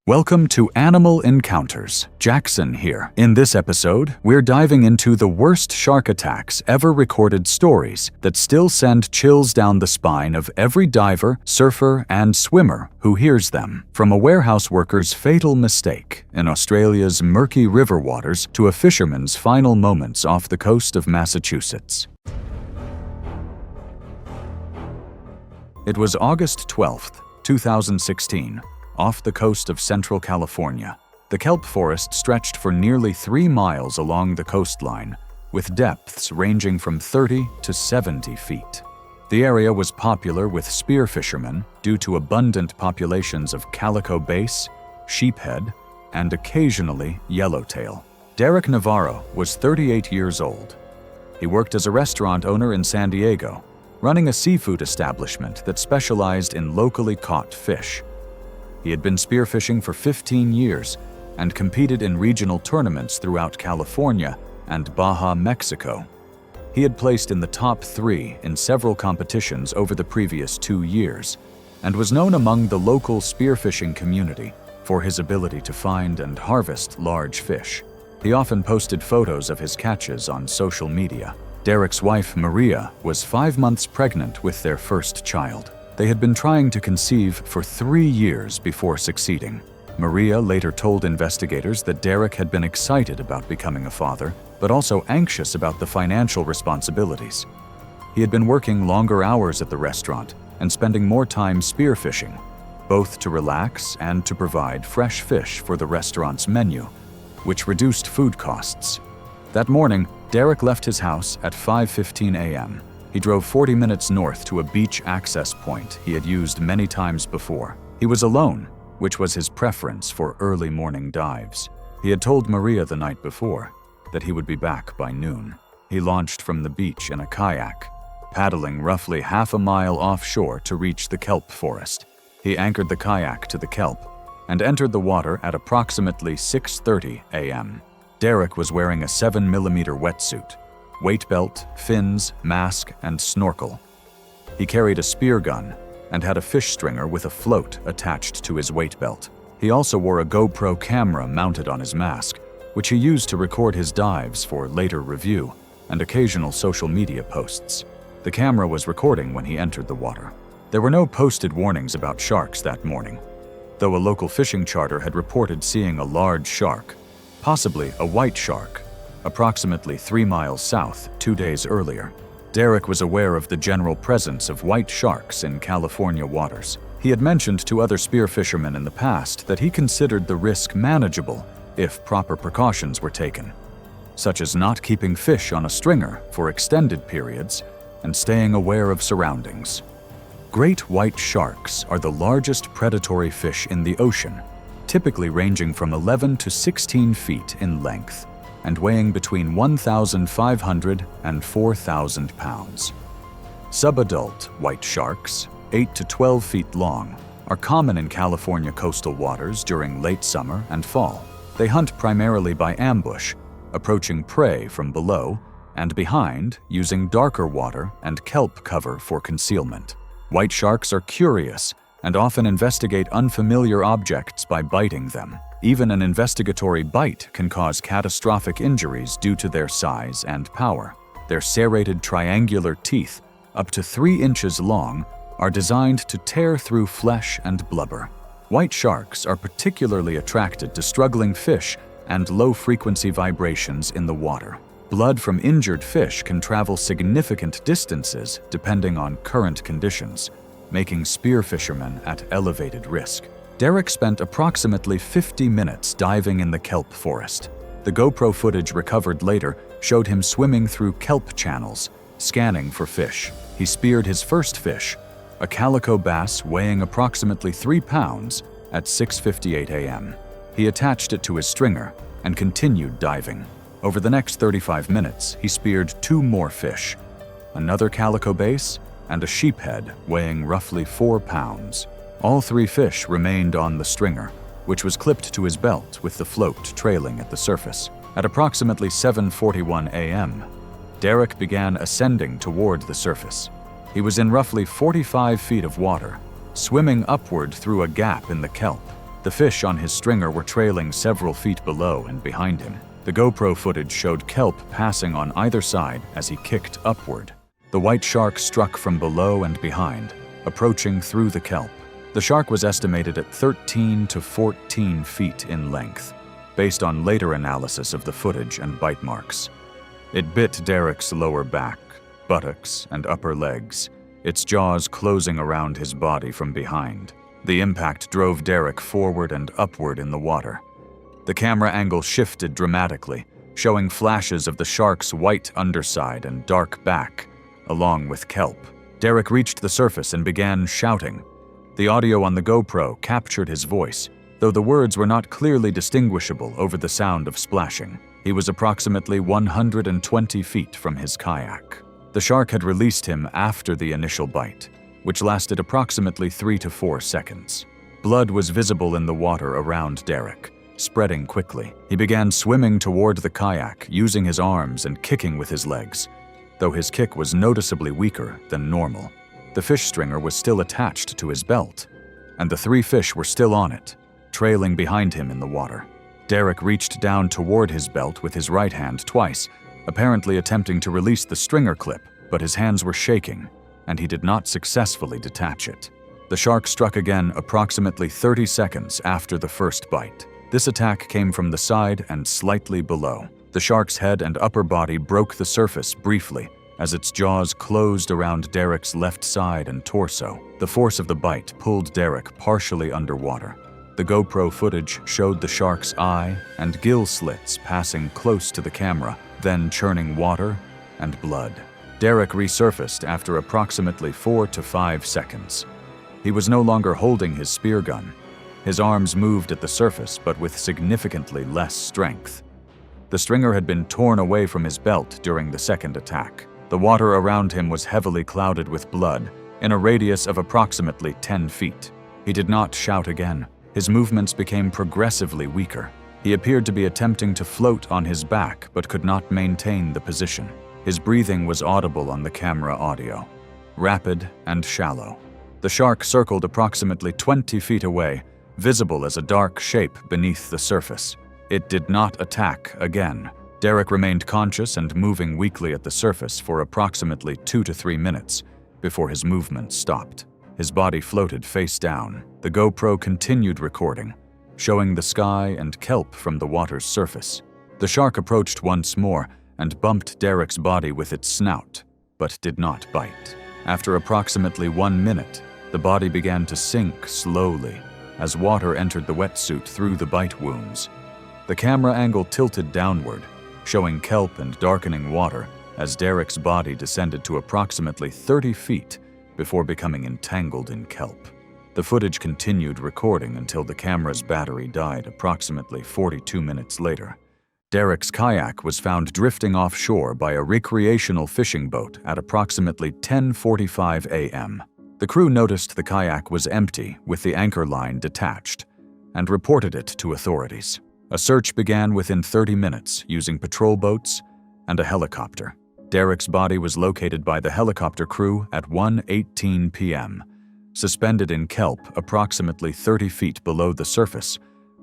Welcome to Animal Encounters. Jaxon here. In this episode, we're diving into the worst shark attacks ever recorded, stories that still send chills down the spine of every diver, surfer, and swimmer who hears them. From a warehouse worker's fatal mistake in Australia's murky river waters to a fisherman's final moments off the coast of Massachusetts. It was August 12th, 2016. Off the coast of Central California. The kelp forest stretched for nearly 3 miles along the coastline, with depths ranging from 30 to 70 feet. The area was popular with spear fishermen due to abundant populations of calico bass, sheephead, and occasionally yellowtail. Derek Navarro was 38 years old. He worked as a restaurant owner in San Diego, running a seafood establishment that specialized in locally caught fish. He had been spearfishing for 15 years and competed in regional tournaments throughout California and Baja, Mexico. He had placed in the top 3 in several competitions over the previous 2 years and was known among the local spearfishing community for his ability to find and harvest large fish. He often posted photos of his catches on social media. Derek's wife, Maria, was 5 months pregnant with their first child. They had been trying to conceive for 3 years before succeeding. Maria later told investigators that Derek had been excited about becoming a father, but also anxious about the financial responsibilities. He had been working longer hours at the restaurant and spending more time spearfishing, both to relax and to provide fresh fish for the restaurant's menu, which reduced food costs. That morning, Derek left his house at 5:15 a.m. He drove 40 minutes north to a beach access point he had used many times before. He was alone, which was his preference for early morning dives. He had told Maria the night before that he would be back by noon. He launched from the beach in a kayak, paddling roughly half a mile offshore to reach the kelp forest. He anchored the kayak to the kelp and entered the water at approximately 6:30 a.m. Derek was wearing a 7mm wetsuit, weight belt, fins, mask, and snorkel. He carried a spear gun and had a fish stringer with a float attached to his weight belt. He also wore a GoPro camera mounted on his mask, which he used to record his dives for later review and occasional social media posts. The camera was recording when he entered the water. There were no posted warnings about sharks that morning, though a local fishing charter had reported seeing a large shark, possibly a white shark, approximately 3 miles south 2 days earlier. Derek was aware of the general presence of white sharks in California waters. He had mentioned to other spear fishermen in the past that he considered the risk manageable if proper precautions were taken, such as not keeping fish on a stringer for extended periods and staying aware of surroundings. Great white sharks are the largest predatory fish in the ocean, typically ranging from 11 to 16 feet in length and weighing between 1,500 and 4,000 pounds. Subadult white sharks, 8 to 12 feet long, are common in California coastal waters during late summer and fall. They hunt primarily by ambush, approaching prey from below and behind using darker water and kelp cover for concealment. White sharks are curious and often investigate unfamiliar objects by biting them. Even an investigatory bite can cause catastrophic injuries due to their size and power. Their serrated triangular teeth, up to 3 inches long, are designed to tear through flesh and blubber. White sharks are particularly attracted to struggling fish and low-frequency vibrations in the water. Blood from injured fish can travel significant distances depending on current conditions, making spear fishermen at elevated risk. Derek spent approximately 50 minutes diving in the kelp forest. The GoPro footage recovered later showed him swimming through kelp channels, scanning for fish. He speared his first fish, a calico bass weighing approximately 3 pounds, at 6:58 a.m. He attached it to his stringer and continued diving. Over the next 35 minutes, he speared 2 more fish, another calico bass and a sheephead weighing roughly 4 pounds. All 3 fish remained on the stringer, which was clipped to his belt with the float trailing at the surface. At approximately 7:41 a.m., Derek began ascending toward the surface. He was in roughly 45 feet of water, swimming upward through a gap in the kelp. The fish on his stringer were trailing several feet below and behind him. The GoPro footage showed kelp passing on either side as he kicked upward. The white shark struck from below and behind, approaching through the kelp. The shark was estimated at 13 to 14 feet in length, based on later analysis of the footage and bite marks. It bit Derek's lower back, buttocks, and upper legs, its jaws closing around his body from behind. The impact drove Derek forward and upward in the water. The camera angle shifted dramatically, showing flashes of the shark's white underside and dark back, along with kelp. Derek reached the surface and began shouting. The audio on the GoPro captured his voice, though the words were not clearly distinguishable over the sound of splashing. He was approximately 120 feet from his kayak. The shark had released him after the initial bite, which lasted approximately 3 to 4 seconds. Blood was visible in the water around Derek, spreading quickly. He began swimming toward the kayak, using his arms and kicking with his legs, though his kick was noticeably weaker than normal. The fish stringer was still attached to his belt, and the 3 fish were still on it, trailing behind him in the water. Derek reached down toward his belt with his right hand twice, apparently attempting to release the stringer clip, but his hands were shaking, and he did not successfully detach it. The shark struck again approximately 30 seconds after the first bite. This attack came from the side and slightly below. The shark's head and upper body broke the surface briefly as its jaws closed around Derek's left side and torso. The force of the bite pulled Derek partially underwater. The GoPro footage showed the shark's eye and gill slits passing close to the camera, then churning water and blood. Derek resurfaced after approximately 4 to 5 seconds. He was no longer holding his spear gun. His arms moved at the surface, but with significantly less strength. The stringer had been torn away from his belt during the second attack. The water around him was heavily clouded with blood, in a radius of approximately 10 feet. He did not shout again. His movements became progressively weaker. He appeared to be attempting to float on his back, but could not maintain the position. His breathing was audible on the camera audio, rapid and shallow. The shark circled approximately 20 feet away, visible as a dark shape beneath the surface. It did not attack again. Derek remained conscious and moving weakly at the surface for approximately 2 to 3 minutes before his movement stopped. His body floated face down. The GoPro continued recording, showing the sky and kelp from the water's surface. The shark approached once more and bumped Derek's body with its snout, but did not bite. After approximately 1 minute, the body began to sink slowly as water entered the wetsuit through the bite wounds. The camera angle tilted downward, showing kelp and darkening water as Derek's body descended to approximately 30 feet before becoming entangled in kelp. The footage continued recording until the camera's battery died approximately 42 minutes later. Derek's kayak was found drifting offshore by a recreational fishing boat at approximately 10:45 a.m. The crew noticed the kayak was empty with the anchor line detached and reported it to authorities. A search began within 30 minutes using patrol boats and a helicopter. Derek's body was located by the helicopter crew at 1:18 p.m., suspended in kelp approximately 30 feet below the surface,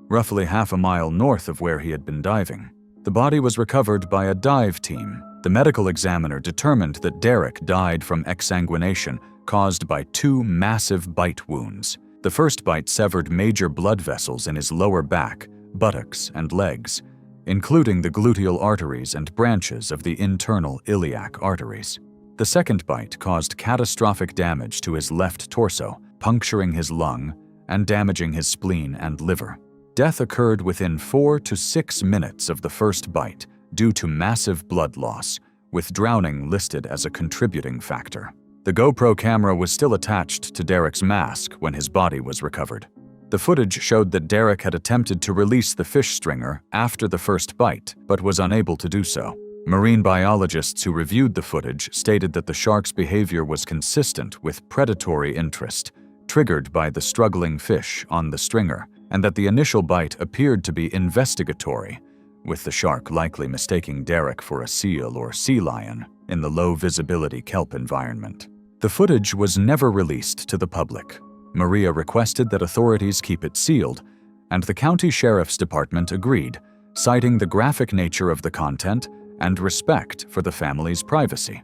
roughly half a mile north of where he had been diving. The body was recovered by a dive team. The medical examiner determined that Derek died from exsanguination caused by 2 massive bite wounds. The first bite severed major blood vessels in his lower back, buttocks, and legs, including the gluteal arteries and branches of the internal iliac arteries. The second bite caused catastrophic damage to his left torso, puncturing his lung and damaging his spleen and liver. Death occurred within 4 to 6 minutes of the first bite due to massive blood loss, with drowning listed as a contributing factor. The GoPro camera was still attached to Derek's mask when his body was recovered. The footage showed that Derek had attempted to release the fish stringer after the first bite, but was unable to do so. Marine biologists who reviewed the footage stated that the shark's behavior was consistent with predatory interest, triggered by the struggling fish on the stringer, and that the initial bite appeared to be investigatory, with the shark likely mistaking Derek for a seal or sea lion in the low-visibility kelp environment. The footage was never released to the public. Maria requested that authorities keep it sealed, and the county sheriff's department agreed, citing the graphic nature of the content and respect for the family's privacy.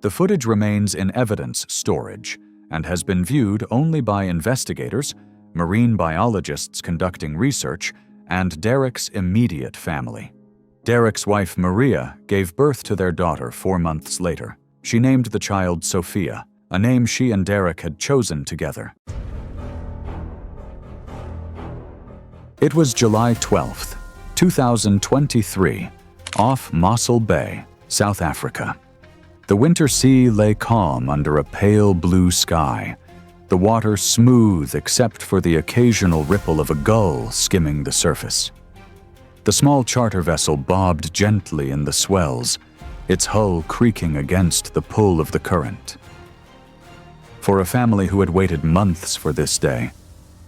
The footage remains in evidence storage and has been viewed only by investigators, marine biologists conducting research, and Derek's immediate family. Derek's wife, Maria, gave birth to their daughter 4 months later. She named the child Sophia, a name she and Derek had chosen together. It was July 12th, 2023, off Mossel Bay, South Africa. The winter sea lay calm under a pale blue sky, the water smooth except for the occasional ripple of a gull skimming the surface. The small charter vessel bobbed gently in the swells, its hull creaking against the pull of the current. For a family who had waited months for this day,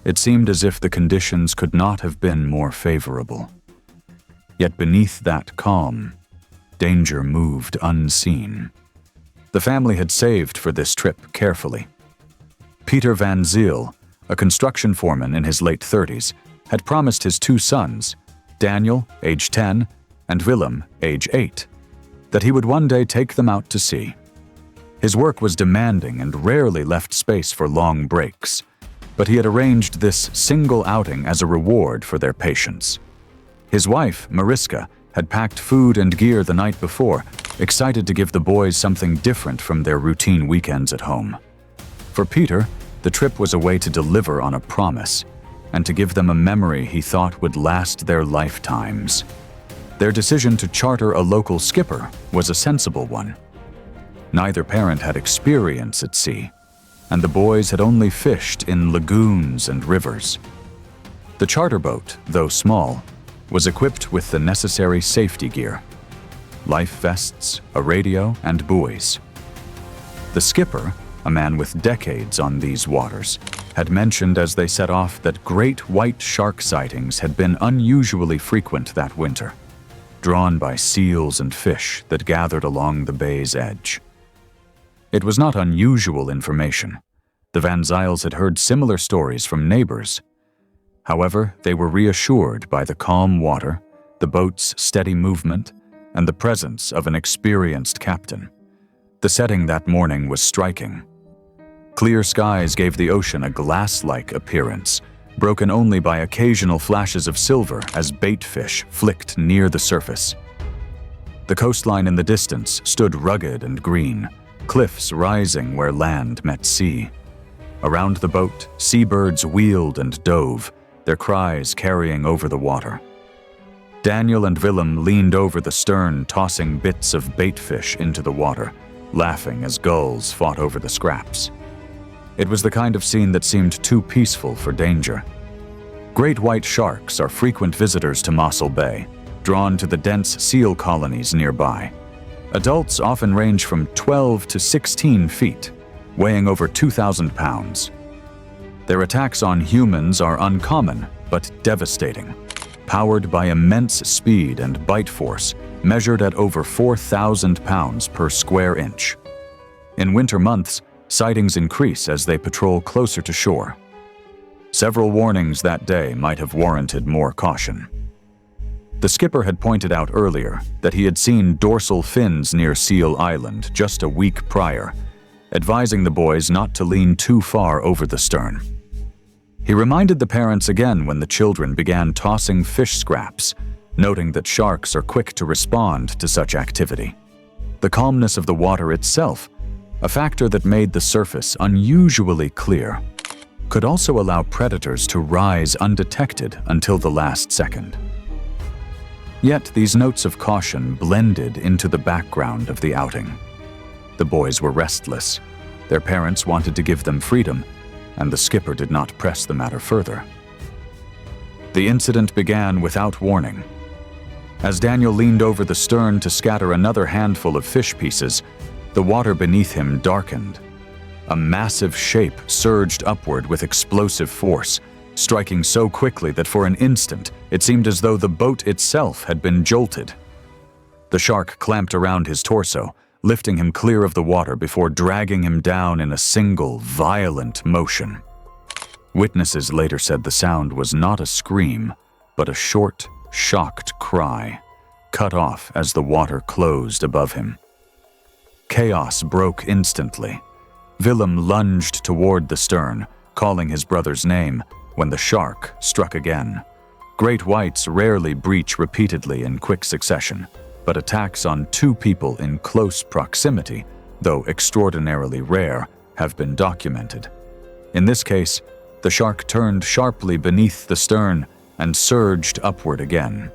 it seemed as if the conditions could not have been more favorable. Yet beneath that calm, danger moved unseen. The family had saved for this trip carefully. Peter Van Zyl, a construction foreman in his late 30s, had promised his 2 sons, Daniel, age 10, and Willem, age 8, that he would one day take them out to sea. His work was demanding and rarely left space for long breaks, but he had arranged this single outing as a reward for their patience. His wife, Mariska, had packed food and gear the night before, excited to give the boys something different from their routine weekends at home. For Peter, the trip was a way to deliver on a promise, and to give them a memory he thought would last their lifetimes. Their decision to charter a local skipper was a sensible one. Neither parent had experience at sea, and the boys had only fished in lagoons and rivers. The charter boat, though small, was equipped with the necessary safety gear: life vests, a radio, and buoys. The skipper, a man with decades on these waters, had mentioned as they set off that great white shark sightings had been unusually frequent that winter, drawn by seals and fish that gathered along the bay's edge. It was not unusual information. The Van Zyls had heard similar stories from neighbors. However, they were reassured by the calm water, the boat's steady movement, and the presence of an experienced captain. The setting that morning was striking. Clear skies gave the ocean a glass-like appearance, broken only by occasional flashes of silver as bait fish flicked near the surface. The coastline in the distance stood rugged and green, cliffs rising where land met sea. Around the boat, seabirds wheeled and dove, their cries carrying over the water. Daniel and Willem leaned over the stern, tossing bits of bait fish into the water, laughing as gulls fought over the scraps. It was the kind of scene that seemed too peaceful for danger. Great white sharks are frequent visitors to Mossel Bay, drawn to the dense seal colonies nearby. Adults often range from 12 to 16 feet, weighing over 2,000 pounds. Their attacks on humans are uncommon, but devastating, powered by immense speed and bite force, measured at over 4,000 pounds per square inch. In winter months, sightings increase as they patrol closer to shore. Several warnings that day might have warranted more caution. The skipper had pointed out earlier that he had seen dorsal fins near Seal Island just a week prior, advising the boys not to lean too far over the stern. He reminded the parents again when the children began tossing fish scraps, noting that sharks are quick to respond to such activity. The calmness of the water itself, a factor that made the surface unusually clear, could also allow predators to rise undetected until the last second. Yet these notes of caution blended into the background of the outing. The boys were restless. Their parents wanted to give them freedom, and the skipper did not press the matter further. The incident began without warning. As Daniel leaned over the stern to scatter another handful of fish pieces, the water beneath him darkened. A massive shape surged upward with explosive force, striking so quickly that for an instant it seemed as though the boat itself had been jolted. The shark clamped around his torso, lifting him clear of the water before dragging him down in a single, violent motion. Witnesses later said the sound was not a scream, but a short, shocked cry, cut off as the water closed above him. Chaos broke instantly. Willem lunged toward the stern, calling his brother's name, when the shark struck again. Great whites rarely breach repeatedly in quick succession, but attacks on two people in close proximity, though extraordinarily rare, have been documented. In this case, the shark turned sharply beneath the stern and surged upward again.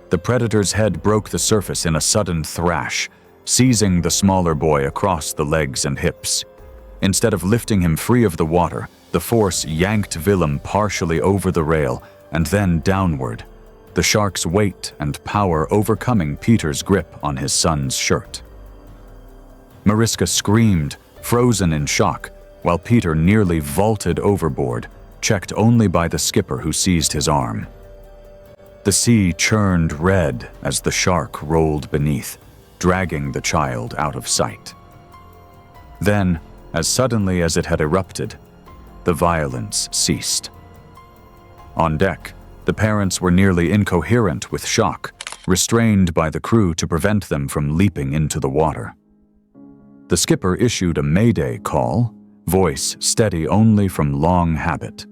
The predator's head broke the surface in a sudden thrash, seizing the smaller boy across the legs and hips. Instead of lifting him free of the water, the force yanked Willem partially over the rail and then downward, the shark's weight and power overcoming Peter's grip on his son's shirt. Mariska screamed, frozen in shock, while Peter nearly vaulted overboard, checked only by the skipper who seized his arm. The sea churned red as the shark rolled beneath, dragging the child out of sight. Then, as suddenly as it had erupted, the violence ceased. On deck, the parents were nearly incoherent with shock, restrained by the crew to prevent them from leaping into the water. The skipper issued a mayday call, voice steady only from long habit.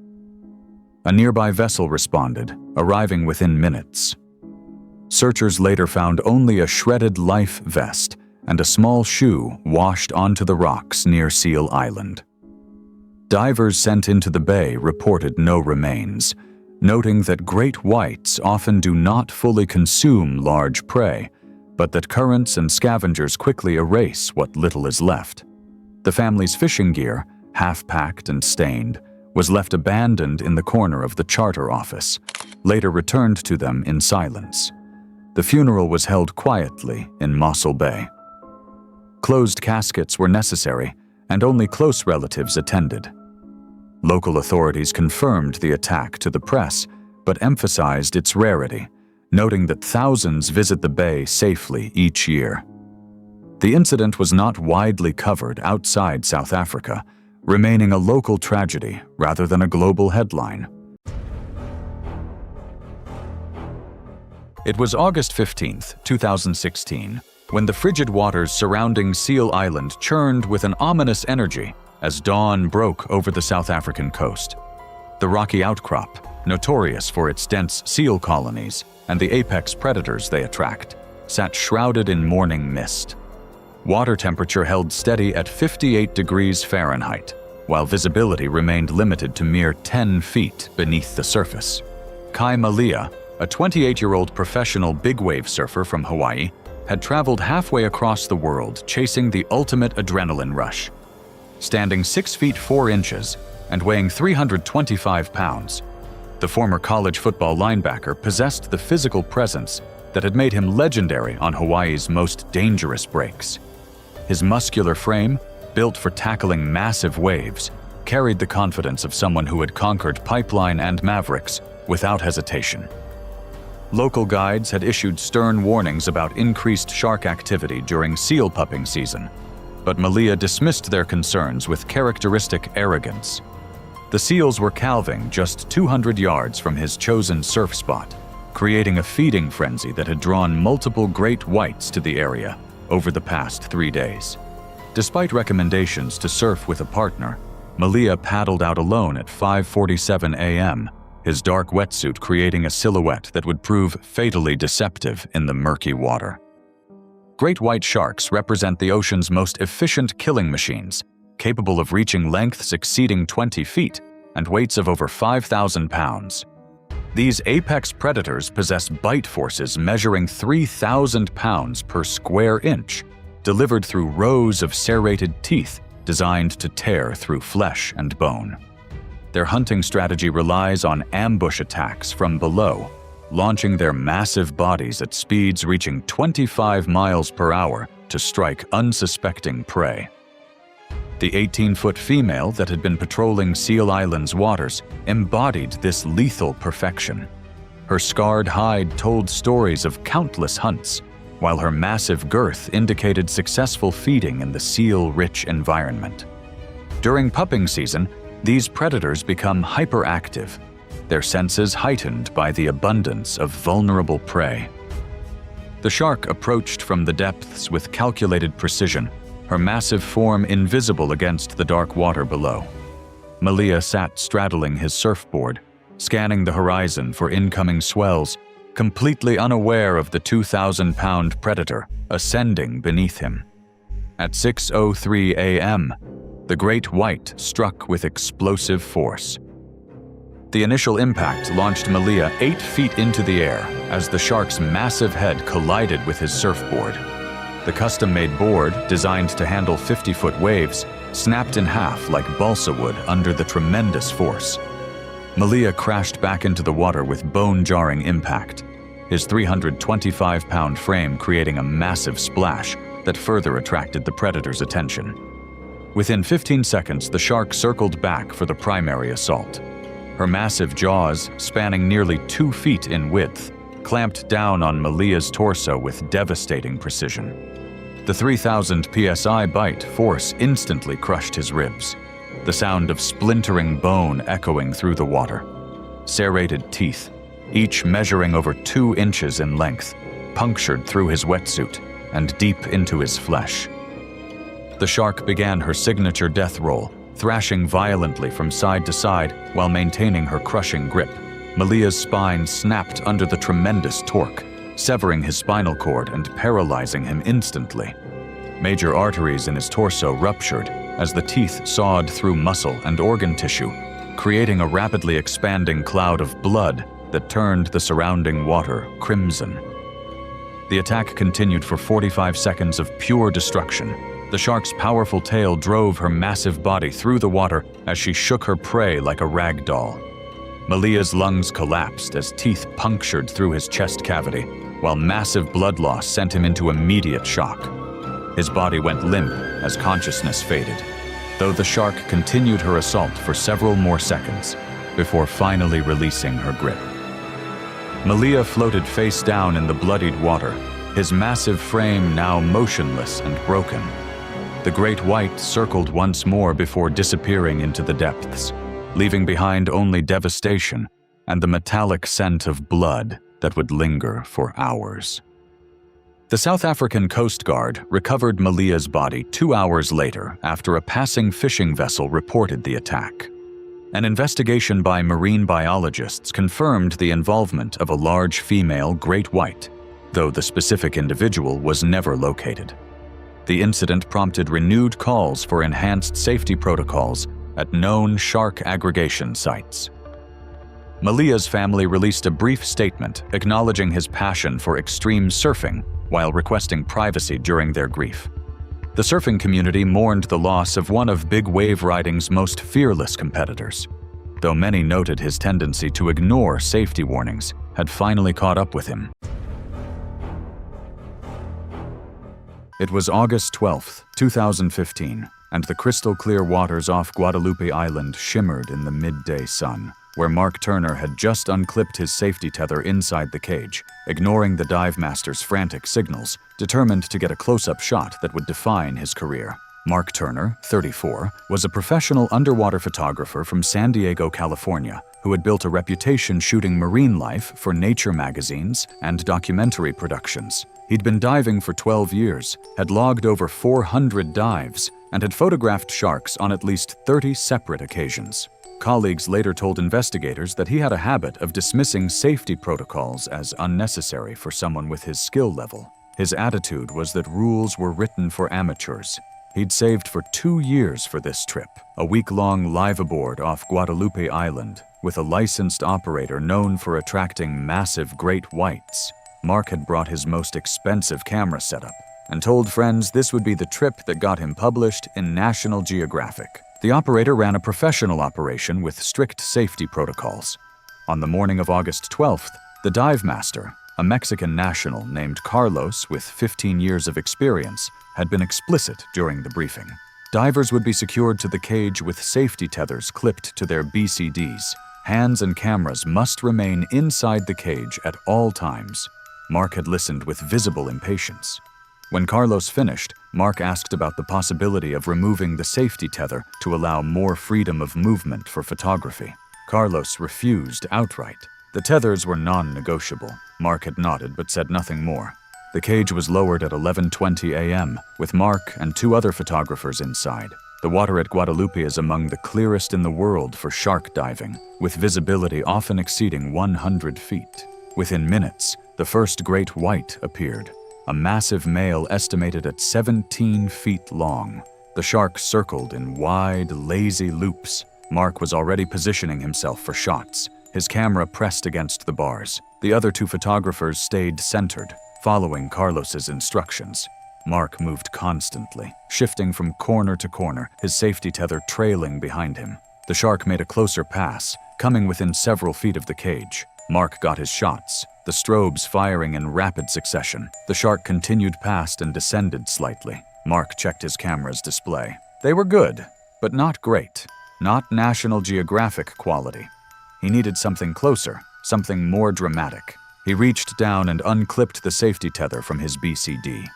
A nearby vessel responded, arriving within minutes. Searchers later found only a shredded life vest and a small shoe washed onto the rocks near Seal Island. Divers sent into the bay reported no remains, noting that great whites often do not fully consume large prey, but that currents and scavengers quickly erase what little is left. The family's fishing gear, half-packed and stained, was left abandoned in the corner of the charter office, later returned to them in silence. The funeral was held quietly in Mossel Bay. Closed caskets were necessary, and only close relatives attended. Local authorities confirmed the attack to the press, but emphasized its rarity, noting that thousands visit the bay safely each year. The incident was not widely covered outside South Africa, remaining a local tragedy rather than a global headline. It was August 15, 2016, when the frigid waters surrounding Seal Island churned with an ominous energy as dawn broke over the South African coast. The rocky outcrop, notorious for its dense seal colonies and the apex predators they attract, sat shrouded in morning mist. Water temperature held steady at 58 degrees Fahrenheit, while visibility remained limited to mere 10 feet beneath the surface. Kai Malia, a 28-year-old professional big wave surfer from Hawaii, had traveled halfway across the world chasing the ultimate adrenaline rush. Standing 6 feet 4 inches and weighing 325 pounds, the former college football linebacker possessed the physical presence that had made him legendary on Hawaii's most dangerous breaks. His muscular frame, built for tackling massive waves, carried the confidence of someone who had conquered Pipeline and Mavericks without hesitation. Local guides had issued stern warnings about increased shark activity during seal pupping season, but Malia dismissed their concerns with characteristic arrogance. The seals were calving just 200 yards from his chosen surf spot, creating a feeding frenzy that had drawn multiple great whites to the area over the past 3 days. Despite recommendations to surf with a partner, Malia paddled out alone at 5:47 a.m., his dark wetsuit creating a silhouette that would prove fatally deceptive in the murky water. Great white sharks represent the ocean's most efficient killing machines, capable of reaching lengths exceeding 20 feet and weights of over 5,000 pounds. These apex predators possess bite forces measuring 3,000 pounds per square inch, delivered through rows of serrated teeth designed to tear through flesh and bone. Their hunting strategy relies on ambush attacks from below, launching their massive bodies at speeds reaching 25 miles per hour to strike unsuspecting prey. The 18-foot female that had been patrolling Seal Island's waters embodied this lethal perfection. Her scarred hide told stories of countless hunts, while her massive girth indicated successful feeding in the seal-rich environment. During pupping season, These predators become hyperactive, their senses heightened by the abundance of vulnerable prey. The shark approached from the depths with calculated precision, her massive form invisible against the dark water below. Malia sat straddling his surfboard, scanning the horizon for incoming swells, completely unaware of the 2,000-pound predator ascending beneath him. At 6:03 a.m., the great white struck with explosive force. The initial impact launched Malia 8 feet into the air as the shark's massive head collided with his surfboard. The custom-made board, designed to handle 50-foot waves, snapped in half like balsa wood under the tremendous force. Malia crashed back into the water with bone-jarring impact, his 325-pound frame creating a massive splash that further attracted the predator's attention. Within 15 seconds, the shark circled back for the primary assault. Her massive jaws, spanning nearly 2 feet in width, clamped down on Malia's torso with devastating precision. The 3,000 psi bite force instantly crushed his ribs, the sound of splintering bone echoing through the water. Serrated teeth, each measuring over 2 inches in length, punctured through his wetsuit and deep into his flesh. The shark began her signature death roll, thrashing violently from side to side while maintaining her crushing grip. Malia's spine snapped under the tremendous torque, severing his spinal cord and paralyzing him instantly. Major arteries in his torso ruptured as the teeth sawed through muscle and organ tissue, creating a rapidly expanding cloud of blood that turned the surrounding water crimson. The attack continued for 45 seconds of pure destruction. The shark's powerful tail drove her massive body through the water as she shook her prey like a rag doll. Malia's lungs collapsed as teeth punctured through his chest cavity, while massive blood loss sent him into immediate shock. His body went limp as consciousness faded, though the shark continued her assault for several more seconds before finally releasing her grip. Malia floated face down in the bloodied water, his massive frame now motionless and broken. The great white circled once more before disappearing into the depths, leaving behind only devastation and the metallic scent of blood that would linger for hours. The South African Coast Guard recovered Malia's body 2 hours later after a passing fishing vessel reported the attack. An investigation by marine biologists confirmed the involvement of a large female great white, though the specific individual was never located. The incident prompted renewed calls for enhanced safety protocols at known shark aggregation sites. Malia's family released a brief statement acknowledging his passion for extreme surfing while requesting privacy during their grief. The surfing community mourned the loss of one of big wave riding's most fearless competitors, though many noted his tendency to ignore safety warnings had finally caught up with him. It was August 12, 2015, and the crystal-clear waters off Guadalupe Island shimmered in the midday sun, where Mark Turner had just unclipped his safety tether inside the cage, ignoring the dive master's frantic signals, determined to get a close-up shot that would define his career. Mark Turner, 34, was a professional underwater photographer from San Diego, California, who had built a reputation shooting marine life for nature magazines and documentary productions. He'd been diving for 12 years, had logged over 400 dives, and had photographed sharks on at least 30 separate occasions. Colleagues later told investigators that he had a habit of dismissing safety protocols as unnecessary for someone with his skill level. His attitude was that rules were written for amateurs. He'd saved for 2 years for this trip, a week-long live-aboard off Guadalupe Island, with a licensed operator known for attracting massive great whites. Mark had brought his most expensive camera setup and told friends this would be the trip that got him published in National Geographic. The operator ran a professional operation with strict safety protocols. On the morning of August 12th, the dive master, a Mexican national named Carlos with 15 years of experience, had been explicit during the briefing. Divers would be secured to the cage with safety tethers clipped to their BCDs. Hands and cameras must remain inside the cage at all times. Mark had listened with visible impatience. When Carlos finished, Mark asked about the possibility of removing the safety tether to allow more freedom of movement for photography. Carlos refused outright. The tethers were non-negotiable. Mark had nodded but said nothing more. The cage was lowered at 11:20 a.m., with Mark and 2 other photographers inside. The water at Guadalupe is among the clearest in the world for shark diving, with visibility often exceeding 100 feet. Within minutes, the first great white appeared, a massive male estimated at 17 feet long. The shark circled in wide, lazy loops. Mark was already positioning himself for shots, his camera pressed against the bars. The other 2 photographers stayed centered, following Carlos's instructions. Mark moved constantly, shifting from corner to corner, his safety tether trailing behind him. The shark made a closer pass, coming within several feet of the cage. Mark got his shots, the strobes firing in rapid succession. The shark continued past and descended slightly. Mark checked his camera's display. They were good, but not great. Not National Geographic quality. He needed something closer, something more dramatic. He reached down and unclipped the safety tether from his BCD.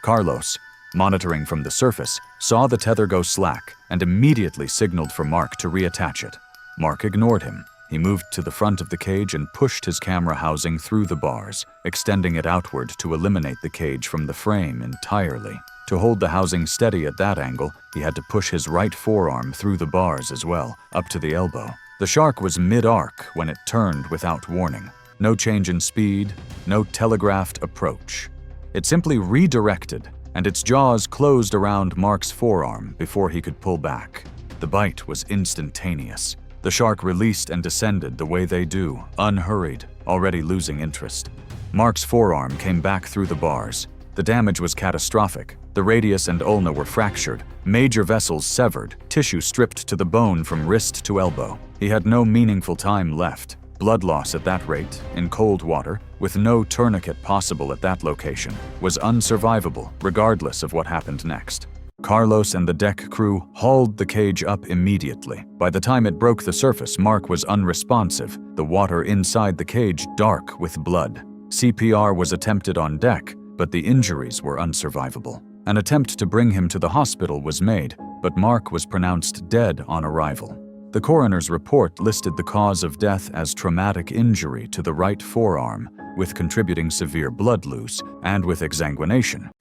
Carlos, monitoring from the surface, saw the tether go slack and immediately signaled for Mark to reattach it. Mark ignored him. He moved to the front of the cage and pushed his camera housing through the bars, extending it outward to eliminate the cage from the frame entirely. To hold the housing steady at that angle, he had to push his right forearm through the bars as well, up to the elbow. The shark was mid-arc when it turned without warning. No change in speed, no telegraphed approach. It simply redirected, and its jaws closed around Mark's forearm before he could pull back. The bite was instantaneous. The shark released and descended the way they do, unhurried, already losing interest. Mark's forearm came back through the bars. The damage was catastrophic. The radius and ulna were fractured, major vessels severed, tissue stripped to the bone from wrist to elbow. He had no meaningful time left. Blood loss at that rate, in cold water, with no tourniquet possible at that location, was unsurvivable, regardless of what happened next. Carlos and the deck crew hauled the cage up immediately. By the time it broke the surface, Mark was unresponsive, the water inside the cage dark with blood. CPR was attempted on deck, but the injuries were unsurvivable. An attempt to bring him to the hospital was made, but Mark was pronounced dead on arrival. The coroner's report listed the cause of death as traumatic injury to the right forearm, with contributing severe blood loss and with exsanguination.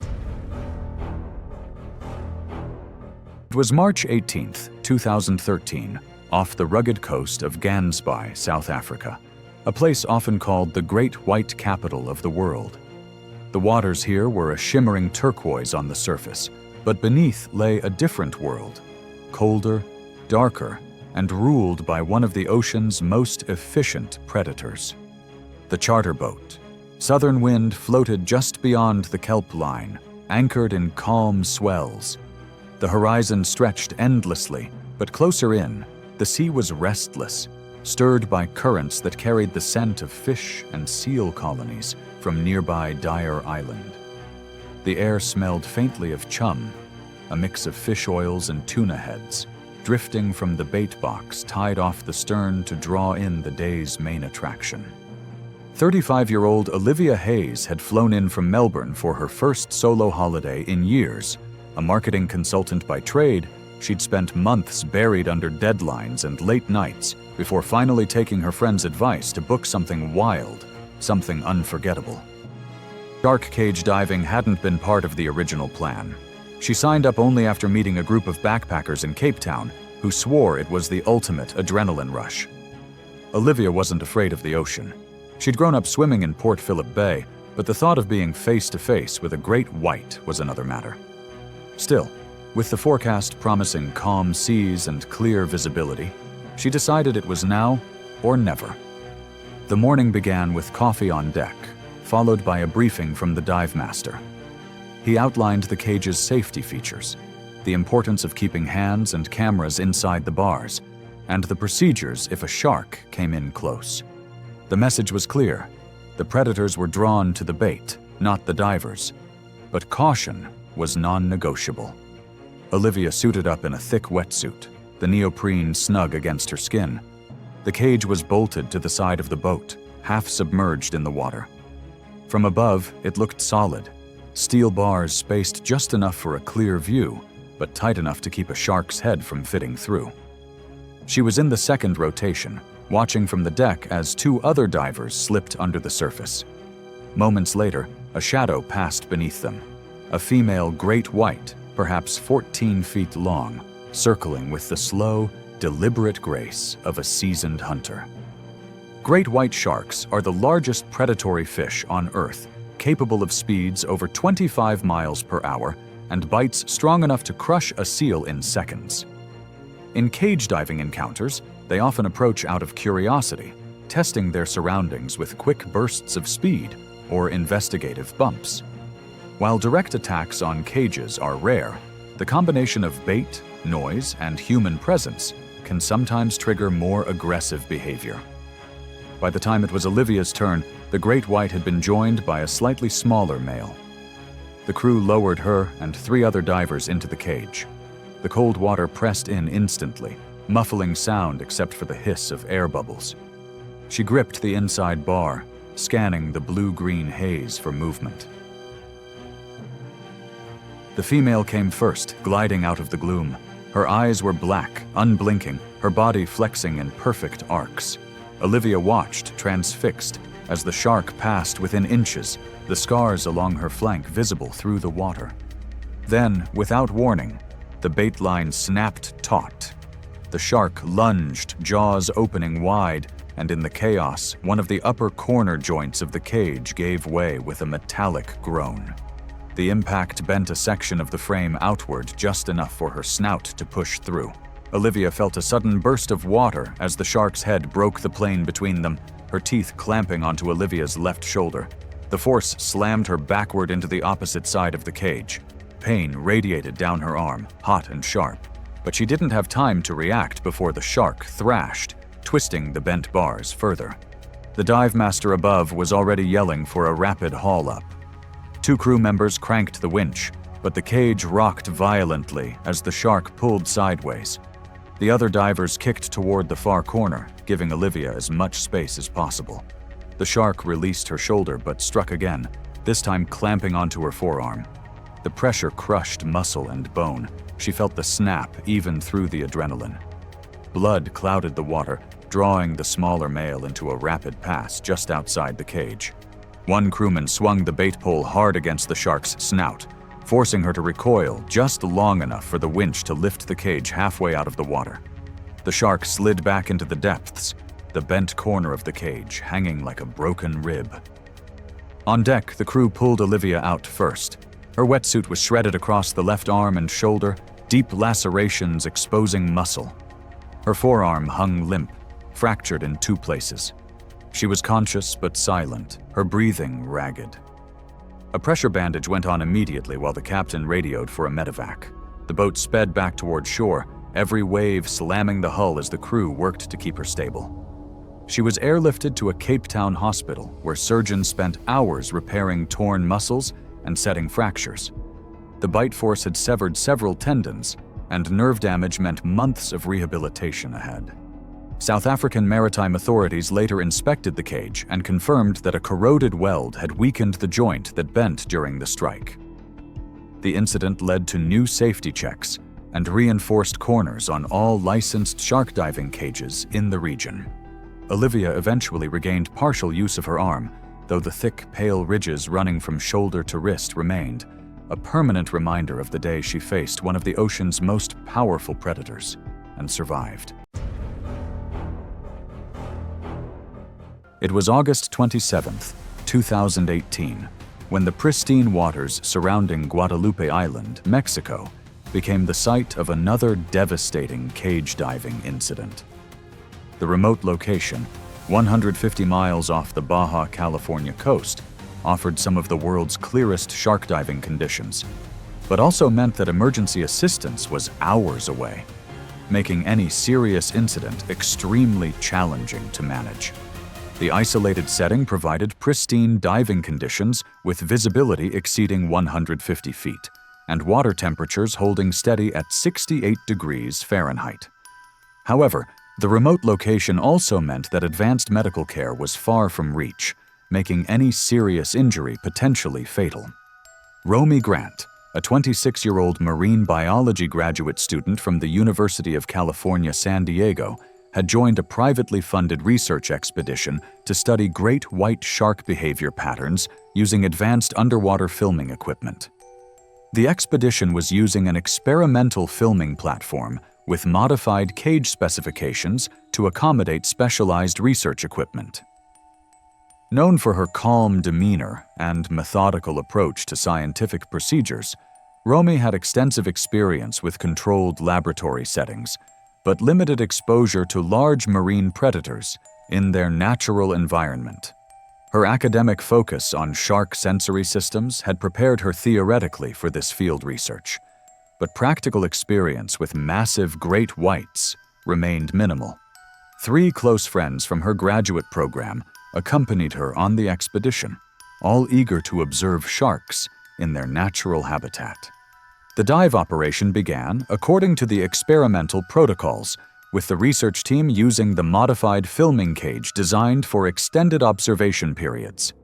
It was March 18, 2013, off the rugged coast of Gansby, South Africa, a place often called the Great White Capital of the world. The waters here were a shimmering turquoise on the surface, but beneath lay a different world, colder, darker, and ruled by one of the ocean's most efficient predators. The charter boat. Southern wind floated just beyond the kelp line, anchored in calm swells. The horizon stretched endlessly, but closer in, the sea was restless, stirred by currents that carried the scent of fish and seal colonies from nearby Dyer Island. The air smelled faintly of chum, a mix of fish oils and tuna heads, drifting from the bait box tied off the stern to draw in the day's main attraction. 35-year-old Olivia Hayes had flown in from Melbourne for her first solo holiday in years. A marketing consultant by trade, she'd spent months buried under deadlines and late nights before finally taking her friend's advice to book something wild, something unforgettable. Shark cage diving hadn't been part of the original plan. She signed up only after meeting a group of backpackers in Cape Town who swore it was the ultimate adrenaline rush. Olivia wasn't afraid of the ocean. She'd grown up swimming in Port Phillip Bay, but the thought of being face-to-face with a great white was another matter. Still, with the forecast promising calm seas and clear visibility, she decided it was now or never. The morning began with coffee on deck, followed by a briefing from the dive master. He outlined the cage's safety features, the importance of keeping hands and cameras inside the bars, and the procedures if a shark came in close. The message was clear. The predators were drawn to the bait, not the divers. But caution was non-negotiable. Olivia suited up in a thick wetsuit, the neoprene snug against her skin. The cage was bolted to the side of the boat, half submerged in the water. From above, it looked solid. steel bars spaced just enough for a clear view, but tight enough to keep a shark's head from fitting through. She was in the second rotation, watching from the deck as two other divers slipped under the surface. Moments later, a shadow passed beneath them, a female great white, perhaps 14 feet long, circling with the slow, deliberate grace of a seasoned hunter. Great white sharks are the largest predatory fish on Earth, capable of speeds over 25 miles per hour and bites strong enough to crush a seal in seconds. In cage diving encounters, they often approach out of curiosity, testing their surroundings with quick bursts of speed or investigative bumps. While direct attacks on cages are rare, the combination of bait, noise, and human presence can sometimes trigger more aggressive behavior. By the time it was Olivia's turn, the great white had been joined by a slightly smaller male. The crew lowered her and 3 other divers into the cage. The cold water pressed in instantly, muffling sound except for the hiss of air bubbles. She gripped the inside bar, scanning the blue-green haze for movement. The female came first, gliding out of the gloom. Her eyes were black, unblinking, her body flexing in perfect arcs. Olivia watched, transfixed, as the shark passed within inches, the scars along her flank visible through the water. Then, without warning, the bait line snapped taut. The shark lunged, jaws opening wide, and in the chaos, one of the upper corner joints of the cage gave way with a metallic groan. The impact bent a section of the frame outward just enough for her snout to push through. Olivia felt a sudden burst of water as the shark's head broke the plane between them, her teeth clamping onto Olivia's left shoulder. The force slammed her backward into the opposite side of the cage. Pain radiated down her arm, hot and sharp, but she didn't have time to react before the shark thrashed, twisting the bent bars further. The dive master above was already yelling for a rapid haul-up. 2 crew members cranked the winch, but the cage rocked violently as the shark pulled sideways. The other divers kicked toward the far corner, giving Olivia as much space as possible. The shark released her shoulder but struck again, this time clamping onto her forearm. The pressure crushed muscle and bone. She felt the snap even through the adrenaline. Blood clouded the water, drawing the smaller male into a rapid pass just outside the cage. One crewman swung the bait pole hard against the shark's snout, forcing her to recoil just long enough for the winch to lift the cage halfway out of the water. The shark slid back into the depths, the bent corner of the cage hanging like a broken rib. On deck, the crew pulled Olivia out first. Her wetsuit was shredded across the left arm and shoulder, deep lacerations exposing muscle. Her forearm hung limp, fractured in 2 places. She was conscious but silent, her breathing ragged. A pressure bandage went on immediately while the captain radioed for a medevac. The boat sped back toward shore, every wave slamming the hull as the crew worked to keep her stable. She was airlifted to a Cape Town hospital where surgeons spent hours repairing torn muscles and setting fractures. The bite force had severed several tendons, and nerve damage meant months of rehabilitation ahead. South African maritime authorities later inspected the cage and confirmed that a corroded weld had weakened the joint that bent during the strike. The incident led to new safety checks and reinforced corners on all licensed shark diving cages in the region. Olivia eventually regained partial use of her arm, though the thick, pale ridges running from shoulder to wrist remained, a permanent reminder of the day she faced one of the ocean's most powerful predators and survived. It was August 27, 2018, when the pristine waters surrounding Guadalupe Island, Mexico, became the site of another devastating cage diving incident. The remote location, 150 miles off the Baja California coast, offered some of the world's clearest shark diving conditions, but also meant that emergency assistance was hours away, making any serious incident extremely challenging to manage. The isolated setting provided pristine diving conditions with visibility exceeding 150 feet and water temperatures holding steady at 68 degrees Fahrenheit. However, the remote location also meant that advanced medical care was far from reach, making any serious injury potentially fatal. Romy Grant, a 26-year-old marine biology graduate student from the University of California, San Diego, had joined a privately funded research expedition to study great white shark behavior patterns using advanced underwater filming equipment. The expedition was using an experimental filming platform with modified cage specifications to accommodate specialized research equipment. Known for her calm demeanor and methodical approach to scientific procedures, Romy had extensive experience with controlled laboratory settings, but limited exposure to large marine predators in their natural environment. Her academic focus on shark sensory systems had prepared her theoretically for this field research, but practical experience with massive great whites remained minimal. 3 close friends from her graduate program accompanied her on the expedition, all eager to observe sharks in their natural habitat. The dive operation began according to the experimental protocols, with the research team using the modified filming cage designed for extended observation periods.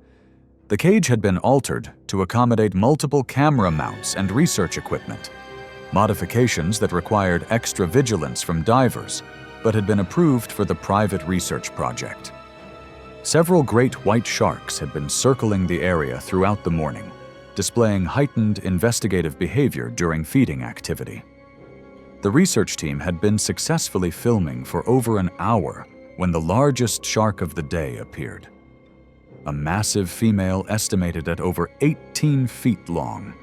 The cage had been altered to accommodate multiple camera mounts and research equipment, modifications that required extra vigilance from divers, but had been approved for the private research project. Several great white sharks had been circling the area throughout the morning, displaying heightened investigative behavior during feeding activity. The research team had been successfully filming for over an hour when the largest shark of the day appeared. A massive female estimated at over 18 feet long.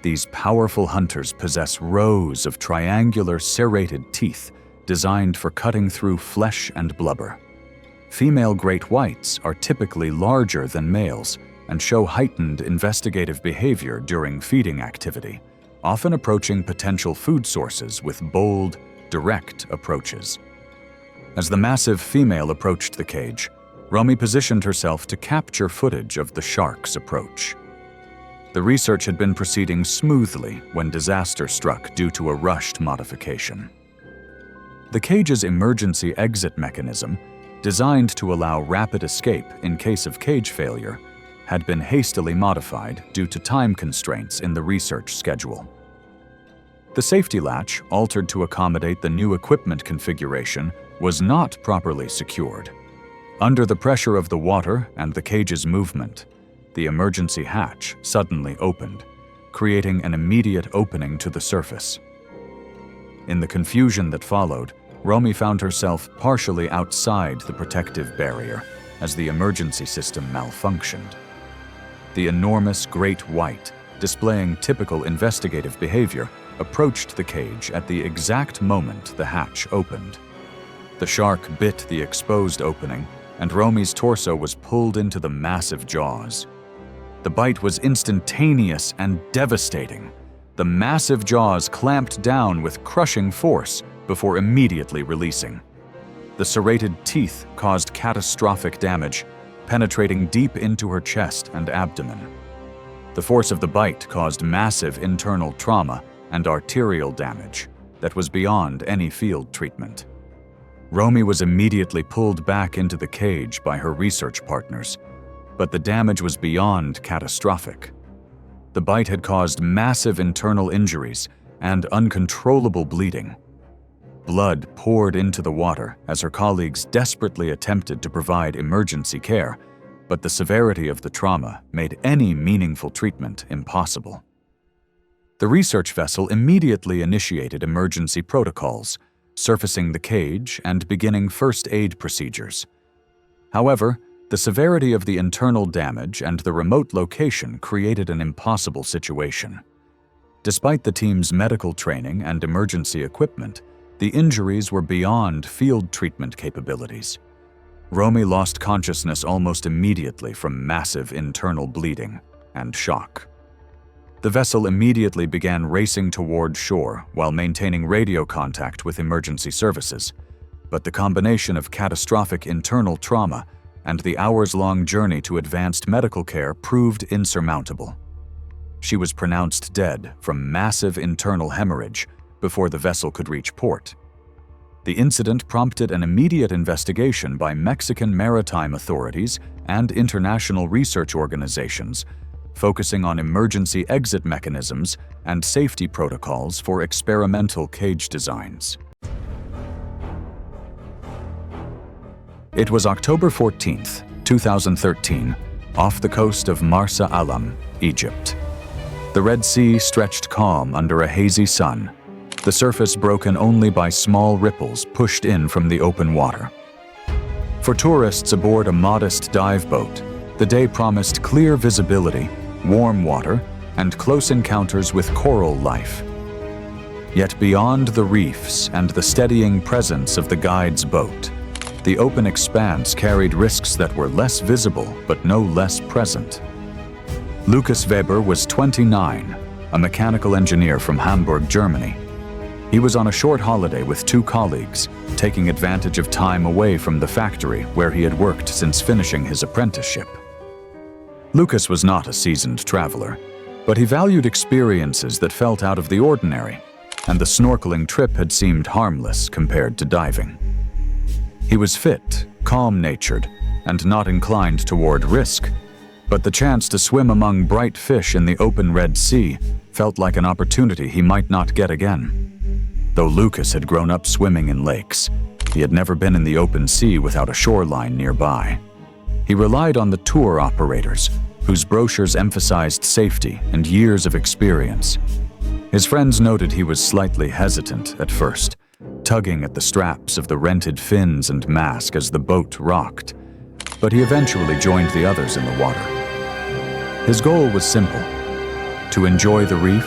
These powerful hunters possess rows of triangular serrated teeth designed for cutting through flesh and blubber. Female great whites are typically larger than males and show heightened investigative behavior during feeding activity, often approaching potential food sources with bold, direct approaches. As the massive female approached the cage, Romy positioned herself to capture footage of the shark's approach. The research had been proceeding smoothly when disaster struck due to a rushed modification. The cage's emergency exit mechanism, designed to allow rapid escape in case of cage failure, had been hastily modified due to time constraints in the research schedule. The safety latch, altered to accommodate the new equipment configuration, was not properly secured. Under the pressure of the water and the cage's movement, the emergency hatch suddenly opened, creating an immediate opening to the surface. In the confusion that followed, Romy found herself partially outside the protective barrier as the emergency system malfunctioned. The enormous great white, displaying typical investigative behavior, approached the cage at the exact moment the hatch opened. The shark bit the exposed opening, and Romy's torso was pulled into the massive jaws. The bite was instantaneous and devastating. The massive jaws clamped down with crushing force before immediately releasing. The serrated teeth caused catastrophic damage, penetrating deep into her chest and abdomen. The force of the bite caused massive internal trauma and arterial damage that was beyond any field treatment. Romy was immediately pulled back into the cage by her research partners, but the damage was beyond catastrophic. The bite had caused massive internal injuries and uncontrollable bleeding. Blood poured into the water as her colleagues desperately attempted to provide emergency care, but the severity of the trauma made any meaningful treatment impossible. The research vessel immediately initiated emergency protocols, surfacing the cage and beginning first aid procedures. However, the severity of the internal damage and the remote location created an impossible situation. Despite the team's medical training and emergency equipment, the injuries were beyond field treatment capabilities. Romy lost consciousness almost immediately from massive internal bleeding and shock. The vessel immediately began racing toward shore while maintaining radio contact with emergency services, but the combination of catastrophic internal trauma and the hours-long journey to advanced medical care proved insurmountable. She was pronounced dead from massive internal hemorrhage before the vessel could reach port. The incident prompted an immediate investigation by Mexican maritime authorities and international research organizations, focusing on emergency exit mechanisms and safety protocols for experimental cage designs. It was October 14th, 2013, off the coast of Marsa Alam, Egypt. The Red Sea stretched calm under a hazy sun, the surface broken only by small ripples pushed in from the open water. For tourists aboard a modest dive boat, the day promised clear visibility, warm water, and close encounters with coral life. Yet beyond the reefs and the steadying presence of the guide's boat, the open expanse carried risks that were less visible but no less present. Lucas Weber was 29, a mechanical engineer from Hamburg, Germany. He was on a short holiday with 2 colleagues, taking advantage of time away from the factory where he had worked since finishing his apprenticeship. Lucas was not a seasoned traveler, but he valued experiences that felt out of the ordinary, and the snorkeling trip had seemed harmless compared to diving. He was fit, calm-natured, and not inclined toward risk, but the chance to swim among bright fish in the open Red Sea felt like an opportunity he might not get again. Though Lucas had grown up swimming in lakes, he had never been in the open sea without a shoreline nearby. He relied on the tour operators, whose brochures emphasized safety and years of experience. His friends noted he was slightly hesitant at first, tugging at the straps of the rented fins and mask as the boat rocked, but he eventually joined the others in the water. His goal was simple: to enjoy the reef,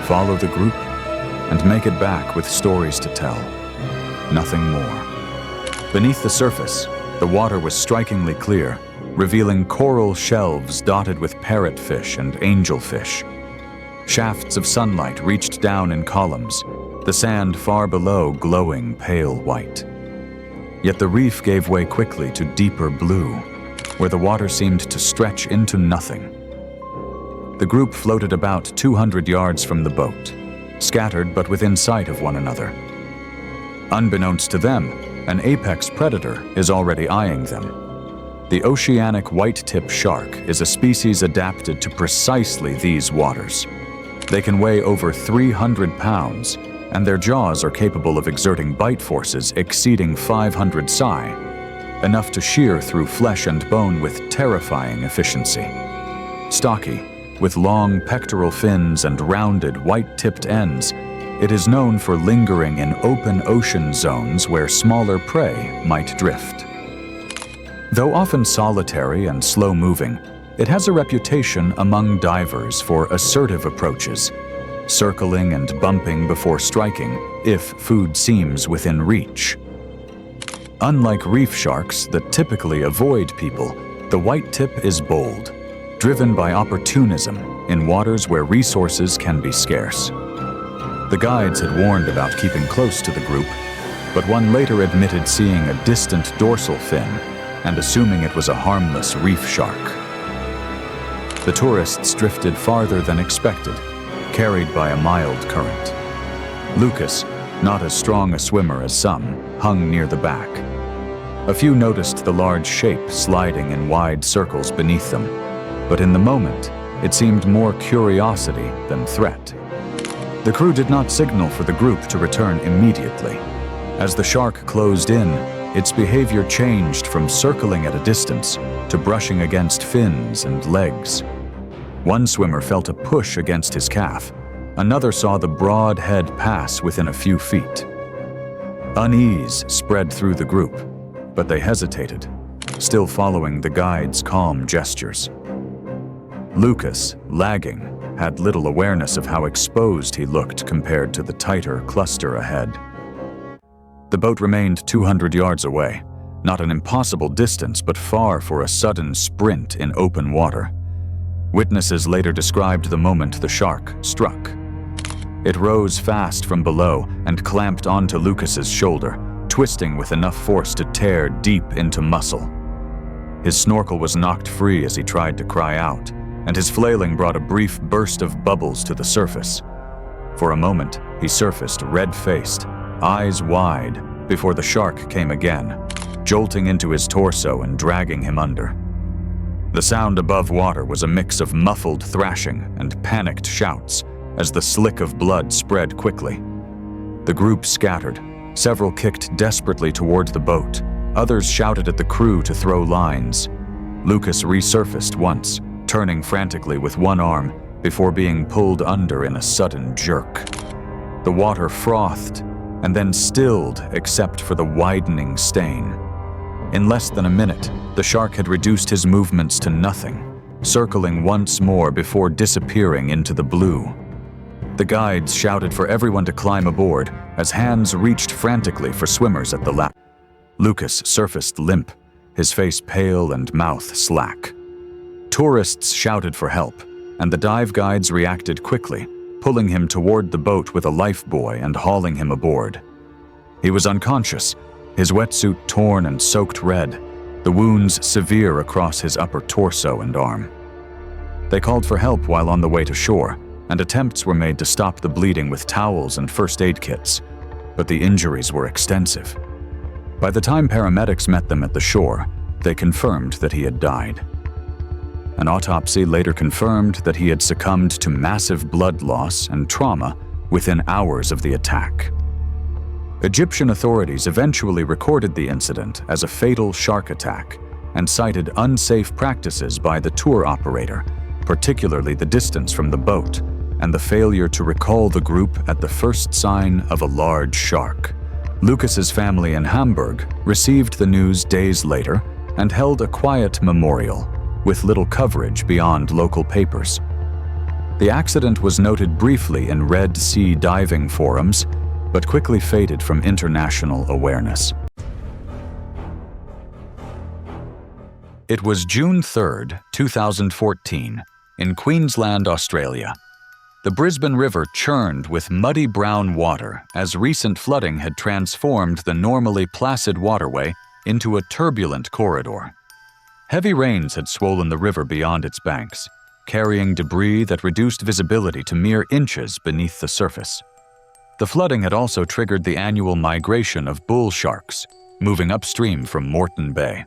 follow the group, and make it back with stories to tell. Nothing more. Beneath the surface, the water was strikingly clear, revealing coral shelves dotted with parrotfish and angelfish. Shafts of sunlight reached down in columns, the sand far below glowing pale white. Yet the reef gave way quickly to deeper blue, where the water seemed to stretch into nothing. The group floated about 200 yards from the boat, scattered but within sight of one another. Unbeknownst to them, an apex predator is already eyeing them. The oceanic white-tip shark is a species adapted to precisely these waters. They can weigh over 300 pounds, and their jaws are capable of exerting bite forces exceeding 500 psi, enough to shear through flesh and bone with terrifying efficiency. Stocky, with long pectoral fins and rounded white-tipped ends, it is known for lingering in open ocean zones where smaller prey might drift. Though often solitary and slow-moving, it has a reputation among divers for assertive approaches, circling and bumping before striking if food seems within reach. Unlike reef sharks that typically avoid people, the white tip is bold, driven by opportunism in waters where resources can be scarce. The guides had warned about keeping close to the group, but one later admitted seeing a distant dorsal fin and assuming it was a harmless reef shark. The tourists drifted farther than expected, carried by a mild current. Lucas, not as strong a swimmer as some, hung near the back. A few noticed the large shape sliding in wide circles beneath them, but in the moment, it seemed more curiosity than threat. The crew did not signal for the group to return immediately. As the shark closed in, its behavior changed from circling at a distance to brushing against fins and legs. One swimmer felt a push against his calf. Another saw the broad head pass within a few feet. Unease spread through the group, but they hesitated, still following the guide's calm gestures. Lucas, lagging, had little awareness of how exposed he looked compared to the tighter cluster ahead. The boat remained 200 yards away, not an impossible distance, but far for a sudden sprint in open water. Witnesses later described the moment the shark struck. It rose fast from below and clamped onto Lucas's shoulder, twisting with enough force to tear deep into muscle. His snorkel was knocked free as he tried to cry out, and his flailing brought a brief burst of bubbles to the surface. For a moment, he surfaced red-faced, eyes wide, before the shark came again, jolting into his torso and dragging him under. The sound above water was a mix of muffled thrashing and panicked shouts as the slick of blood spread quickly. The group scattered. Several kicked desperately toward the boat. Others shouted at the crew to throw lines. Lucas resurfaced once, turning frantically with one arm before being pulled under in a sudden jerk. The water frothed and then stilled except for the widening stain. In less than a minute, the shark had reduced his movements to nothing, circling once more before disappearing into the blue. The guides shouted for everyone to climb aboard as hands reached frantically for swimmers at the lap. Lucas surfaced limp, his face pale and mouth slack. Tourists shouted for help, and the dive guides reacted quickly, pulling him toward the boat with a lifebuoy and hauling him aboard. He was unconscious, his wetsuit torn and soaked red, the wounds severe across his upper torso and arm. They called for help while on the way to shore, and attempts were made to stop the bleeding with towels and first aid kits, but the injuries were extensive. By the time paramedics met them at the shore, they confirmed that he had died. An autopsy later confirmed that he had succumbed to massive blood loss and trauma within hours of the attack. Egyptian authorities eventually recorded the incident as a fatal shark attack and cited unsafe practices by the tour operator, particularly the distance from the boat and the failure to recall the group at the first sign of a large shark. Lucas's family in Hamburg received the news days later and held a quiet memorial with little coverage beyond local papers. The accident was noted briefly in Red Sea diving forums, but quickly faded from international awareness. It was June 3, 2014, in Queensland, Australia. The Brisbane River churned with muddy brown water as recent flooding had transformed the normally placid waterway into a turbulent corridor. Heavy rains had swollen the river beyond its banks, carrying debris that reduced visibility to mere inches beneath the surface. The flooding had also triggered the annual migration of bull sharks, moving upstream from Moreton Bay.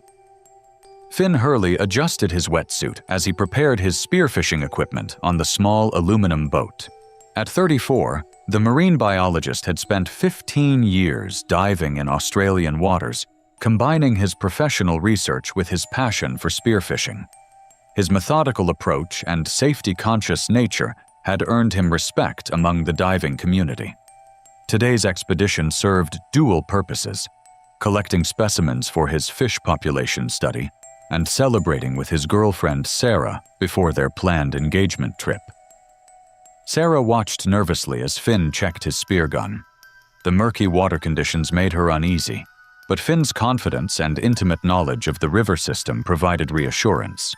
Finn Hurley adjusted his wetsuit as he prepared his spearfishing equipment on the small aluminum boat. At 34, the marine biologist had spent 15 years diving in Australian waters, combining his professional research with his passion for spearfishing. His methodical approach and safety-conscious nature had earned him respect among the diving community. Today's expedition served dual purposes: collecting specimens for his fish population study and celebrating with his girlfriend Sarah before their planned engagement trip. Sarah watched nervously as Finn checked his spear gun. The murky water conditions made her uneasy, but Finn's confidence and intimate knowledge of the river system provided reassurance.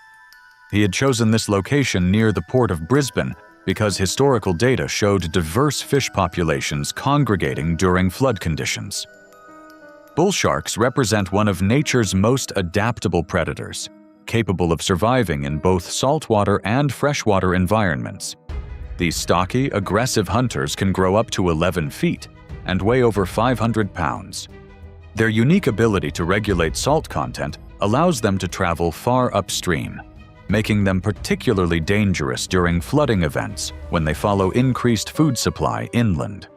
He had chosen this location near the port of Brisbane because historical data showed diverse fish populations congregating during flood conditions. Bull sharks represent one of nature's most adaptable predators, capable of surviving in both saltwater and freshwater environments. These stocky, aggressive hunters can grow up to 11 feet and weigh over 500 pounds. Their unique ability to regulate salt content allows them to travel far upstream, making them particularly dangerous during flooding events when they follow increased food supply inland.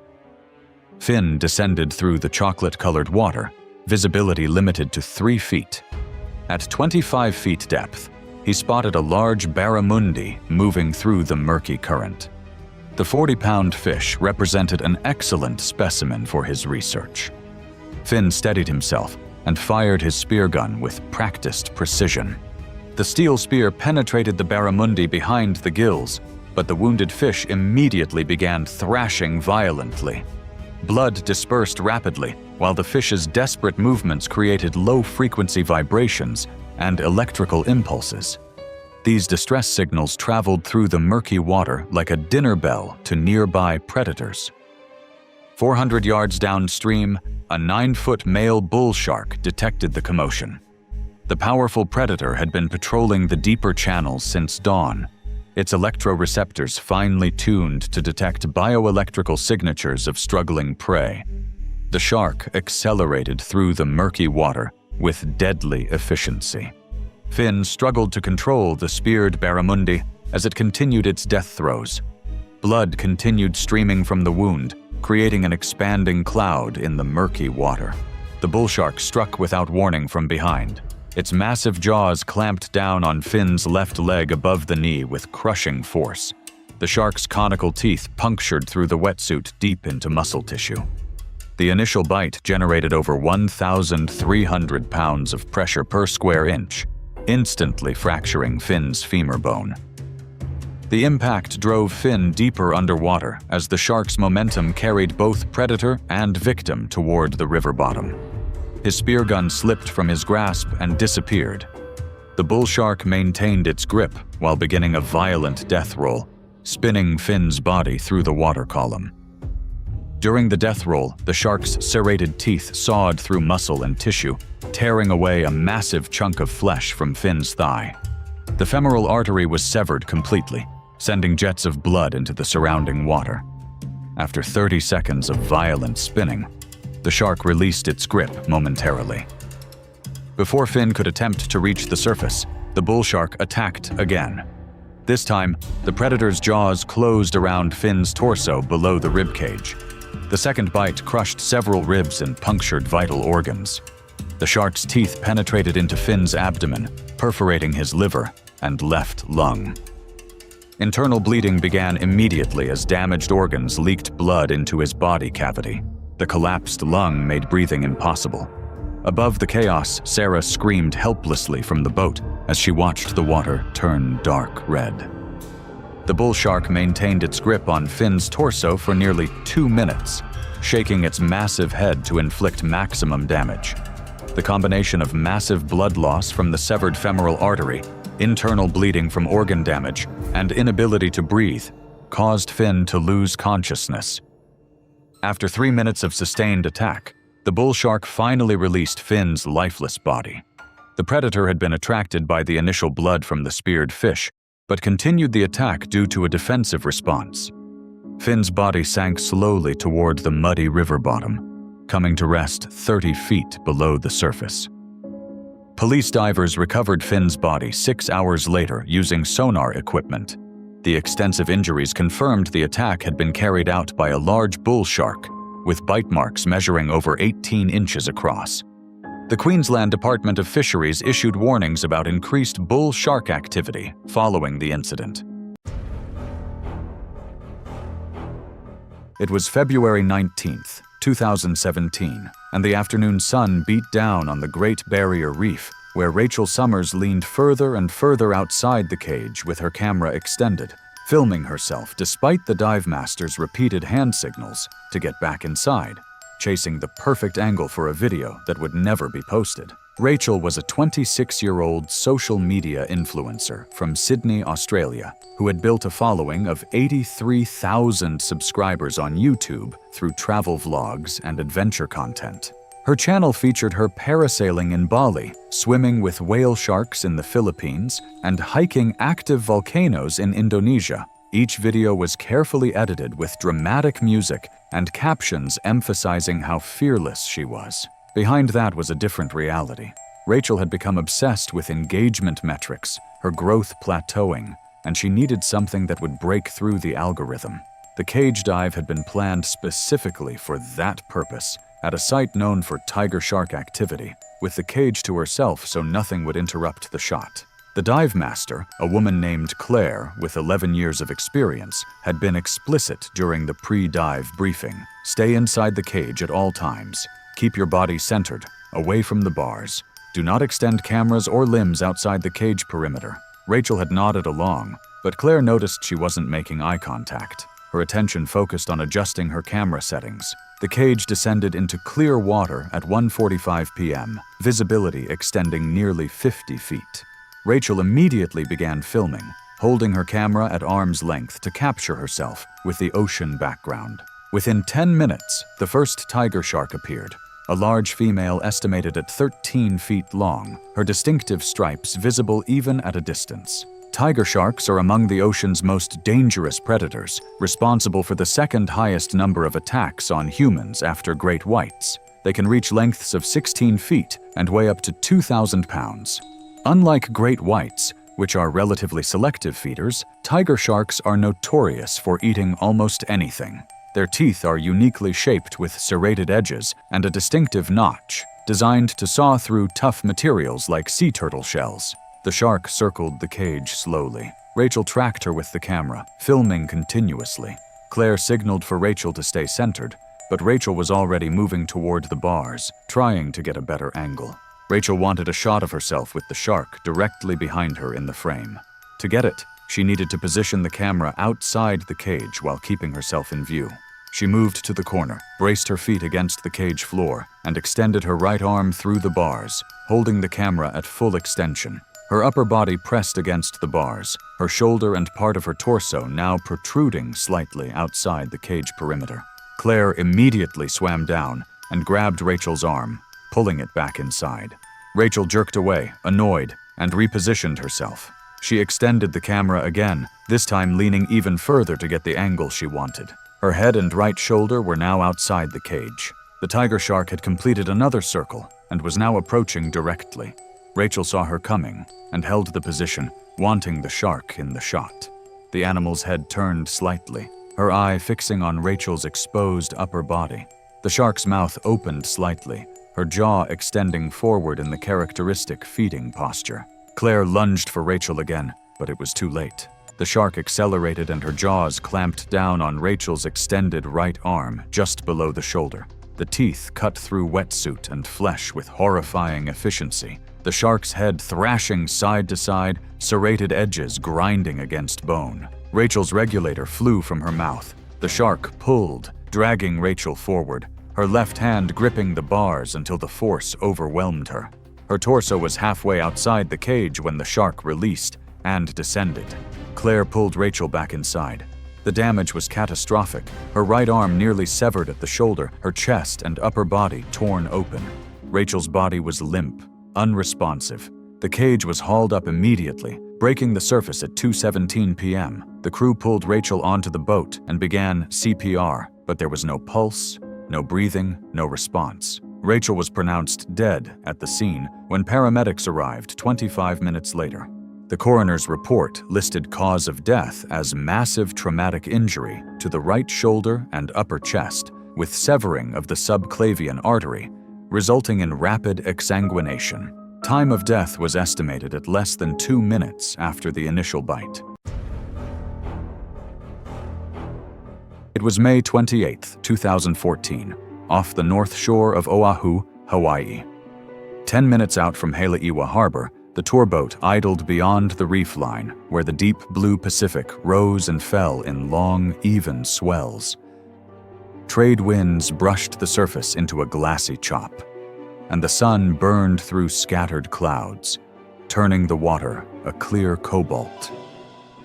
Finn descended through the chocolate-colored water, visibility limited to 3 feet. At 25 feet depth, he spotted a large barramundi moving through the murky current. The 40-pound fish represented an excellent specimen for his research. Finn steadied himself and fired his spear gun with practiced precision. The steel spear penetrated the barramundi behind the gills, but the wounded fish immediately began thrashing violently. Blood dispersed rapidly, while the fish's desperate movements created low-frequency vibrations and electrical impulses. These distress signals traveled through the murky water like a dinner bell to nearby predators. 400 yards downstream, a 9-foot male bull shark detected the commotion. The powerful predator had been patrolling the deeper channels since dawn, its electroreceptors finely tuned to detect bioelectrical signatures of struggling prey. The shark accelerated through the murky water with deadly efficiency. Finn struggled to control the speared barramundi as it continued its death throes. Blood continued streaming from the wound, creating an expanding cloud in the murky water. The bull shark struck without warning from behind. Its massive jaws clamped down on Finn's left leg above the knee with crushing force. The shark's conical teeth punctured through the wetsuit deep into muscle tissue. The initial bite generated over 1,300 pounds of pressure per square inch, instantly fracturing Finn's femur bone. The impact drove Finn deeper underwater as the shark's momentum carried both predator and victim toward the river bottom. His spear gun slipped from his grasp and disappeared. The bull shark maintained its grip while beginning a violent death roll, spinning Finn's body through the water column. During the death roll, the shark's serrated teeth sawed through muscle and tissue, tearing away a massive chunk of flesh from Finn's thigh. The femoral artery was severed completely, sending jets of blood into the surrounding water. After 30 seconds of violent spinning, the shark released its grip momentarily. Before Finn could attempt to reach the surface, the bull shark attacked again. This time, the predator's jaws closed around Finn's torso below the ribcage. The second bite crushed several ribs and punctured vital organs. The shark's teeth penetrated into Finn's abdomen, perforating his liver and left lung. Internal bleeding began immediately as damaged organs leaked blood into his body cavity. The collapsed lung made breathing impossible. Above the chaos, Sarah screamed helplessly from the boat as she watched the water turn dark red. The bull shark maintained its grip on Finn's torso for nearly 2 minutes, shaking its massive head to inflict maximum damage. The combination of massive blood loss from the severed femoral artery, internal bleeding from organ damage, and inability to breathe caused Finn to lose consciousness. After 3 minutes of sustained attack, the bull shark finally released Finn's lifeless body. The predator had been attracted by the initial blood from the speared fish, but continued the attack due to a defensive response. Finn's body sank slowly toward the muddy river bottom, coming to rest 30 feet below the surface. Police divers recovered Finn's body 6 hours later using sonar equipment. The extensive injuries confirmed the attack had been carried out by a large bull shark, with bite marks measuring over 18 inches across. The Queensland Department of Fisheries issued warnings about increased bull shark activity following the incident. It was February 19, 2017, and the afternoon sun beat down on the Great Barrier Reef, where Rachel Summers leaned further and further outside the cage with her camera extended, filming herself despite the dive master's repeated hand signals to get back inside, chasing the perfect angle for a video that would never be posted. Rachel was a 26-year-old social media influencer from Sydney, Australia, who had built a following of 83,000 subscribers on YouTube through travel vlogs and adventure content. Her channel featured her parasailing in Bali, swimming with whale sharks in the Philippines, and hiking active volcanoes in Indonesia. Each video was carefully edited with dramatic music and captions emphasizing how fearless she was. Behind that was a different reality. Rachel had become obsessed with engagement metrics, her growth plateauing, and she needed something that would break through the algorithm. The cage dive had been planned specifically for that purpose, at a site known for tiger shark activity, with the cage to herself so nothing would interrupt the shot. The dive master, a woman named Claire with 11 years of experience, had been explicit during the pre-dive briefing. Stay inside the cage at all times. Keep your body centered, away from the bars. Do not extend cameras or limbs outside the cage perimeter. Rachel had nodded along, but Claire noticed she wasn't making eye contact. Her attention focused on adjusting her camera settings. The cage descended into clear water at 1:45 p.m., visibility extending nearly 50 feet. Rachel immediately began filming, holding her camera at arm's length to capture herself with the ocean background. Within 10 minutes, the first tiger shark appeared, a large female estimated at 13 feet long, her distinctive stripes visible even at a distance. Tiger sharks are among the ocean's most dangerous predators, responsible for the second highest number of attacks on humans after great whites. They can reach lengths of 16 feet and weigh up to 2,000 pounds. Unlike great whites, which are relatively selective feeders, tiger sharks are notorious for eating almost anything. Their teeth are uniquely shaped with serrated edges and a distinctive notch, designed to saw through tough materials like sea turtle shells. The shark circled the cage slowly. Rachel tracked her with the camera, filming continuously. Claire signaled for Rachel to stay centered, but Rachel was already moving toward the bars, trying to get a better angle. Rachel wanted a shot of herself with the shark directly behind her in the frame. To get it, she needed to position the camera outside the cage while keeping herself in view. She moved to the corner, braced her feet against the cage floor, and extended her right arm through the bars, holding the camera at full extension. Her upper body pressed against the bars, her shoulder and part of her torso now protruding slightly outside the cage perimeter. Claire immediately swam down and grabbed Rachel's arm, pulling it back inside. Rachel jerked away, annoyed, and repositioned herself. She extended the camera again, this time leaning even further to get the angle she wanted. Her head and right shoulder were now outside the cage. The tiger shark had completed another circle and was now approaching directly. Rachel saw her coming and held the position, wanting the shark in the shot. The animal's head turned slightly, her eye fixing on Rachel's exposed upper body. The shark's mouth opened slightly, her jaw extending forward in the characteristic feeding posture. Claire lunged for Rachel again, but it was too late. The shark accelerated and her jaws clamped down on Rachel's extended right arm, just below the shoulder. The teeth cut through wetsuit and flesh with horrifying efficiency, the shark's head thrashing side to side, serrated edges grinding against bone. Rachel's regulator flew from her mouth. The shark pulled, dragging Rachel forward, her left hand gripping the bars until the force overwhelmed her. Her torso was halfway outside the cage when the shark released and descended. Claire pulled Rachel back inside. The damage was catastrophic. Her right arm nearly severed at the shoulder, her chest and upper body torn open. Rachel's body was limp, unresponsive. The cage was hauled up immediately, breaking the surface at 2:17 p.m. The crew pulled Rachel onto the boat and began CPR, but there was no pulse, no breathing, no response. Rachel was pronounced dead at the scene when paramedics arrived 25 minutes later. The coroner's report listed cause of death as massive traumatic injury to the right shoulder and upper chest, with severing of the subclavian artery, resulting in rapid exsanguination. Time of death was estimated at less than 2 minutes after the initial bite. It was May 28, 2014, off the north shore of Oahu, Hawaii. 10 minutes out from Haleiwa Harbor, the tour boat idled beyond the reef line, where the deep blue Pacific rose and fell in long, even swells. Trade winds brushed the surface into a glassy chop, and the sun burned through scattered clouds, turning the water a clear cobalt.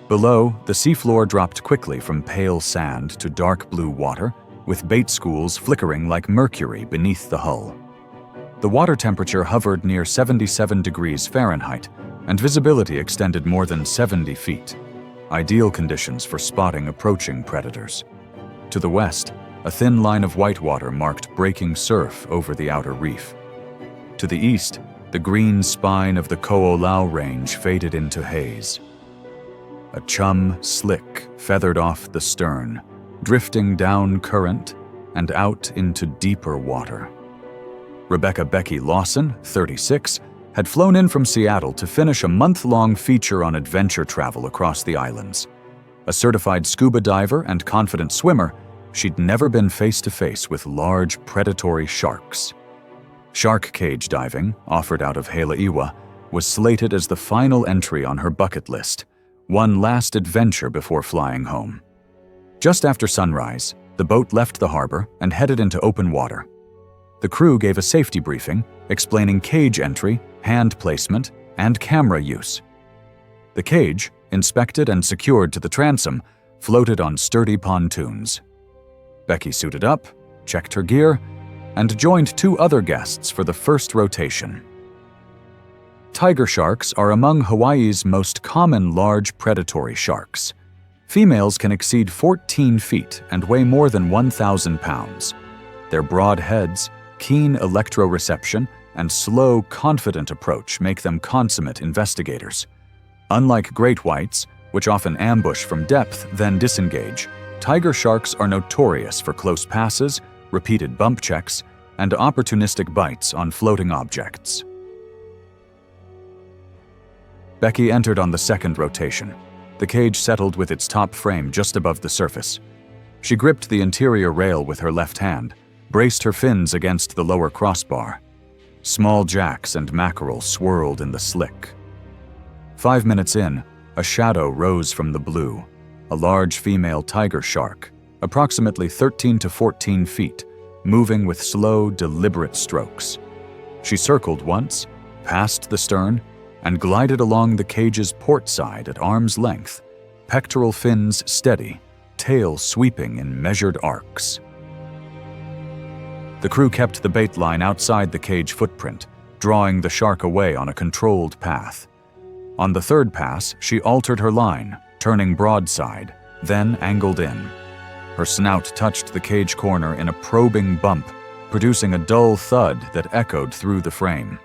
Below, the seafloor dropped quickly from pale sand to dark blue water, with bait schools flickering like mercury beneath the hull. The water temperature hovered near 77 degrees Fahrenheit, and visibility extended more than 70 feet, ideal conditions for spotting approaching predators. To the west, a thin line of whitewater marked breaking surf over the outer reef. To the east, the green spine of the Ko'olau Range faded into haze. A chum slick feathered off the stern, drifting down current and out into deeper water. Rebecca Becky Lawson, 36, had flown in from Seattle to finish a month-long feature on adventure travel across the islands. A certified scuba diver and confident swimmer, she'd never been face-to-face with large predatory sharks. Shark cage diving, offered out of Haleiwa, was slated as the final entry on her bucket list, one last adventure before flying home. Just after sunrise, the boat left the harbor and headed into open water. The crew gave a safety briefing, explaining cage entry, hand placement, and camera use. The cage, inspected and secured to the transom, floated on sturdy pontoons. Becky suited up, checked her gear, and joined 2 other guests for the first rotation. Tiger sharks are among Hawaii's most common large predatory sharks. Females can exceed 14 feet and weigh more than 1,000 pounds. Their broad heads, keen electroreception, and slow, confident approach make them consummate investigators. Unlike great whites, which often ambush from depth then disengage, tiger sharks are notorious for close passes, repeated bump checks, and opportunistic bites on floating objects. Becky entered on the second rotation. The cage settled with its top frame just above the surface. She gripped the interior rail with her left hand, braced her fins against the lower crossbar. Small jacks and mackerel swirled in the slick. 5 minutes in, a shadow rose from the blue, a large female tiger shark, approximately 13 to 14 feet, moving with slow, deliberate strokes. She circled once, passed the stern, and glided along the cage's port side at arm's length, pectoral fins steady, tail sweeping in measured arcs. The crew kept the bait line outside the cage footprint, drawing the shark away on a controlled path. On the third pass, she altered her line, turning broadside, then angled in. Her snout touched the cage corner in a probing bump, producing a dull thud that echoed through the frame.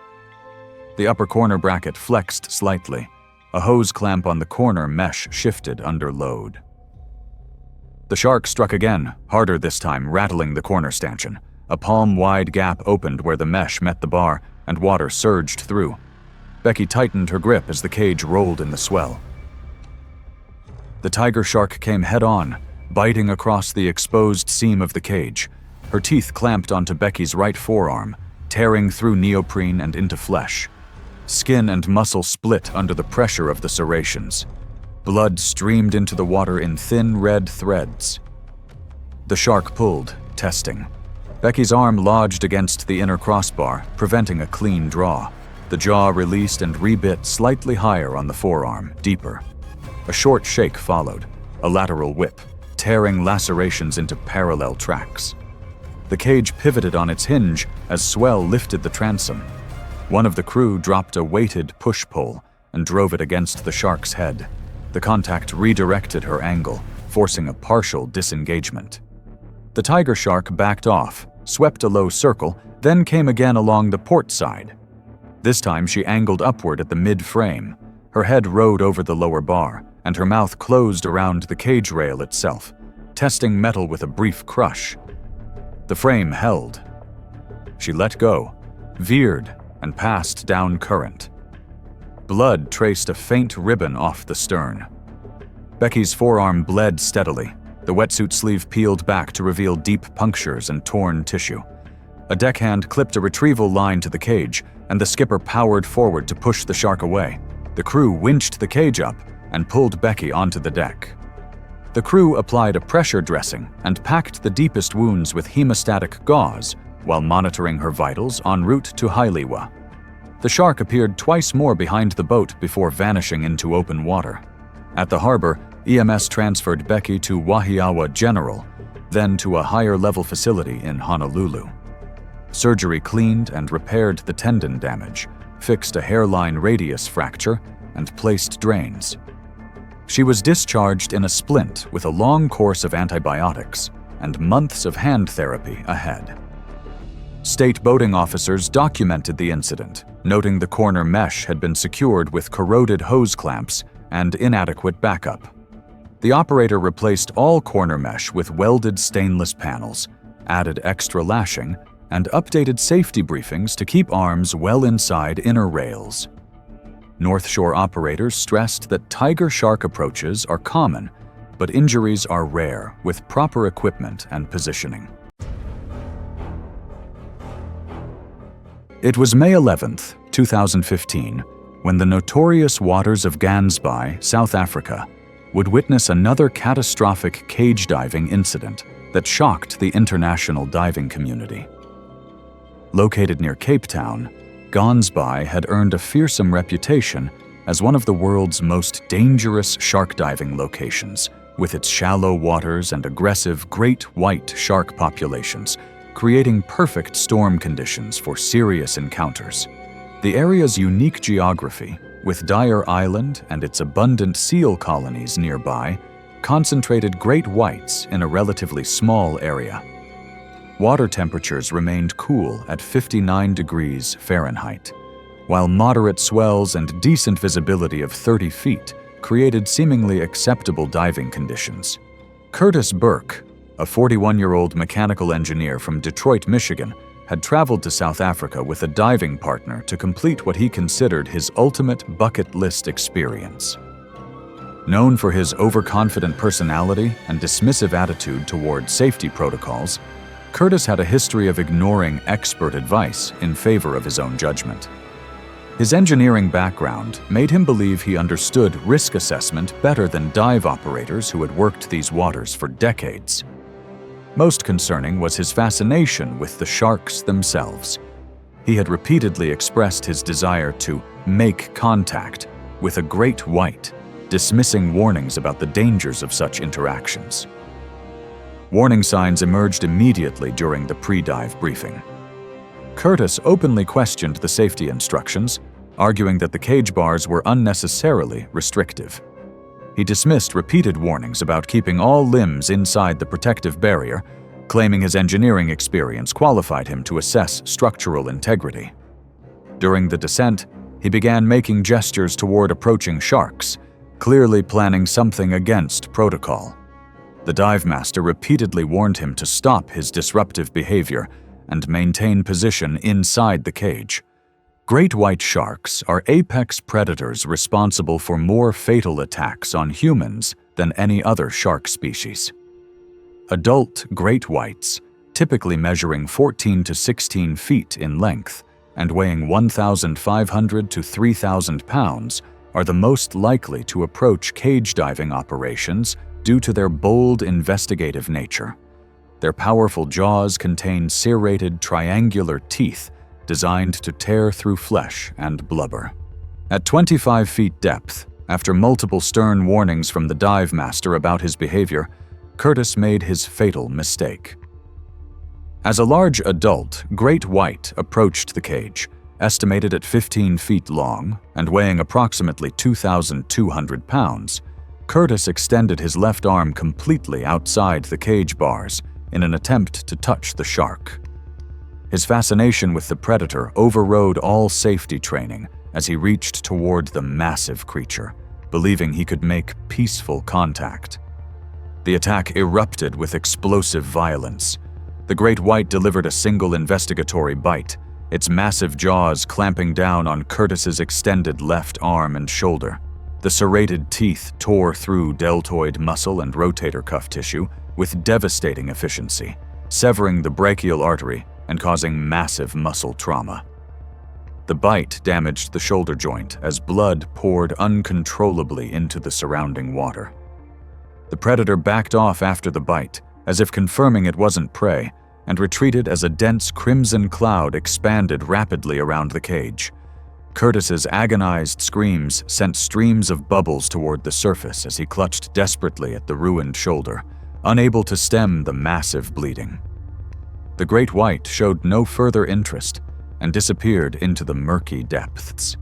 The upper corner bracket flexed slightly. A hose clamp on the corner mesh shifted under load. The shark struck again, harder this time, rattling the corner stanchion. A palm-wide gap opened where the mesh met the bar, and water surged through. Becky tightened her grip as the cage rolled in the swell. The tiger shark came head-on, biting across the exposed seam of the cage. Her teeth clamped onto Becky's right forearm, tearing through neoprene and into flesh. Skin and muscle split under the pressure of the serrations. Blood streamed into the water in thin red threads. The shark pulled, testing. Becky's arm lodged against the inner crossbar, preventing a clean draw. The jaw released and rebit slightly higher on the forearm, deeper. A short shake followed, a lateral whip, tearing lacerations into parallel tracks. The cage pivoted on its hinge as swell lifted the transom. One of the crew dropped a weighted push-pull and drove it against the shark's head. The contact redirected her angle, forcing a partial disengagement. The tiger shark backed off, swept a low circle, then came again along the port side. This time she angled upward at the mid-frame. Her head rode over the lower bar, and her mouth closed around the cage rail itself, testing metal with a brief crush. The frame held. She let go, veered, and passed down current. Blood traced a faint ribbon off the stern. Becky's forearm bled steadily. The wetsuit sleeve peeled back to reveal deep punctures and torn tissue. A deckhand clipped a retrieval line to the cage, and the skipper powered forward to push the shark away. The crew winched the cage up and pulled Becky onto the deck. The crew applied a pressure dressing and packed the deepest wounds with hemostatic gauze while monitoring her vitals en route to Hailiwa. The shark appeared twice more behind the boat before vanishing into open water. At the harbor, EMS transferred Becky to Wahiawa General, then to a higher-level facility in Honolulu. Surgery cleaned and repaired the tendon damage, fixed a hairline radius fracture, and placed drains. She was discharged in a splint with a long course of antibiotics and months of hand therapy ahead. State boating officers documented the incident, noting the corner mesh had been secured with corroded hose clamps and inadequate backup. The operator replaced all corner mesh with welded stainless panels, added extra lashing, and updated safety briefings to keep arms well inside inner rails. North Shore operators stressed that tiger shark approaches are common, but injuries are rare with proper equipment and positioning. It was May 11, 2015, when the notorious waters of Gansby, South Africa, would witness another catastrophic cage diving incident that shocked the international diving community. Located near Cape Town, Gansby had earned a fearsome reputation as one of the world's most dangerous shark diving locations, with its shallow waters and aggressive great white shark populations, creating perfect storm conditions for serious encounters. The area's unique geography, with Dyer Island and its abundant seal colonies nearby, concentrated great whites in a relatively small area. water temperatures remained cool at 59 degrees Fahrenheit, while moderate swells and decent visibility of 30 feet created seemingly acceptable diving conditions. Curtis Burke, a 41-year-old mechanical engineer from Detroit, Michigan, had traveled to South Africa with a diving partner to complete what he considered his ultimate bucket list experience. Known for his overconfident personality and dismissive attitude toward safety protocols, Curtis had a history of ignoring expert advice in favor of his own judgment. His engineering background made him believe he understood risk assessment better than dive operators who had worked these waters for decades. Most concerning was his fascination with the sharks themselves. He had repeatedly expressed his desire to make contact with a great white, dismissing warnings about the dangers of such interactions. Warning signs emerged immediately during the pre-dive briefing. Curtis openly questioned the safety instructions, arguing that the cage bars were unnecessarily restrictive. He dismissed repeated warnings about keeping all limbs inside the protective barrier, claiming his engineering experience qualified him to assess structural integrity. During the descent, he began making gestures toward approaching sharks, clearly planning something against protocol. The dive master repeatedly warned him to stop his disruptive behavior and maintain position inside the cage. Great white sharks are apex predators responsible for more fatal attacks on humans than any other shark species. Adult great whites, typically measuring 14 to 16 feet in length and weighing 1,500 to 3,000 pounds, are the most likely to approach cage diving operations due to their bold investigative nature. Their powerful jaws contain serrated triangular teeth designed to tear through flesh and blubber. At 25 feet depth, after multiple stern warnings from the dive master about his behavior, Curtis made his fatal mistake. As a large adult, great white approached the cage, estimated at 15 feet long and weighing approximately 2,200 pounds. Curtis extended his left arm completely outside the cage bars in an attempt to touch the shark. His fascination with the predator overrode all safety training as he reached toward the massive creature, believing he could make peaceful contact. The attack erupted with explosive violence. The great white delivered a single investigatory bite, its massive jaws clamping down on Curtis's extended left arm and shoulder. The serrated teeth tore through deltoid muscle and rotator cuff tissue with devastating efficiency, severing the brachial artery and causing massive muscle trauma. The bite damaged the shoulder joint as blood poured uncontrollably into the surrounding water. The predator backed off after the bite, as if confirming it wasn't prey, and retreated as a dense crimson cloud expanded rapidly around the cage. Curtis's agonized screams sent streams of bubbles toward the surface as he clutched desperately at the ruined shoulder, unable to stem the massive bleeding. The great white showed no further interest and disappeared into the murky depths.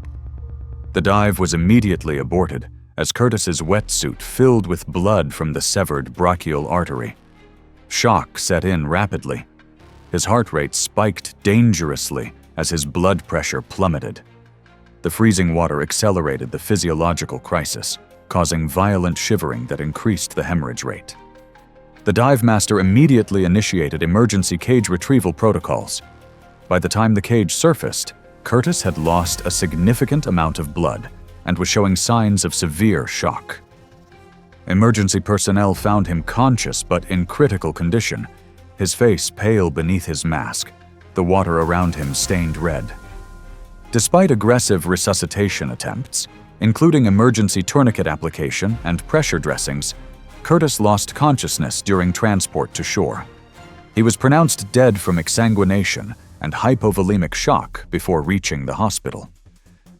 The dive was immediately aborted as Curtis's wetsuit filled with blood from the severed brachial artery. Shock set in rapidly. His heart rate spiked dangerously as his blood pressure plummeted. The freezing water accelerated the physiological crisis, causing violent shivering that increased the hemorrhage rate. The dive master immediately initiated emergency cage retrieval protocols. By the time the cage surfaced, Curtis had lost a significant amount of blood and was showing signs of severe shock. Emergency personnel found him conscious but in critical condition, his face pale beneath his mask, the water around him stained red. Despite aggressive resuscitation attempts, including emergency tourniquet application and pressure dressings, Curtis lost consciousness during transport to shore. He was pronounced dead from exsanguination and hypovolemic shock before reaching the hospital.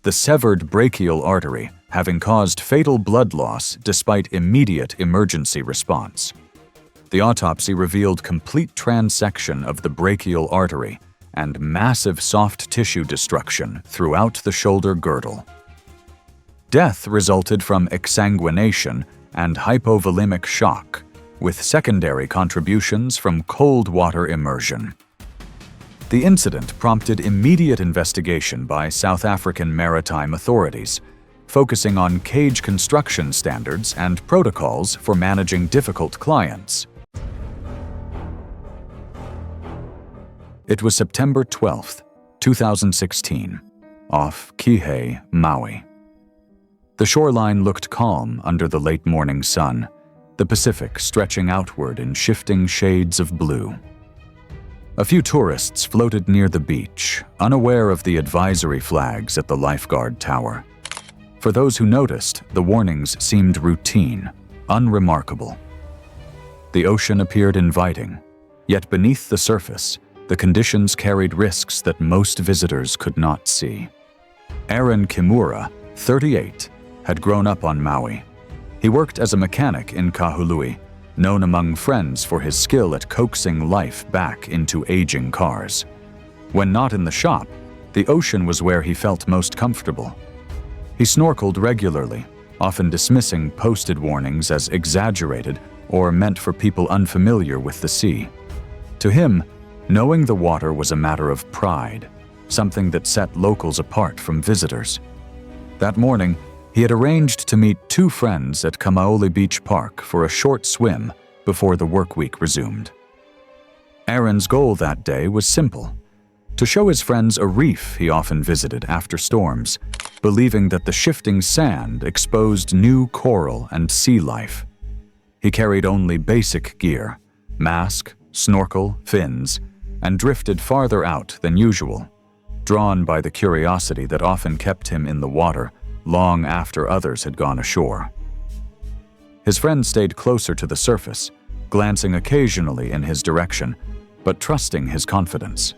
The severed brachial artery having caused fatal blood loss despite immediate emergency response. The autopsy revealed complete transection of the brachial artery and massive soft tissue destruction throughout the shoulder girdle. Death resulted from exsanguination and hypovolemic shock, with secondary contributions from cold water immersion. The incident prompted immediate investigation by South African maritime authorities, focusing on cage construction standards and protocols for managing difficult clients. It was September 12, 2016, off Kihei, Maui. The shoreline looked calm under the late morning sun, the Pacific stretching outward in shifting shades of blue. A few tourists floated near the beach, unaware of the advisory flags at the lifeguard tower. For those who noticed, the warnings seemed routine, unremarkable. The ocean appeared inviting, yet beneath the surface, the conditions carried risks that most visitors could not see. Aaron Kimura, 38, had grown up on Maui. He worked as a mechanic in Kahului, known among friends for his skill at coaxing life back into aging cars. When not in the shop, the ocean was where he felt most comfortable. He snorkeled regularly, often dismissing posted warnings as exaggerated or meant for people unfamiliar with the sea. To him, knowing the water was a matter of pride, something that set locals apart from visitors. That morning, he had arranged to meet two friends at Kamaole Beach Park for a short swim before the work week resumed. Aaron's goal that day was simple: to show his friends a reef he often visited after storms, believing that the shifting sand exposed new coral and sea life. He carried only basic gear, mask, snorkel, fins, and drifted farther out than usual, drawn by the curiosity that often kept him in the water long after others had gone ashore. His friend stayed closer to the surface, glancing occasionally in his direction, but trusting his confidence.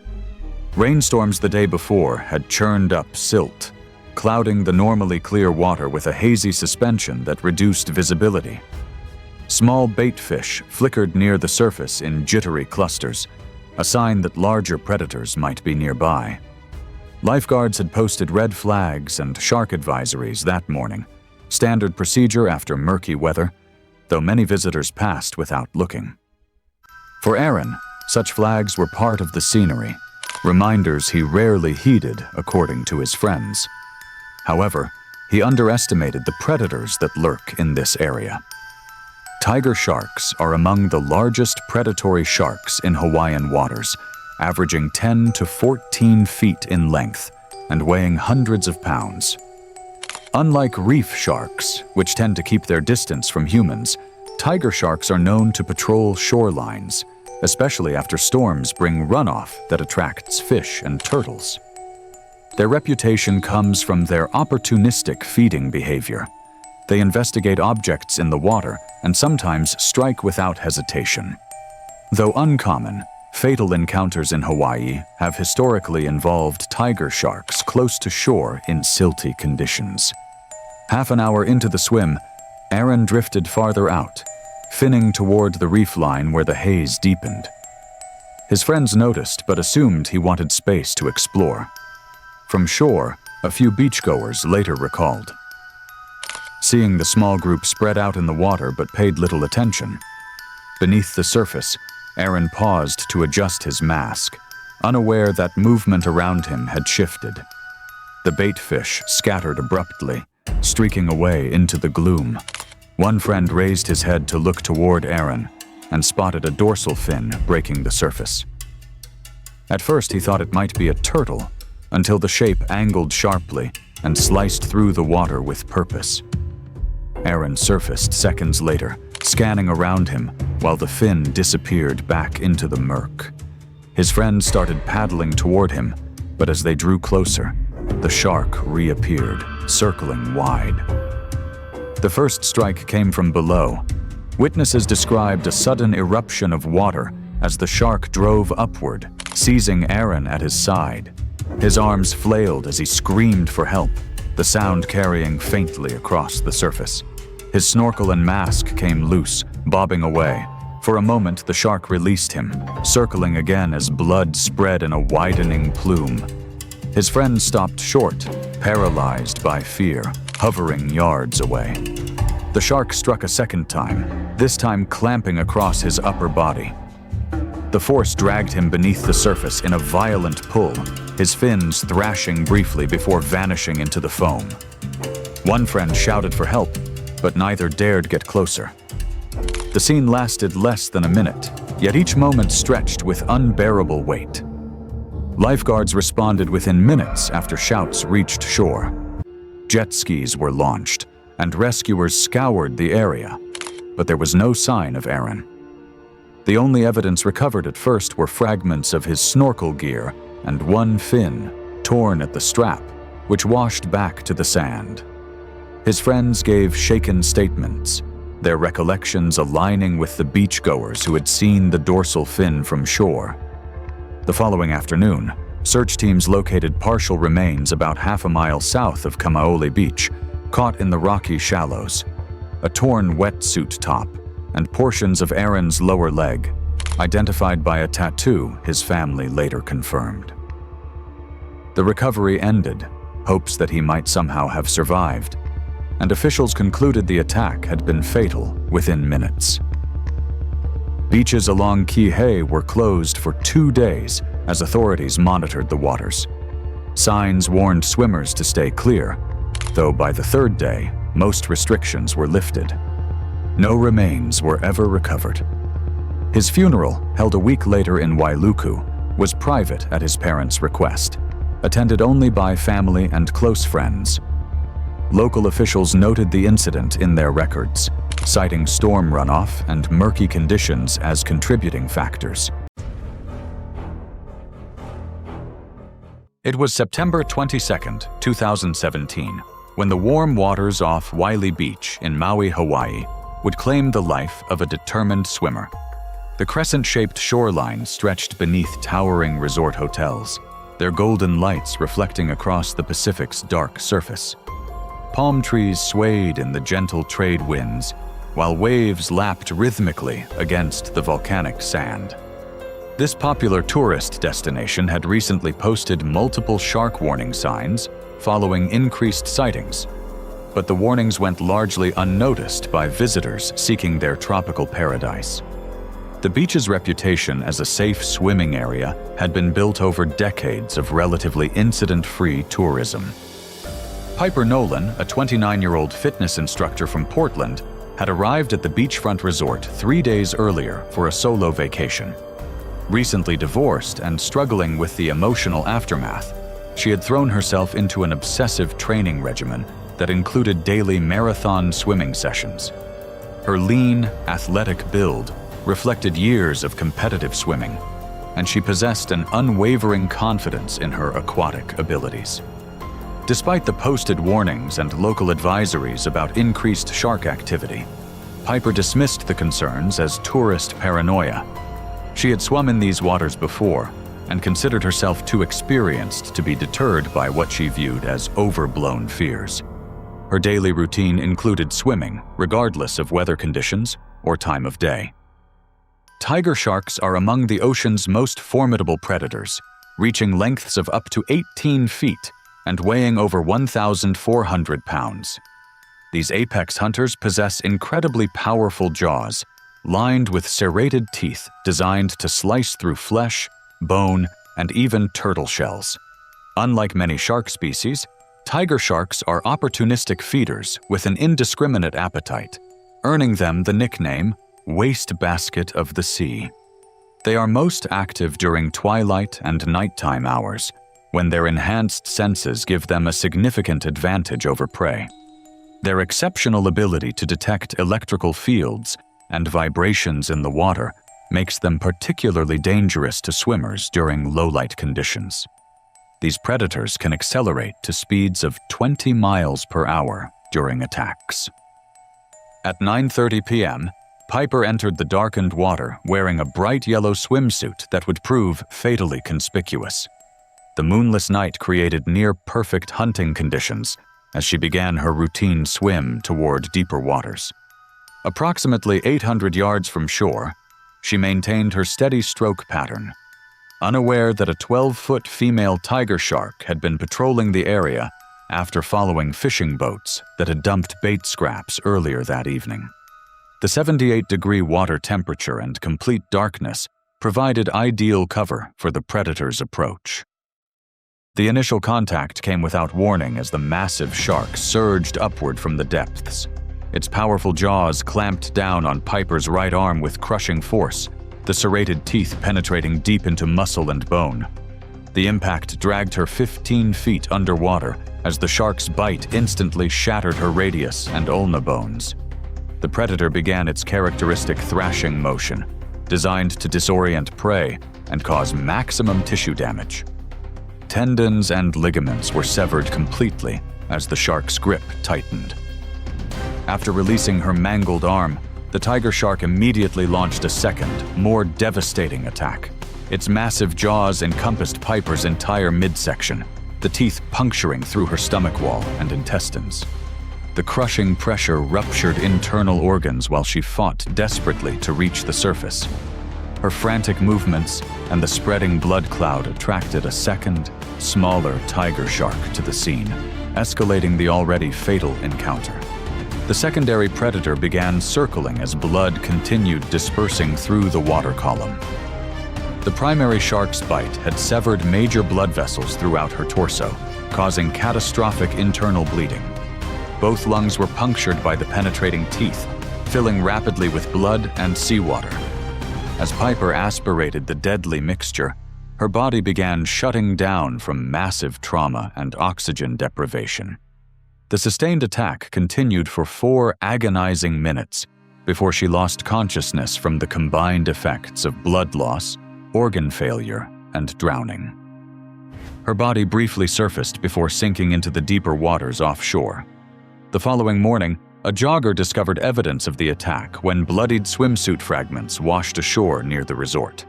Rainstorms the day before had churned up silt, clouding the normally clear water with a hazy suspension that reduced visibility. Small bait fish flickered near the surface in jittery clusters, a sign that larger predators might be nearby. Lifeguards had posted red flags and shark advisories that morning, standard procedure after murky weather, though many visitors passed without looking. For Aaron, such flags were part of the scenery, reminders he rarely heeded according to his friends. However, he underestimated the predators that lurk in this area. Tiger sharks are among the largest predatory sharks in Hawaiian waters, averaging 10 to 14 feet in length and weighing hundreds of pounds. Unlike reef sharks, which tend to keep their distance from humans, tiger sharks are known to patrol shorelines, especially after storms bring runoff that attracts fish and turtles. Their reputation comes from their opportunistic feeding behavior. They investigate objects in the water and sometimes strike without hesitation. Though uncommon, fatal encounters in Hawaii have historically involved tiger sharks close to shore in silty conditions. Half an hour into the swim, Aaron drifted farther out, finning toward the reef line where the haze deepened. His friends noticed but assumed he wanted space to explore. From shore, a few beachgoers later recalled seeing the small group spread out in the water but paid little attention. Beneath the surface, Aaron paused to adjust his mask, unaware that movement around him had shifted. The bait fish scattered abruptly, streaking away into the gloom. One friend raised his head to look toward Aaron and spotted a dorsal fin breaking the surface. At first he thought it might be a turtle, until the shape angled sharply and sliced through the water with purpose. Aaron surfaced seconds later, scanning around him while the fin disappeared back into the murk. His friends started paddling toward him, but as they drew closer, the shark reappeared, circling wide. The first strike came from below. Witnesses described a sudden eruption of water as the shark drove upward, seizing Aaron at his side. His arms flailed as he screamed for help, the sound carrying faintly across the surface. His snorkel and mask came loose, bobbing away. For a moment, the shark released him, circling again as blood spread in a widening plume. His friend stopped short, paralyzed by fear, hovering yards away. The shark struck a second time, this time clamping across his upper body. The force dragged him beneath the surface in a violent pull, his fins thrashing briefly before vanishing into the foam. One friend shouted for help, but neither dared get closer. The scene lasted less than a minute, yet each moment stretched with unbearable weight. Lifeguards responded within minutes after shouts reached shore. Jet skis were launched, and rescuers scoured the area, but there was no sign of Aaron. The only evidence recovered at first were fragments of his snorkel gear and one fin, torn at the strap, which washed back to the sand. His friends gave shaken statements, their recollections aligning with the beachgoers who had seen the dorsal fin from shore. The following afternoon, search teams located partial remains about half a mile south of Kamaole Beach, caught in the rocky shallows, a torn wetsuit top, and portions of Aaron's lower leg, identified by a tattoo his family later confirmed. The recovery ended, hopes that he might somehow have survived, and officials concluded the attack had been fatal within minutes. Beaches along Kihei were closed for 2 days as authorities monitored the waters. Signs warned swimmers to stay clear, though by the 3rd day, most restrictions were lifted. No remains were ever recovered. His funeral, held a week later in Wailuku, was private at his parents' request, attended only by family and close friends. Local officials noted the incident in their records, citing storm runoff and murky conditions as contributing factors. It was September 22, 2017, when the warm waters off Wailea Beach in Maui, Hawaii, would claim the life of a determined swimmer. The crescent-shaped shoreline stretched beneath towering resort hotels, their golden lights reflecting across the Pacific's dark surface. Palm trees swayed in the gentle trade winds, while waves lapped rhythmically against the volcanic sand. This popular tourist destination had recently posted multiple shark warning signs following increased sightings, but the warnings went largely unnoticed by visitors seeking their tropical paradise. The beach's reputation as a safe swimming area had been built over decades of relatively incident-free tourism. Piper Nolan, a 29-year-old fitness instructor from Portland, had arrived at the beachfront resort 3 days earlier for a solo vacation. Recently divorced and struggling with the emotional aftermath, she had thrown herself into an obsessive training regimen that included daily marathon swimming sessions. Her lean, athletic build reflected years of competitive swimming, and she possessed an unwavering confidence in her aquatic abilities. Despite the posted warnings and local advisories about increased shark activity, Piper dismissed the concerns as tourist paranoia. She had swum in these waters before and considered herself too experienced to be deterred by what she viewed as overblown fears. Her daily routine included swimming, regardless of weather conditions or time of day. Tiger sharks are among the ocean's most formidable predators, reaching lengths of up to 18 feet and weighing over 1,400 pounds. These apex hunters possess incredibly powerful jaws, lined with serrated teeth designed to slice through flesh, bone, and even turtle shells. Unlike many shark species, tiger sharks are opportunistic feeders with an indiscriminate appetite, earning them the nickname wastebasket of the sea. They are most active during twilight and nighttime hours, when their enhanced senses give them a significant advantage over prey. Their exceptional ability to detect electrical fields and vibrations in the water makes them particularly dangerous to swimmers during low-light conditions. These predators can accelerate to speeds of 20 miles per hour during attacks. At 9:30 p.m., Piper entered the darkened water wearing a bright yellow swimsuit that would prove fatally conspicuous. The moonless night created near-perfect hunting conditions as she began her routine swim toward deeper waters. Approximately 800 yards from shore, she maintained her steady stroke pattern, unaware that a 12-foot female tiger shark had been patrolling the area after following fishing boats that had dumped bait scraps earlier that evening. The 78-degree water temperature and complete darkness provided ideal cover for the predator's approach. The initial contact came without warning as the massive shark surged upward from the depths. Its powerful jaws clamped down on Piper's right arm with crushing force, the serrated teeth penetrating deep into muscle and bone. The impact dragged her 15 feet underwater as the shark's bite instantly shattered her radius and ulna bones. The predator began its characteristic thrashing motion, designed to disorient prey and cause maximum tissue damage. Tendons and ligaments were severed completely as the shark's grip tightened. After releasing her mangled arm, the tiger shark immediately launched a second, more devastating attack. Its massive jaws encompassed Piper's entire midsection, the teeth puncturing through her stomach wall and intestines. The crushing pressure ruptured internal organs while she fought desperately to reach the surface. Her frantic movements and the spreading blood cloud attracted a second, smaller tiger shark to the scene, escalating the already fatal encounter. The secondary predator began circling as blood continued dispersing through the water column. The primary shark's bite had severed major blood vessels throughout her torso, causing catastrophic internal bleeding. Both lungs were punctured by the penetrating teeth, filling rapidly with blood and seawater. As Piper aspirated the deadly mixture, her body began shutting down from massive trauma and oxygen deprivation. The sustained attack continued for 4 agonizing minutes before she lost consciousness from the combined effects of blood loss, organ failure, and drowning. Her body briefly surfaced before sinking into the deeper waters offshore. The following morning, a jogger discovered evidence of the attack when bloodied swimsuit fragments washed ashore near the resort.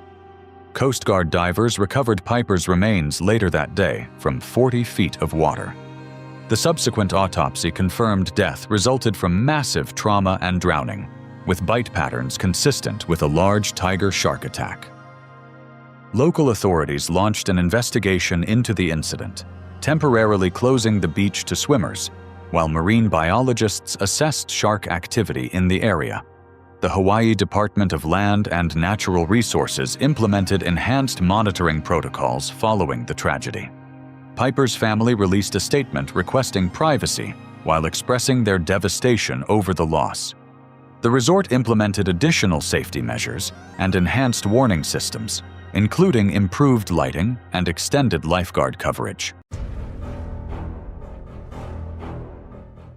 Coast Guard divers recovered Piper's remains later that day from 40 feet of water. The subsequent autopsy confirmed death resulted from massive trauma and drowning, with bite patterns consistent with a large tiger shark attack. Local authorities launched an investigation into the incident, temporarily closing the beach to swimmers, while marine biologists assessed shark activity in the area. The Hawaii Department of Land and Natural Resources implemented enhanced monitoring protocols following the tragedy. Piper's family released a statement requesting privacy while expressing their devastation over the loss. The resort implemented additional safety measures and enhanced warning systems, including improved lighting and extended lifeguard coverage.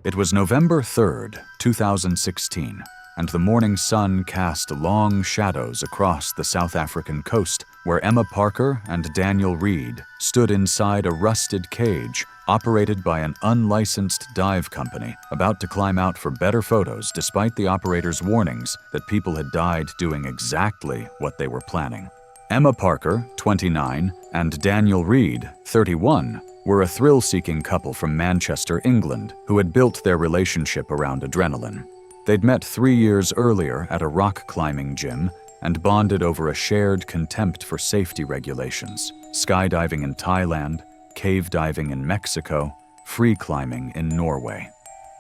It was November 3rd, 2016, and the morning sun cast long shadows across the South African coast where Emma Parker and Daniel Reed stood inside a rusted cage operated by an unlicensed dive company about to climb out for better photos despite the operator's warnings that people had died doing exactly what they were planning. Emma Parker, 29, and Daniel Reed, 31, were a thrill-seeking couple from Manchester, England, who had built their relationship around adrenaline. They'd met 3 years earlier at a rock climbing gym and bonded over a shared contempt for safety regulations: skydiving in Thailand, cave diving in Mexico, free climbing in Norway.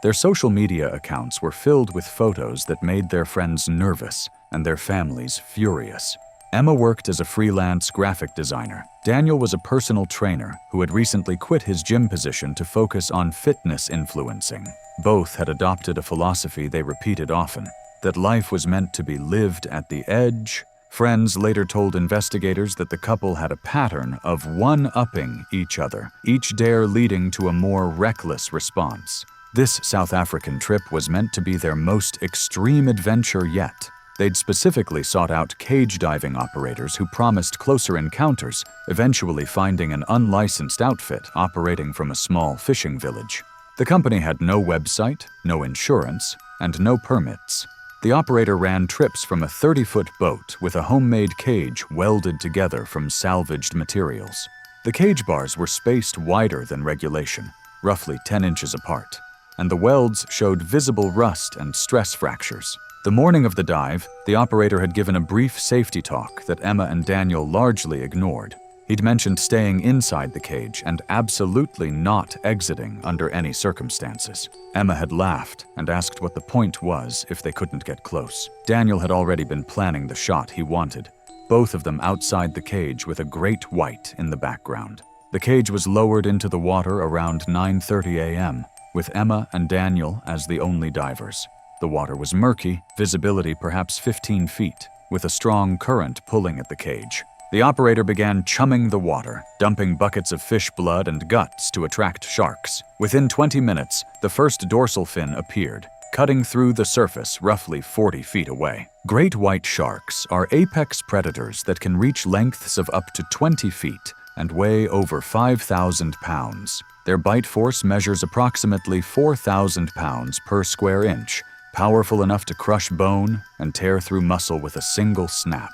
Their social media accounts were filled with photos that made their friends nervous and their families furious. Emma worked as a freelance graphic designer. Daniel was a personal trainer who had recently quit his gym position to focus on fitness influencing. Both had adopted a philosophy they repeated often, that life was meant to be lived at the edge. Friends later told investigators that the couple had a pattern of one-upping each other, each dare leading to a more reckless response. This South African trip was meant to be their most extreme adventure yet. They'd specifically sought out cage diving operators who promised closer encounters, eventually finding an unlicensed outfit operating from a small fishing village. The company had no website, no insurance, and no permits. The operator ran trips from a 30-foot boat with a homemade cage welded together from salvaged materials. The cage bars were spaced wider than regulation, roughly 10 inches apart, and the welds showed visible rust and stress fractures. The morning of the dive, the operator had given a brief safety talk that Emma and Daniel largely ignored. He'd mentioned staying inside the cage and absolutely not exiting under any circumstances. Emma had laughed and asked what the point was if they couldn't get close. Daniel had already been planning the shot he wanted, both of them outside the cage with a great white in the background. The cage was lowered into the water around 9:30 a.m., with Emma and Daniel as the only divers. The water was murky, visibility perhaps 15 feet, with a strong current pulling at the cage. The operator began chumming the water, dumping buckets of fish blood and guts to attract sharks. Within 20 minutes, the first dorsal fin appeared, cutting through the surface roughly 40 feet away. Great white sharks are apex predators that can reach lengths of up to 20 feet and weigh over 5,000 pounds. Their bite force measures approximately 4,000 pounds per square inch, powerful enough to crush bone and tear through muscle with a single snap.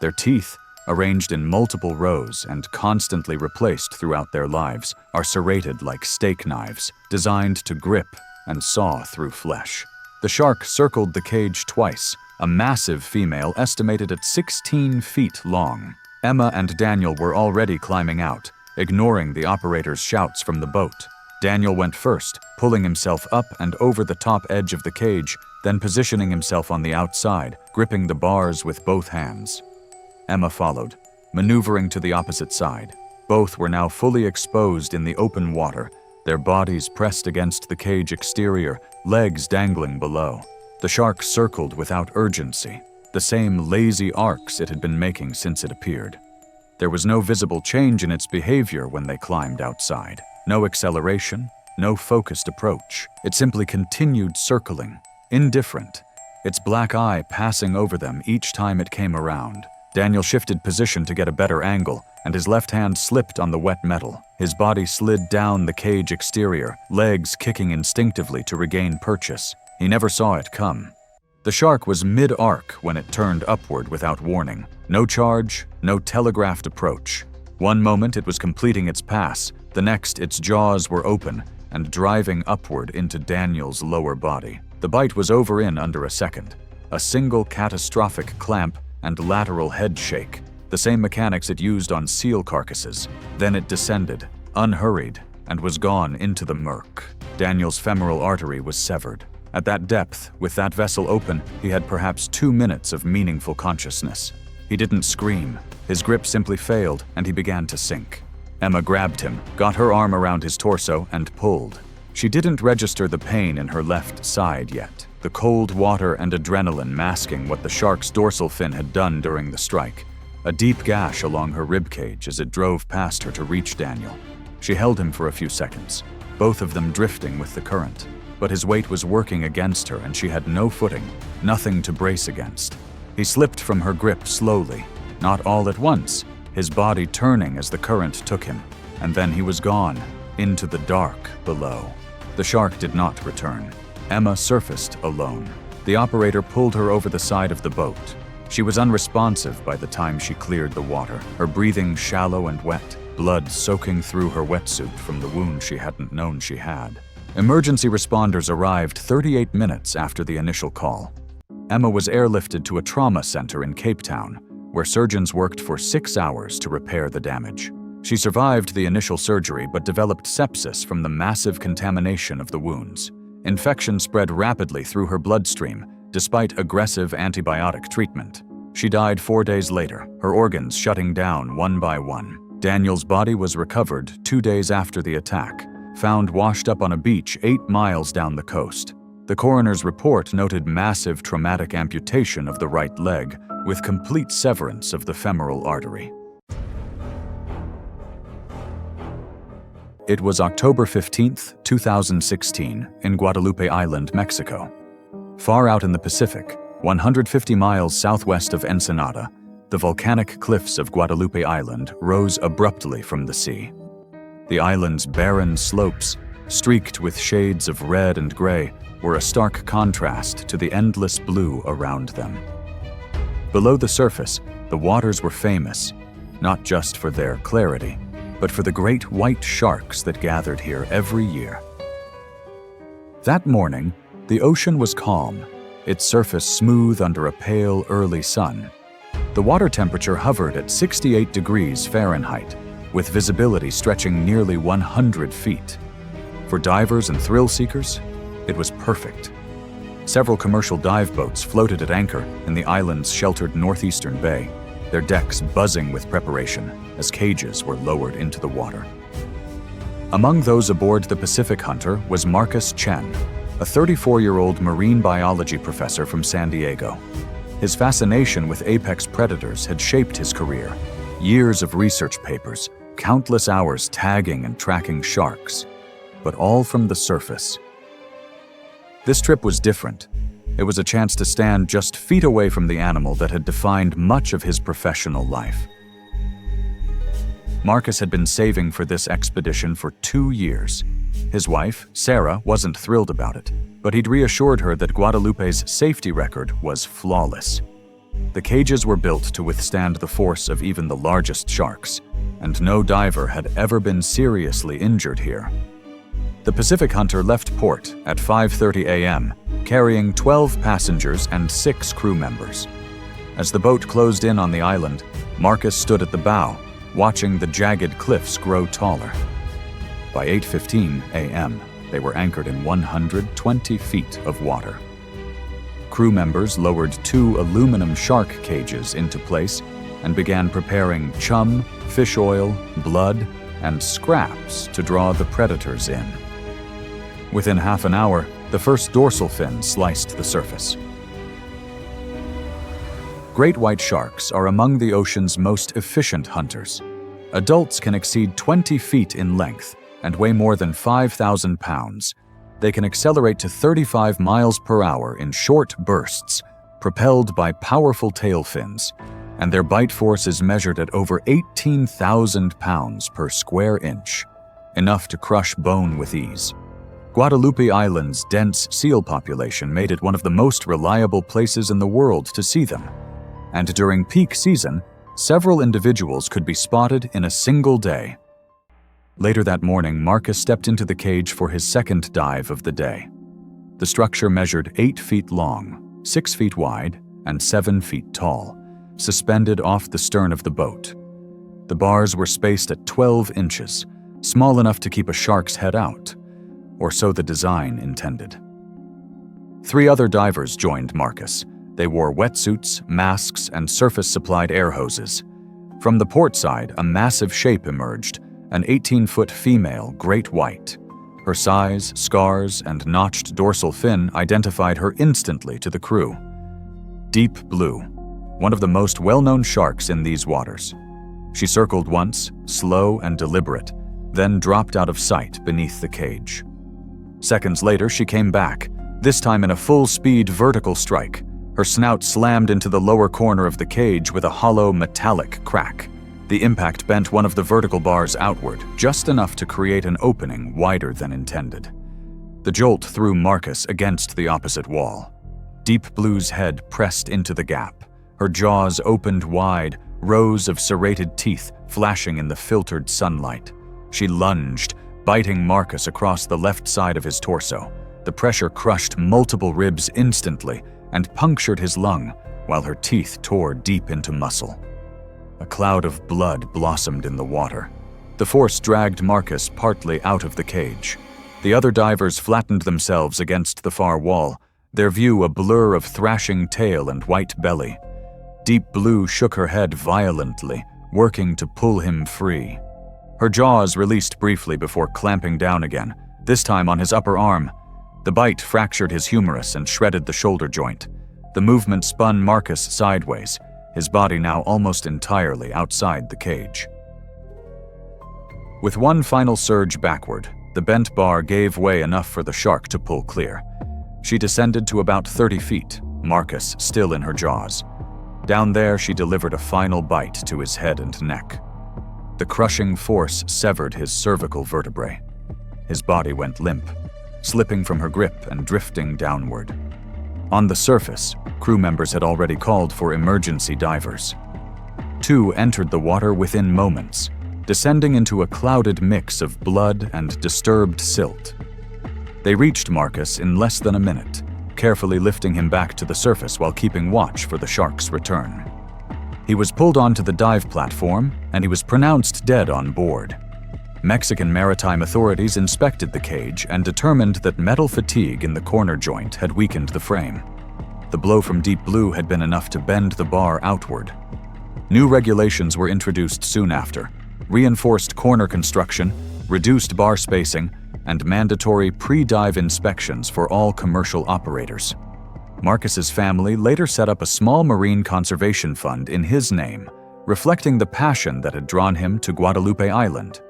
Their teeth, arranged in multiple rows and constantly replaced throughout their lives, are serrated like steak knives, designed to grip and saw through flesh. The shark circled the cage twice, a massive female estimated at 16 feet long. Emma and Daniel were already climbing out, ignoring the operator's shouts from the boat. Daniel went first, pulling himself up and over the top edge of the cage, then positioning himself on the outside, gripping the bars with both hands. Emma followed, maneuvering to the opposite side. Both were now fully exposed in the open water, their bodies pressed against the cage exterior, legs dangling below. The shark circled without urgency, the same lazy arcs it had been making since it appeared. There was no visible change in its behavior when they climbed outside. No acceleration, no focused approach. It simply continued circling, indifferent, its black eye passing over them each time it came around. Daniel shifted position to get a better angle, and his left hand slipped on the wet metal. His body slid down the cage exterior, legs kicking instinctively to regain purchase. He never saw it come. The shark was mid-arc when it turned upward without warning. No charge, no telegraphed approach. One moment it was completing its pass, the next its jaws were open and driving upward into Daniel's lower body. The bite was over in under a second. A single catastrophic clamp and lateral head shake, the same mechanics it used on seal carcasses. Then it descended, unhurried, and was gone into the murk. Daniel's femoral artery was severed. At that depth, with that vessel open, he had perhaps 2 minutes of meaningful consciousness. He didn't scream. His grip simply failed, and he began to sink. Emma grabbed him, got her arm around his torso, and pulled. She didn't register the pain in her left side yet, the cold water and adrenaline masking what the shark's dorsal fin had done during the strike. A deep gash along her ribcage as it drove past her to reach Daniel. She held him for a few seconds, both of them drifting with the current. But his weight was working against her and she had no footing, nothing to brace against. He slipped from her grip slowly, not all at once, his body turning as the current took him, and then he was gone, into the dark below. The shark did not return. Emma surfaced alone. The operator pulled her over the side of the boat. She was unresponsive by the time she cleared the water, her breathing shallow and wet, blood soaking through her wetsuit from the wound she hadn't known she had. Emergency responders arrived 38 minutes after the initial call. Emma was airlifted to a trauma center in Cape Town, where surgeons worked for 6 hours to repair the damage. She survived the initial surgery but developed sepsis from the massive contamination of the wounds. Infection spread rapidly through her bloodstream, despite aggressive antibiotic treatment. She died 4 days later, her organs shutting down one by one. Daniel's body was recovered 2 days after the attack, found washed up on a beach 8 miles down the coast. The coroner's report noted massive traumatic amputation of the right leg, with complete severance of the femoral artery. It was October 15, 2016, in Guadalupe Island, Mexico. Far out in the Pacific, 150 miles southwest of Ensenada, the volcanic cliffs of Guadalupe Island rose abruptly from the sea. The island's barren slopes, streaked with shades of red and gray, were a stark contrast to the endless blue around them. Below the surface, the waters were famous, not just for their clarity, but for the great white sharks that gathered here every year. That morning, the ocean was calm, its surface smooth under a pale early sun. The water temperature hovered at 68 degrees Fahrenheit, with visibility stretching nearly 100 feet. For divers and thrill seekers, it was perfect. Several commercial dive boats floated at anchor in the island's sheltered northeastern bay, their decks buzzing with preparation as cages were lowered into the water. Among those aboard the Pacific Hunter was Marcus Chen, a 34-year-old marine biology professor from San Diego. His fascination with apex predators had shaped his career. Years of research papers, countless hours tagging and tracking sharks, but all from the surface. This trip was different. It was a chance to stand just feet away from the animal that had defined much of his professional life. Marcus had been saving for this expedition for 2 years. His wife, Sarah, wasn't thrilled about it, but he'd reassured her that Guadalupe's safety record was flawless. The cages were built to withstand the force of even the largest sharks, and no diver had ever been seriously injured here. The Pacific Hunter left port at 5:30 a.m., carrying 12 passengers and 6 crew members. As the boat closed in on the island, Marcus stood at the bow, watching the jagged cliffs grow taller. By 8:15 a.m., they were anchored in 120 feet of water. Crew members lowered 2 aluminum shark cages into place and began preparing chum, fish oil, blood, and scraps to draw the predators in. Within half an hour, the first dorsal fin sliced the surface. Great white sharks are among the ocean's most efficient hunters. Adults can exceed 20 feet in length and weigh more than 5,000 pounds. They can accelerate to 35 miles per hour in short bursts, propelled by powerful tail fins, and their bite force is measured at over 18,000 pounds per square inch, enough to crush bone with ease. Guadalupe Island's dense seal population made it one of the most reliable places in the world to see them, and during peak season, several individuals could be spotted in a single day. Later that morning, Marcus stepped into the cage for his second dive of the day. The structure measured 8 feet long, 6 feet wide, and 7 feet tall, suspended off the stern of the boat. The bars were spaced at 12 inches, small enough to keep a shark's head out, or so the design intended. 3 other divers joined Marcus. They wore wetsuits, masks, and surface-supplied air hoses. From the port side, a massive shape emerged, an 18-foot female great white. Her size, scars, and notched dorsal fin identified her instantly to the crew. Deep Blue, one of the most well-known sharks in these waters. She circled once, slow and deliberate, then dropped out of sight beneath the cage. Seconds later, she came back, this time in a full-speed vertical strike. Her snout slammed into the lower corner of the cage with a hollow metallic crack. The impact bent one of the vertical bars outward, just enough to create an opening wider than intended. The jolt threw Marcus against the opposite wall. Deep Blue's head pressed into the gap. Her jaws opened wide, rows of serrated teeth flashing in the filtered sunlight. She lunged, biting Marcus across the left side of his torso. The pressure crushed multiple ribs instantly and punctured his lung, while her teeth tore deep into muscle. A cloud of blood blossomed in the water. The force dragged Marcus partly out of the cage. The other divers flattened themselves against the far wall, their view a blur of thrashing tail and white belly. Deep Blue shook her head violently, working to pull him free. Her jaws released briefly before clamping down again, this time on his upper arm. The bite fractured his humerus and shredded the shoulder joint. The movement spun Marcus sideways, his body now almost entirely outside the cage. With one final surge backward, the bent bar gave way enough for the shark to pull clear. She descended to about 30 feet, Marcus still in her jaws. Down there, she delivered a final bite to his head and neck. The crushing force severed his cervical vertebrae. His body went limp, slipping from her grip and drifting downward. On the surface, crew members had already called for emergency divers. 2 entered the water within moments, descending into a clouded mix of blood and disturbed silt. They reached Marcus in less than a minute, carefully lifting him back to the surface while keeping watch for the shark's return. He was pulled onto the dive platform, and he was pronounced dead on board. Mexican maritime authorities inspected the cage and determined that metal fatigue in the corner joint had weakened the frame. The blow from deep blue had been enough to bend the bar outward. New regulations were introduced soon after: reinforced corner construction, reduced bar spacing, and mandatory pre-dive inspections for all commercial operators. Marcus's family later set up a small marine conservation fund in his name, reflecting the passion that had drawn him to Guadalupe Island.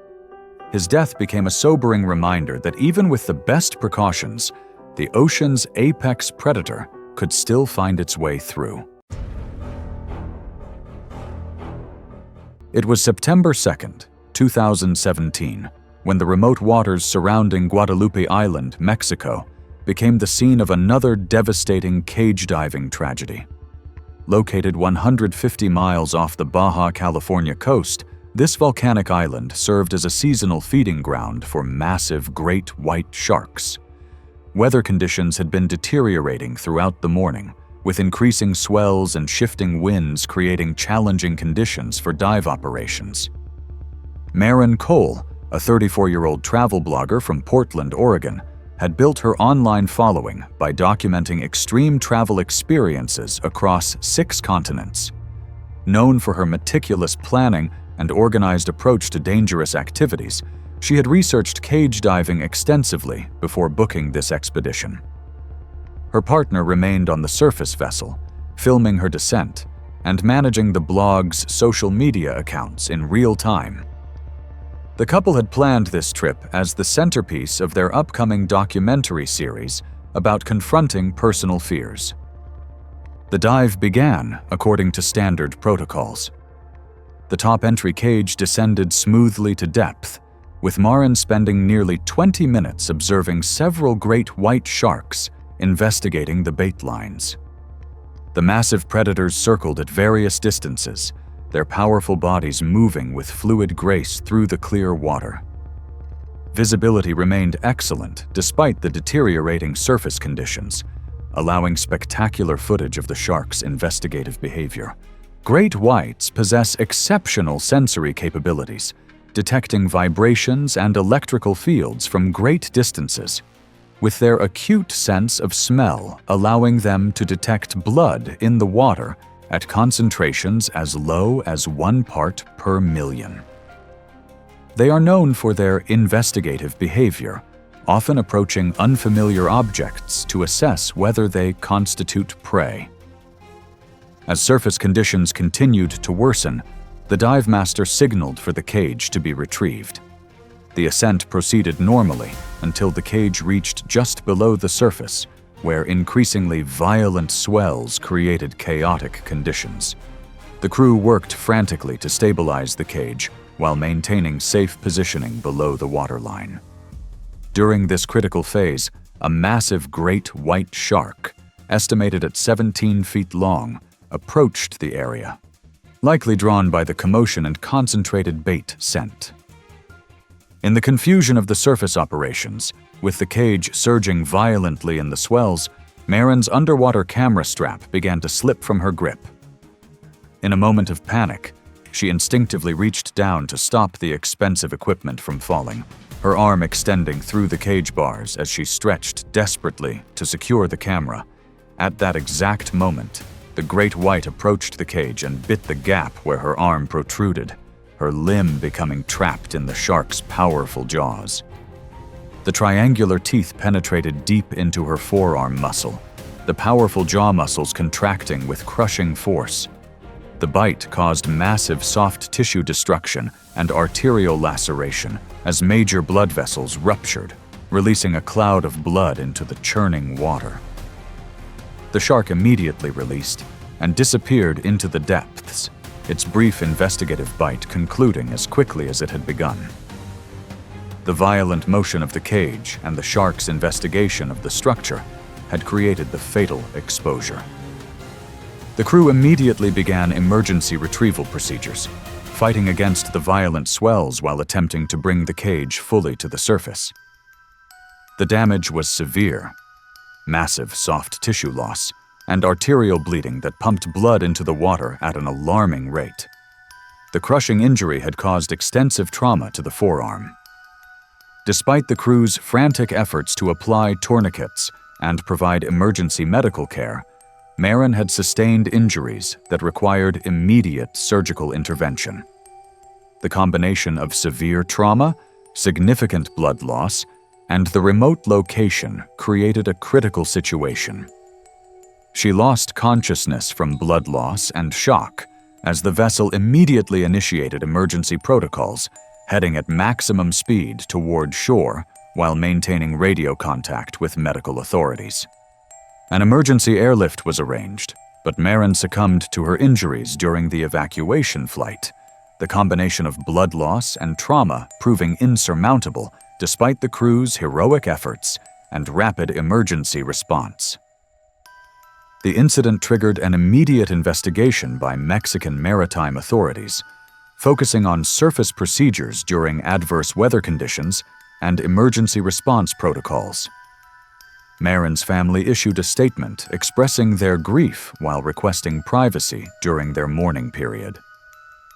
His death became a sobering reminder that even with the best precautions, the ocean's apex predator could still find its way through. It was September 2nd, 2017, when the remote waters surrounding Guadalupe Island, Mexico, became the scene of another devastating cage diving tragedy. Located 150 miles off the Baja California coast, this volcanic island served as a seasonal feeding ground for massive great white sharks. Weather conditions had been deteriorating throughout the morning, with increasing swells and shifting winds creating challenging conditions for dive operations. Maren Cole, a 34-year-old travel blogger from Portland, Oregon, had built her online following by documenting extreme travel experiences across 6 continents. Known for her meticulous planning and organized approach to dangerous activities, she had researched cage diving extensively before booking this expedition. Her partner remained on the surface vessel, filming her descent and managing the blog's social media accounts in real time. The couple had planned this trip as the centerpiece of their upcoming documentary series about confronting personal fears. The dive began according to standard protocols. The top entry cage descended smoothly to depth, with Maren spending nearly 20 minutes observing several great white sharks investigating the bait lines. The massive predators circled at various distances, their powerful bodies moving with fluid grace through the clear water. Visibility remained excellent despite the deteriorating surface conditions, allowing spectacular footage of the sharks' investigative behavior. Great whites possess exceptional sensory capabilities, detecting vibrations and electrical fields from great distances, with their acute sense of smell allowing them to detect blood in the water at concentrations as low as 1 part per million. They are known for their investigative behavior, often approaching unfamiliar objects to assess whether they constitute prey. As surface conditions continued to worsen, the dive master signaled for the cage to be retrieved. The ascent proceeded normally until the cage reached just below the surface, where increasingly violent swells created chaotic conditions. The crew worked frantically to stabilize the cage while maintaining safe positioning below the waterline. During this critical phase, a massive great white shark, estimated at 17 feet long, approached the area, likely drawn by the commotion and concentrated bait scent. In the confusion of the surface operations, with the cage surging violently in the swells, Maren's underwater camera strap began to slip from her grip. In a moment of panic, she instinctively reached down to stop the expensive equipment from falling, her arm extending through the cage bars as she stretched desperately to secure the camera. At that exact moment, the great white approached the cage and bit the gap where her arm protruded, her limb becoming trapped in the shark's powerful jaws. The triangular teeth penetrated deep into her forearm muscle, the powerful jaw muscles contracting with crushing force. The bite caused massive soft tissue destruction and arterial laceration as major blood vessels ruptured, releasing a cloud of blood into the churning water. The shark immediately released and disappeared into the depths, its brief investigative bite concluding as quickly as it had begun. The violent motion of the cage and the shark's investigation of the structure had created the fatal exposure. The crew immediately began emergency retrieval procedures, fighting against the violent swells while attempting to bring the cage fully to the surface. The damage was severe: massive soft tissue loss, and arterial bleeding that pumped blood into the water at an alarming rate. The crushing injury had caused extensive trauma to the forearm. Despite the crew's frantic efforts to apply tourniquets and provide emergency medical care, Maren had sustained injuries that required immediate surgical intervention. The combination of severe trauma, significant blood loss, and the remote location created a critical situation. She lost consciousness from blood loss and shock as the vessel immediately initiated emergency protocols, heading at maximum speed toward shore while maintaining radio contact with medical authorities. An emergency airlift was arranged, but Maren succumbed to her injuries during the evacuation flight, the combination of blood loss and trauma proving insurmountable despite the crew's heroic efforts and rapid emergency response. The incident triggered an immediate investigation by Mexican maritime authorities, focusing on surface procedures during adverse weather conditions and emergency response protocols. Maren's family issued a statement expressing their grief while requesting privacy during their mourning period.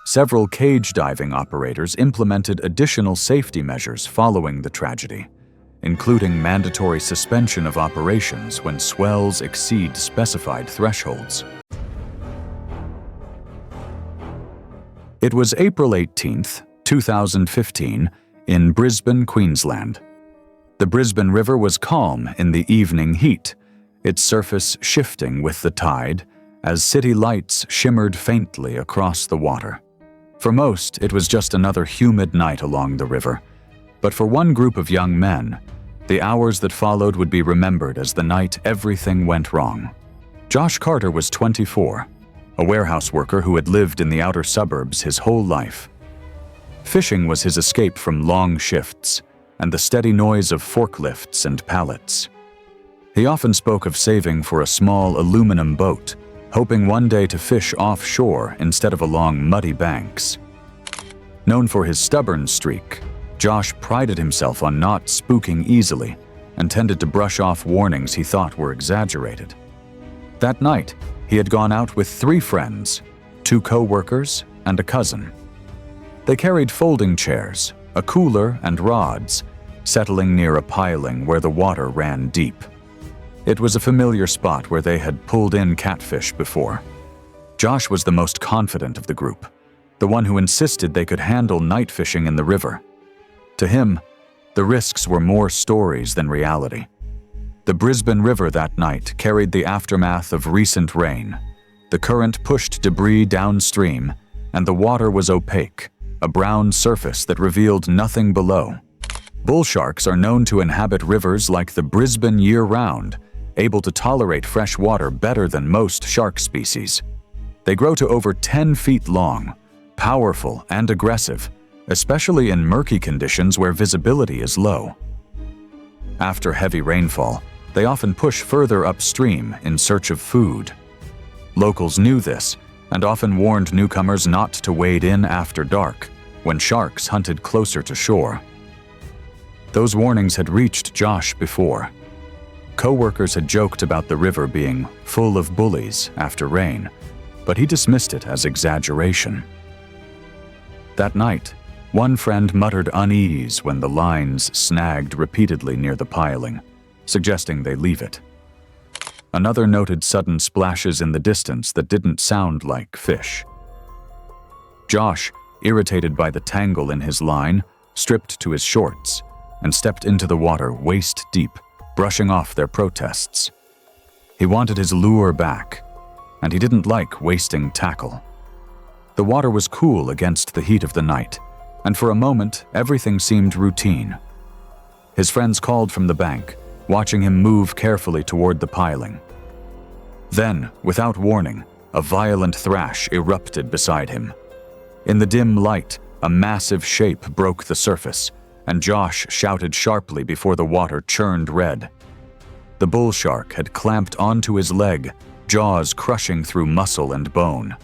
Several cage diving operators implemented additional safety measures following the tragedy, including mandatory suspension of operations when swells exceed specified thresholds. It was April 18, 2015, in Brisbane, Queensland. The Brisbane River was calm in the evening heat, its surface shifting with the tide as city lights shimmered faintly across the water. For most, it was just another humid night along the river, but for one group of young men, the hours that followed would be remembered as the night everything went wrong. Josh Carter was 24, a warehouse worker who had lived in the outer suburbs his whole life. Fishing was his escape from long shifts and the steady noise of forklifts and pallets. He often spoke of saving for a small aluminum boat, hoping one day to fish offshore instead of along muddy banks. Known for his stubborn streak, Josh prided himself on not spooking easily and tended to brush off warnings he thought were exaggerated. That night, he had gone out with 3 friends, 2 co-workers, and a cousin. They carried folding chairs, a cooler, and rods, settling near a piling where the water ran deep. It was a familiar spot where they had pulled in catfish before. Josh was the most confident of the group, the one who insisted they could handle night fishing in the river. To him, the risks were more stories than reality. The Brisbane River that night carried the aftermath of recent rain. The current pushed debris downstream, and the water was opaque, a brown surface that revealed nothing below. Bull sharks are known to inhabit rivers like the Brisbane year-round, able to tolerate fresh water better than most shark species. They grow to over 10 feet long, powerful and aggressive, especially in murky conditions where visibility is low. After heavy rainfall, they often push further upstream in search of food. Locals knew this and often warned newcomers not to wade in after dark, when sharks hunted closer to shore. Those warnings had reached Josh before. Co-workers had joked about the river being full of bullies after rain, but he dismissed it as exaggeration. That night, one friend muttered unease when the lines snagged repeatedly near the piling, suggesting they leave it. Another noted sudden splashes in the distance that didn't sound like fish. Josh, irritated by the tangle in his line, stripped to his shorts and stepped into the water waist deep, brushing off their protests. He wanted his lure back, and he didn't like wasting tackle. The water was cool against the heat of the night, and for a moment, everything seemed routine. His friends called from the bank, watching him move carefully toward the piling. Then, without warning, a violent thrash erupted beside him. In the dim light, a massive shape broke the surface, and Josh shouted sharply before the water churned red. The bull shark had clamped onto his leg, jaws crushing through muscle and bone.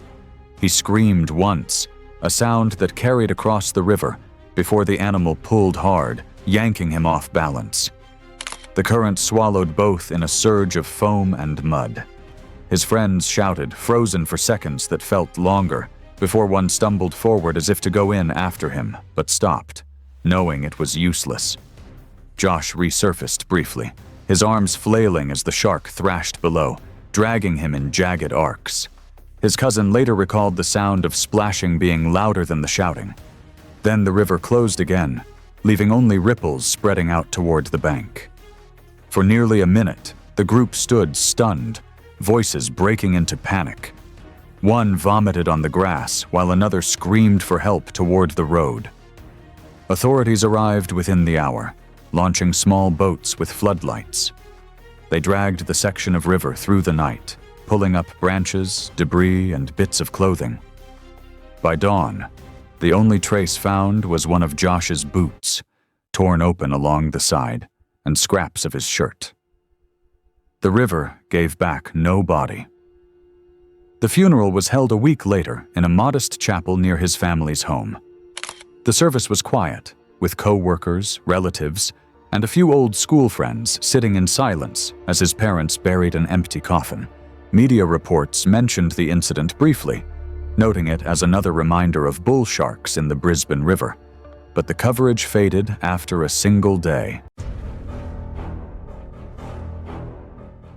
He screamed once, a sound that carried across the river, before the animal pulled hard, yanking him off balance. The current swallowed both in a surge of foam and mud. His friends shouted, frozen for seconds that felt longer, before one stumbled forward as if to go in after him, but stopped, knowing it was useless. Josh resurfaced briefly, his arms flailing as the shark thrashed below, dragging him in jagged arcs. His cousin later recalled the sound of splashing being louder than the shouting. Then the river closed again, leaving only ripples spreading out toward the bank. For nearly a minute, the group stood stunned, voices breaking into panic. One vomited on the grass, while another screamed for help toward the road. Authorities arrived within the hour, launching small boats with floodlights. They dragged the section of river through the night, pulling up branches, debris, and bits of clothing. By dawn, the only trace found was one of Josh's boots, torn open along the side, and scraps of his shirt. The river gave back no body. The funeral was held a week later in a modest chapel near his family's home. The service was quiet, with co-workers, relatives, and a few old school friends sitting in silence as his parents buried an empty coffin. Media reports mentioned the incident briefly, noting it as another reminder of bull sharks in the Brisbane River, but the coverage faded after a single day.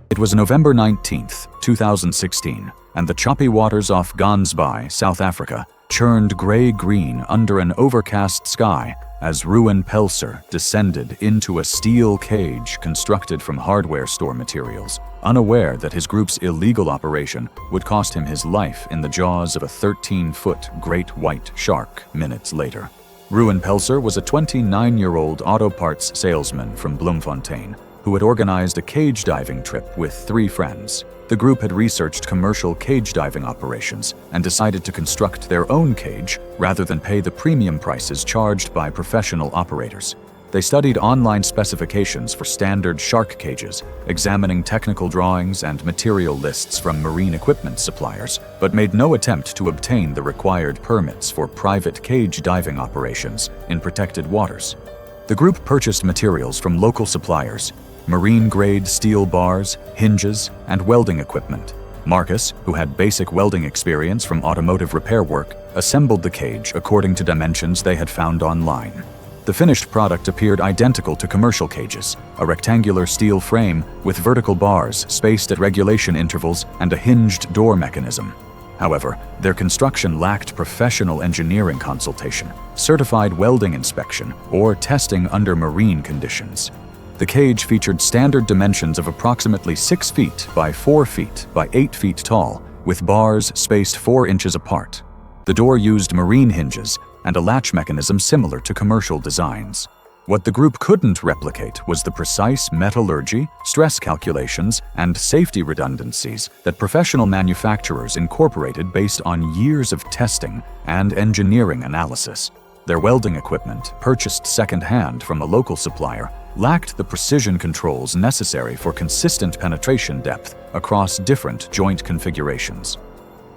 It was November 19th, 2016, and the choppy waters off Gansby, South Africa, churned gray-green under an overcast sky as Ruan Pelser descended into a steel cage constructed from hardware store materials, unaware that his group's illegal operation would cost him his life in the jaws of a 13-foot great white shark minutes later. Ruan Pelser was a 29-year-old auto parts salesman from Bloemfontein who had organized a cage diving trip with 3 friends. The group had researched commercial cage diving operations and decided to construct their own cage rather than pay the premium prices charged by professional operators. They studied online specifications for standard shark cages, examining technical drawings and material lists from marine equipment suppliers, but made no attempt to obtain the required permits for private cage diving operations in protected waters. The group purchased materials from local suppliers, marine-grade steel bars, hinges, and welding equipment. Marcus, who had basic welding experience from automotive repair work, assembled the cage according to dimensions they had found online. The finished product appeared identical to commercial cages, a rectangular steel frame with vertical bars spaced at regulation intervals and a hinged door mechanism. However, their construction lacked professional engineering consultation, certified welding inspection, or testing under marine conditions. The cage featured standard dimensions of approximately 6 feet by 4 feet by 8 feet tall, with bars spaced 4 inches apart. The door used marine hinges and a latch mechanism similar to commercial designs. What the group couldn't replicate was the precise metallurgy, stress calculations, and safety redundancies that professional manufacturers incorporated based on years of testing and engineering analysis. Their welding equipment, purchased second-hand from a local supplier, lacked the precision controls necessary for consistent penetration depth across different joint configurations.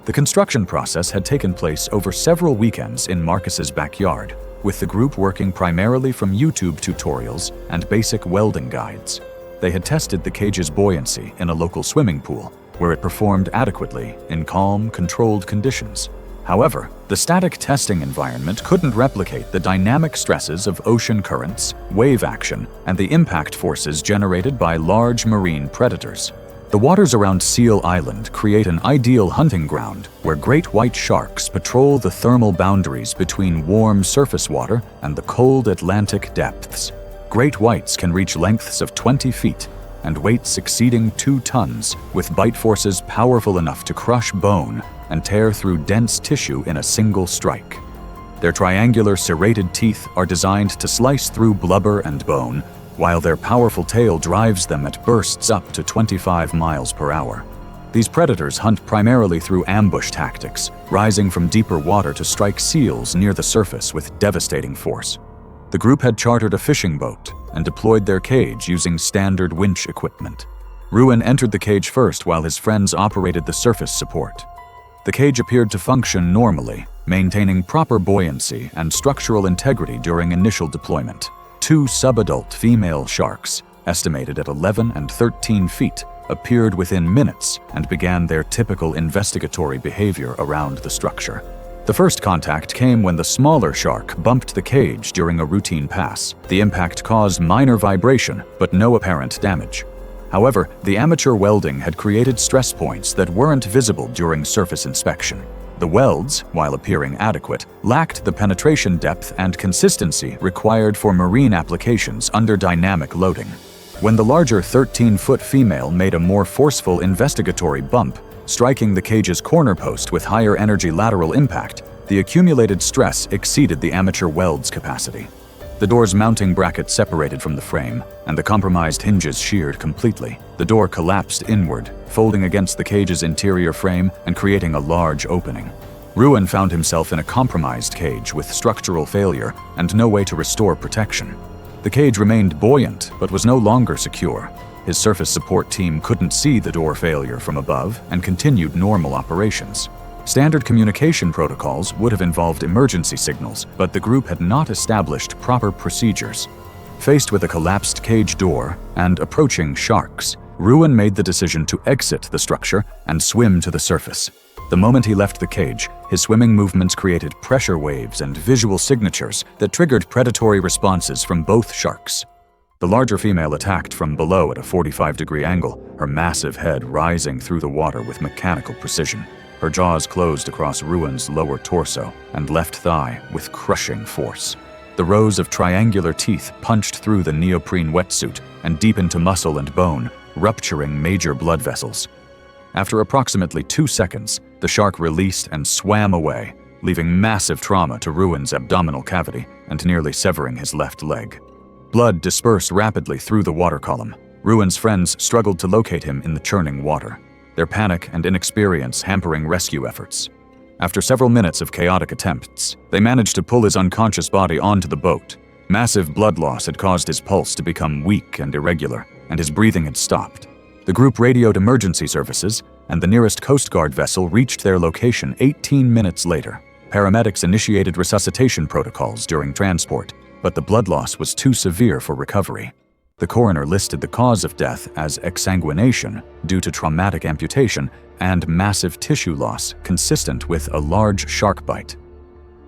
The construction process had taken place over several weekends in Marcus's backyard, with the group working primarily from YouTube tutorials and basic welding guides. They had tested the cage's buoyancy in a local swimming pool, where it performed adequately in calm, controlled conditions. However, the static testing environment couldn't replicate the dynamic stresses of ocean currents, wave action, and the impact forces generated by large marine predators. The waters around Seal Island create an ideal hunting ground where great white sharks patrol the thermal boundaries between warm surface water and the cold Atlantic depths. Great whites can reach lengths of 20 feet and weights exceeding 2 tons, with bite forces powerful enough to crush bone and tear through dense tissue in a single strike. Their triangular serrated teeth are designed to slice through blubber and bone, while their powerful tail drives them at bursts up to 25 miles per hour. These predators hunt primarily through ambush tactics, rising from deeper water to strike seals near the surface with devastating force. The group had chartered a fishing boat and deployed their cage using standard winch equipment. Ruan entered the cage first while his friends operated the surface support. The cage appeared to function normally, maintaining proper buoyancy and structural integrity during initial deployment. 2 subadult female sharks, estimated at 11 and 13 feet, appeared within minutes and began their typical investigatory behavior around the structure. The first contact came when the smaller shark bumped the cage during a routine pass. The impact caused minor vibration, but no apparent damage. However, the amateur welding had created stress points that weren't visible during surface inspection. The welds, while appearing adequate, lacked the penetration depth and consistency required for marine applications under dynamic loading. When the larger 13-foot female made a more forceful investigatory bump, striking the cage's corner post with higher energy lateral impact, the accumulated stress exceeded the amateur weld's capacity. The door's mounting bracket separated from the frame, and the compromised hinges sheared completely. The door collapsed inward, folding against the cage's interior frame and creating a large opening. Ruan found himself in a compromised cage with structural failure and no way to restore protection. The cage remained buoyant, but was no longer secure. His surface support team couldn't see the door failure from above and continued normal operations. Standard communication protocols would have involved emergency signals, but the group had not established proper procedures. Faced with a collapsed cage door and approaching sharks, Ruan made the decision to exit the structure and swim to the surface. The moment he left the cage, his swimming movements created pressure waves and visual signatures that triggered predatory responses from both sharks. The larger female attacked from below at a 45-degree angle, her massive head rising through the water with mechanical precision. Her jaws closed across Ruan's lower torso and left thigh with crushing force. The rows of triangular teeth punched through the neoprene wetsuit and deep into muscle and bone, rupturing major blood vessels. After approximately 2 seconds, the shark released and swam away, leaving massive trauma to Ruan's abdominal cavity and nearly severing his left leg. Blood dispersed rapidly through the water column. Ruan's friends struggled to locate him in the churning water, their panic and inexperience hampering rescue efforts. After several minutes of chaotic attempts, they managed to pull his unconscious body onto the boat. Massive blood loss had caused his pulse to become weak and irregular, and his breathing had stopped. The group radioed emergency services, and the nearest Coast Guard vessel reached their location 18 minutes later. Paramedics initiated resuscitation protocols during transport, but the blood loss was too severe for recovery. The coroner listed the cause of death as exsanguination due to traumatic amputation and massive tissue loss consistent with a large shark bite.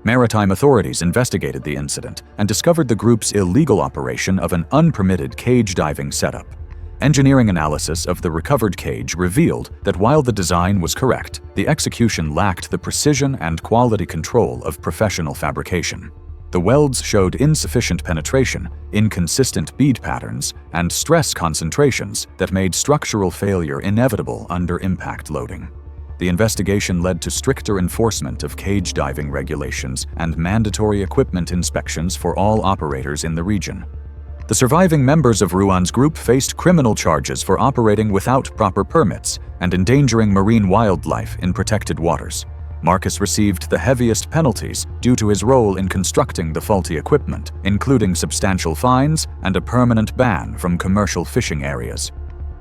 Maritime authorities investigated the incident and discovered the group's illegal operation of an unpermitted cage diving setup. Engineering analysis of the recovered cage revealed that while the design was correct, the execution lacked the precision and quality control of professional fabrication. The welds showed insufficient penetration, inconsistent bead patterns, and stress concentrations that made structural failure inevitable under impact loading. The investigation led to stricter enforcement of cage diving regulations and mandatory equipment inspections for all operators in the region. The surviving members of Ruan's group faced criminal charges for operating without proper permits and endangering marine wildlife in protected waters. Marcus received the heaviest penalties due to his role in constructing the faulty equipment, including substantial fines and a permanent ban from commercial fishing areas.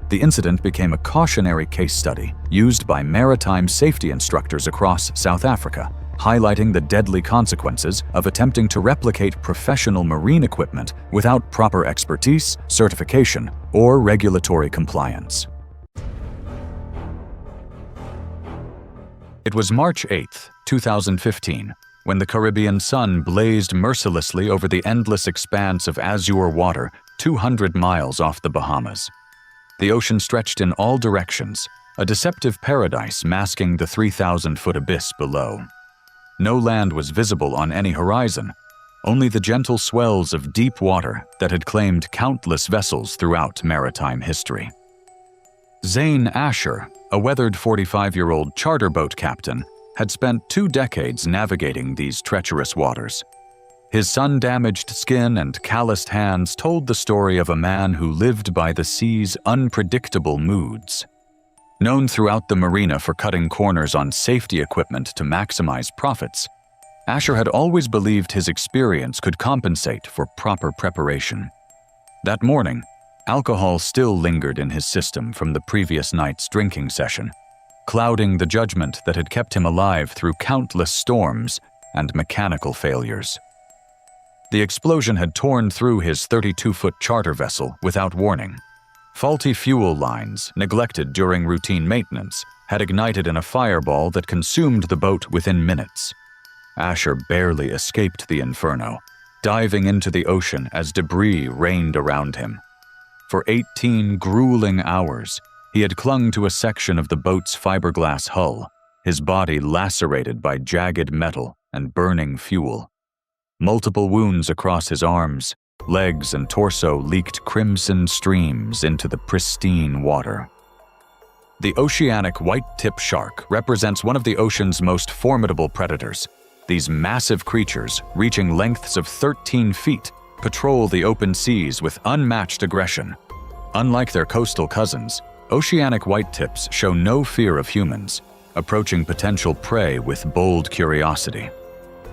The incident became a cautionary case study used by maritime safety instructors across South Africa, highlighting the deadly consequences of attempting to replicate professional marine equipment without proper expertise, certification, or regulatory compliance. It was March 8, 2015, when the Caribbean sun blazed mercilessly over the endless expanse of azure water 200 miles off the Bahamas. The ocean stretched in all directions, a deceptive paradise masking the 3,000-foot abyss below. No land was visible on any horizon, only the gentle swells of deep water that had claimed countless vessels throughout maritime history. Zane Asher, a weathered 45-year-old charter boat captain, had spent 2 decades navigating these treacherous waters. His sun-damaged skin and calloused hands told the story of a man who lived by the sea's unpredictable moods. Known throughout the marina for cutting corners on safety equipment to maximize profits, Asher had always believed his experience could compensate for proper preparation. That morning, alcohol still lingered in his system from the previous night's drinking session, clouding the judgment that had kept him alive through countless storms and mechanical failures. The explosion had torn through his 32-foot charter vessel without warning. Faulty fuel lines, neglected during routine maintenance, had ignited in a fireball that consumed the boat within minutes. Asher barely escaped the inferno, diving into the ocean as debris rained around him. For 18 grueling hours, he had clung to a section of the boat's fiberglass hull, his body lacerated by jagged metal and burning fuel. Multiple wounds across his arms, legs, and torso leaked crimson streams into the pristine water. The oceanic white-tip shark represents one of the ocean's most formidable predators. These massive creatures, reaching lengths of 13 feet, patrol the open seas with unmatched aggression. Unlike their coastal cousins, oceanic whitetips show no fear of humans, approaching potential prey with bold curiosity.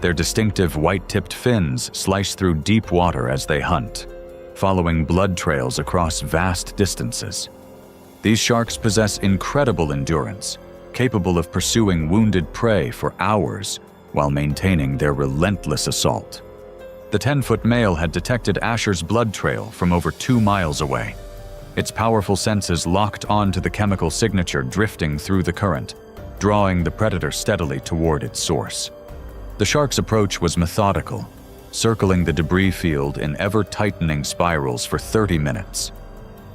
Their distinctive white-tipped fins slice through deep water as they hunt, following blood trails across vast distances. These sharks possess incredible endurance, capable of pursuing wounded prey for hours while maintaining their relentless assault. The 10-foot male had detected Asher's blood trail from over 2 miles away. Its powerful senses locked onto the chemical signature drifting through the current, drawing the predator steadily toward its source. The shark's approach was methodical, circling the debris field in ever-tightening spirals for 30 minutes.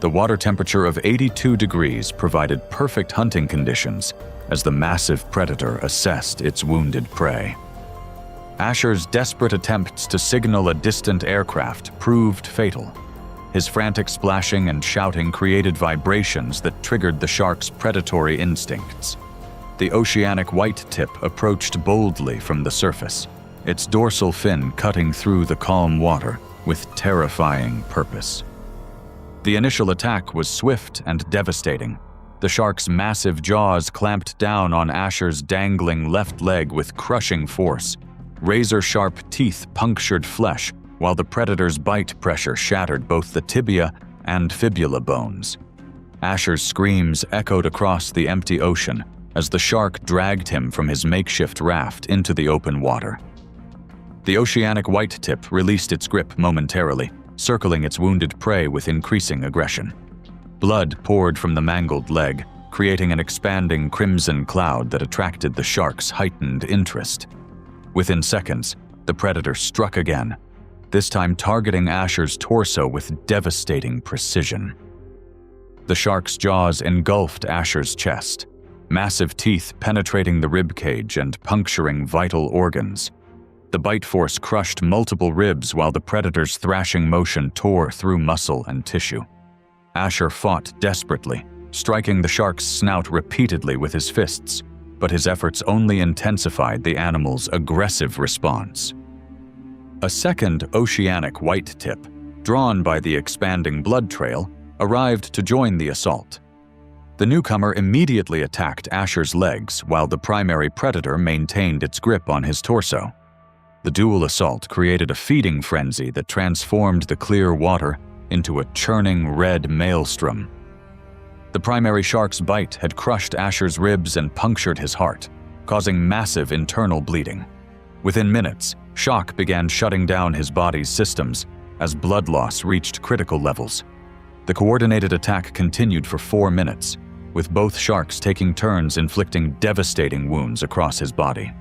The water temperature of 82 degrees provided perfect hunting conditions as the massive predator assessed its wounded prey. Asher's desperate attempts to signal a distant aircraft proved fatal. His frantic splashing and shouting created vibrations that triggered the shark's predatory instincts. The oceanic white-tip approached boldly from the surface, its dorsal fin cutting through the calm water with terrifying purpose. The initial attack was swift and devastating. The shark's massive jaws clamped down on Asher's dangling left leg with crushing force. Razor-sharp teeth punctured flesh, while the predator's bite pressure shattered both the tibia and fibula bones. Asher's screams echoed across the empty ocean as the shark dragged him from his makeshift raft into the open water. The oceanic white-tip released its grip momentarily, circling its wounded prey with increasing aggression. Blood poured from the mangled leg, creating an expanding crimson cloud that attracted the shark's heightened interest. Within seconds, the predator struck again, this time targeting Asher's torso with devastating precision. The shark's jaws engulfed Asher's chest, massive teeth penetrating the rib cage and puncturing vital organs. The bite force crushed multiple ribs while the predator's thrashing motion tore through muscle and tissue. Asher fought desperately, striking the shark's snout repeatedly with his fists, but his efforts only intensified the animal's aggressive response. A second oceanic white-tip, drawn by the expanding blood trail, arrived to join the assault. The newcomer immediately attacked Asher's legs while the primary predator maintained its grip on his torso. The dual assault created a feeding frenzy that transformed the clear water into a churning red maelstrom. The primary shark's bite had crushed Asher's ribs and punctured his heart, causing massive internal bleeding. Within minutes, shock began shutting down his body's systems as blood loss reached critical levels. The coordinated attack continued for 4 minutes, with both sharks taking turns inflicting devastating wounds across his body.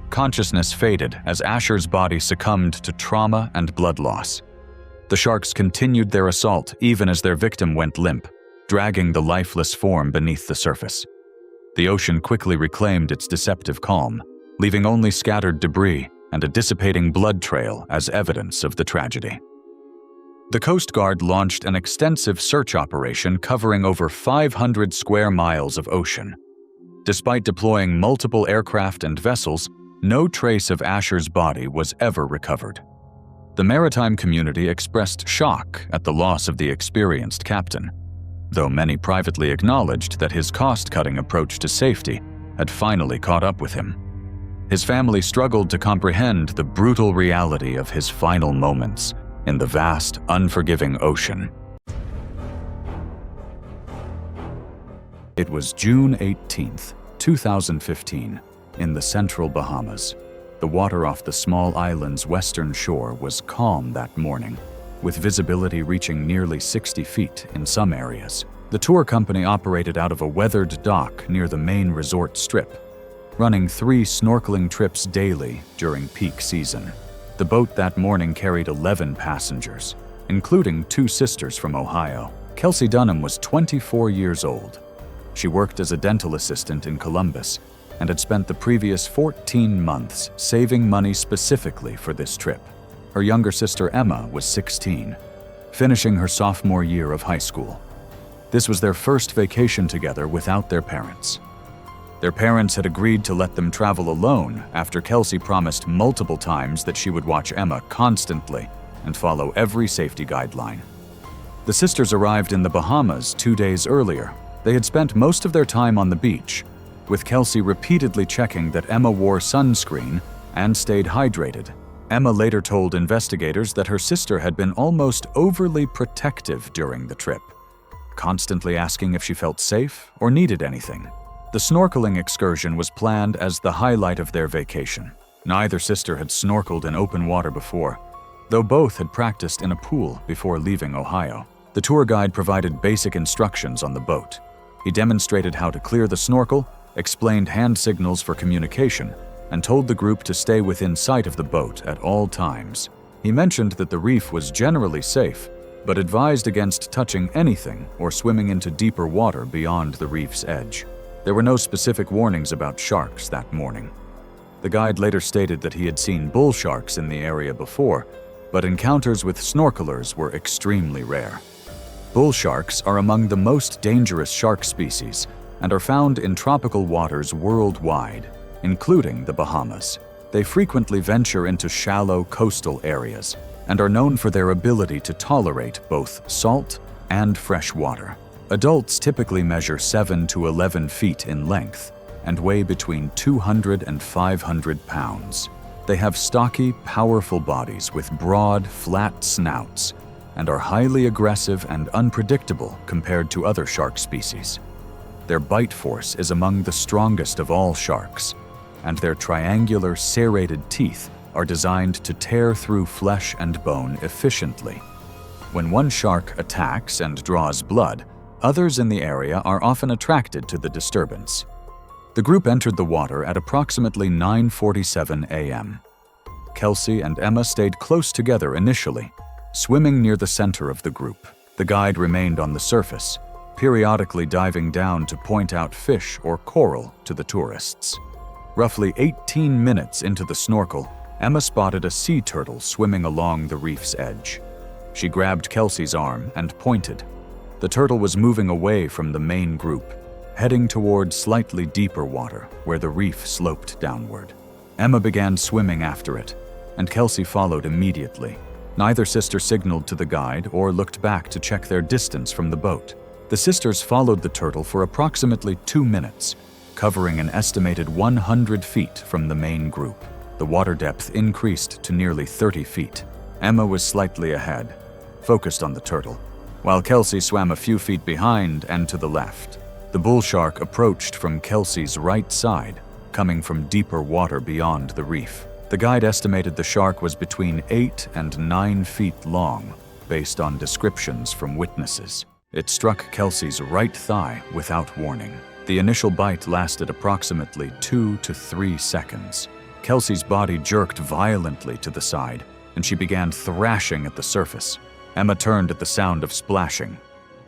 Consciousness faded as Asher's body succumbed to trauma and blood loss. The sharks continued their assault even as their victim went limp, dragging the lifeless form beneath the surface. The ocean quickly reclaimed its deceptive calm, leaving only scattered debris and a dissipating blood trail as evidence of the tragedy. The Coast Guard launched an extensive search operation covering over 500 square miles of ocean. Despite deploying multiple aircraft and vessels, no trace of Asher's body was ever recovered. The maritime community expressed shock at the loss of the experienced captain, though many privately acknowledged that his cost-cutting approach to safety had finally caught up with him. His family struggled to comprehend the brutal reality of his final moments in the vast, unforgiving ocean. It was June 18th, 2015, in the central Bahamas. The water off the small island's western shore was calm that morning, with visibility reaching nearly 60 feet in some areas. The tour company operated out of a weathered dock near the main resort strip, running 3 snorkeling trips daily during peak season. The boat that morning carried 11 passengers, including 2 sisters from Ohio. Kelsey Dunham was 24 years old. She worked as a dental assistant in Columbus and had spent the previous 14 months saving money specifically for this trip. Her younger sister Emma was 16, finishing her sophomore year of high school. This was their first vacation together without their parents. Their parents had agreed to let them travel alone after Kelsey promised multiple times that she would watch Emma constantly and follow every safety guideline. The sisters arrived in the Bahamas 2 days earlier. They had spent most of their time on the beach, with Kelsey repeatedly checking that Emma wore sunscreen and stayed hydrated. Emma later told investigators that her sister had been almost overly protective during the trip, constantly asking if she felt safe or needed anything. The snorkeling excursion was planned as the highlight of their vacation. Neither sister had snorkeled in open water before, though both had practiced in a pool before leaving Ohio. The tour guide provided basic instructions on the boat. He demonstrated how to clear the snorkel, explained hand signals for communication, and told the group to stay within sight of the boat at all times. He mentioned that the reef was generally safe, but advised against touching anything or swimming into deeper water beyond the reef's edge. There were no specific warnings about sharks that morning. The guide later stated that he had seen bull sharks in the area before, but encounters with snorkelers were extremely rare. Bull sharks are among the most dangerous shark species and are found in tropical waters worldwide, including the Bahamas. They frequently venture into shallow coastal areas and are known for their ability to tolerate both salt and fresh water. Adults typically measure 7 to 11 feet in length and weigh between 200 and 500 pounds. They have stocky, powerful bodies with broad, flat snouts and are highly aggressive and unpredictable compared to other shark species. Their bite force is among the strongest of all sharks, and their triangular, serrated teeth are designed to tear through flesh and bone efficiently. When one shark attacks and draws blood, others in the area are often attracted to the disturbance. The group entered the water at approximately 9:47 a.m. Kelsey and Emma stayed close together initially, swimming near the center of the group. The guide remained on the surface, periodically diving down to point out fish or coral to the tourists. Roughly 18 minutes into the snorkel, Emma spotted a sea turtle swimming along the reef's edge. She grabbed Kelsey's arm and pointed. The turtle was moving away from the main group, heading toward slightly deeper water where the reef sloped downward. Emma began swimming after it, and Kelsey followed immediately. Neither sister signaled to the guide or looked back to check their distance from the boat. The sisters followed the turtle for approximately 2 minutes, covering an estimated 100 feet from the main group. The water depth increased to nearly 30 feet. Emma was slightly ahead, focused on the turtle, while Kelsey swam a few feet behind and to the left. The bull shark approached from Kelsey's right side, coming from deeper water beyond the reef. The guide estimated the shark was between 8 and 9 feet long, based on descriptions from witnesses. It struck Kelsey's right thigh without warning. The initial bite lasted approximately 2 to 3 seconds. Kelsey's body jerked violently to the side, and she began thrashing at the surface. Emma turned at the sound of splashing.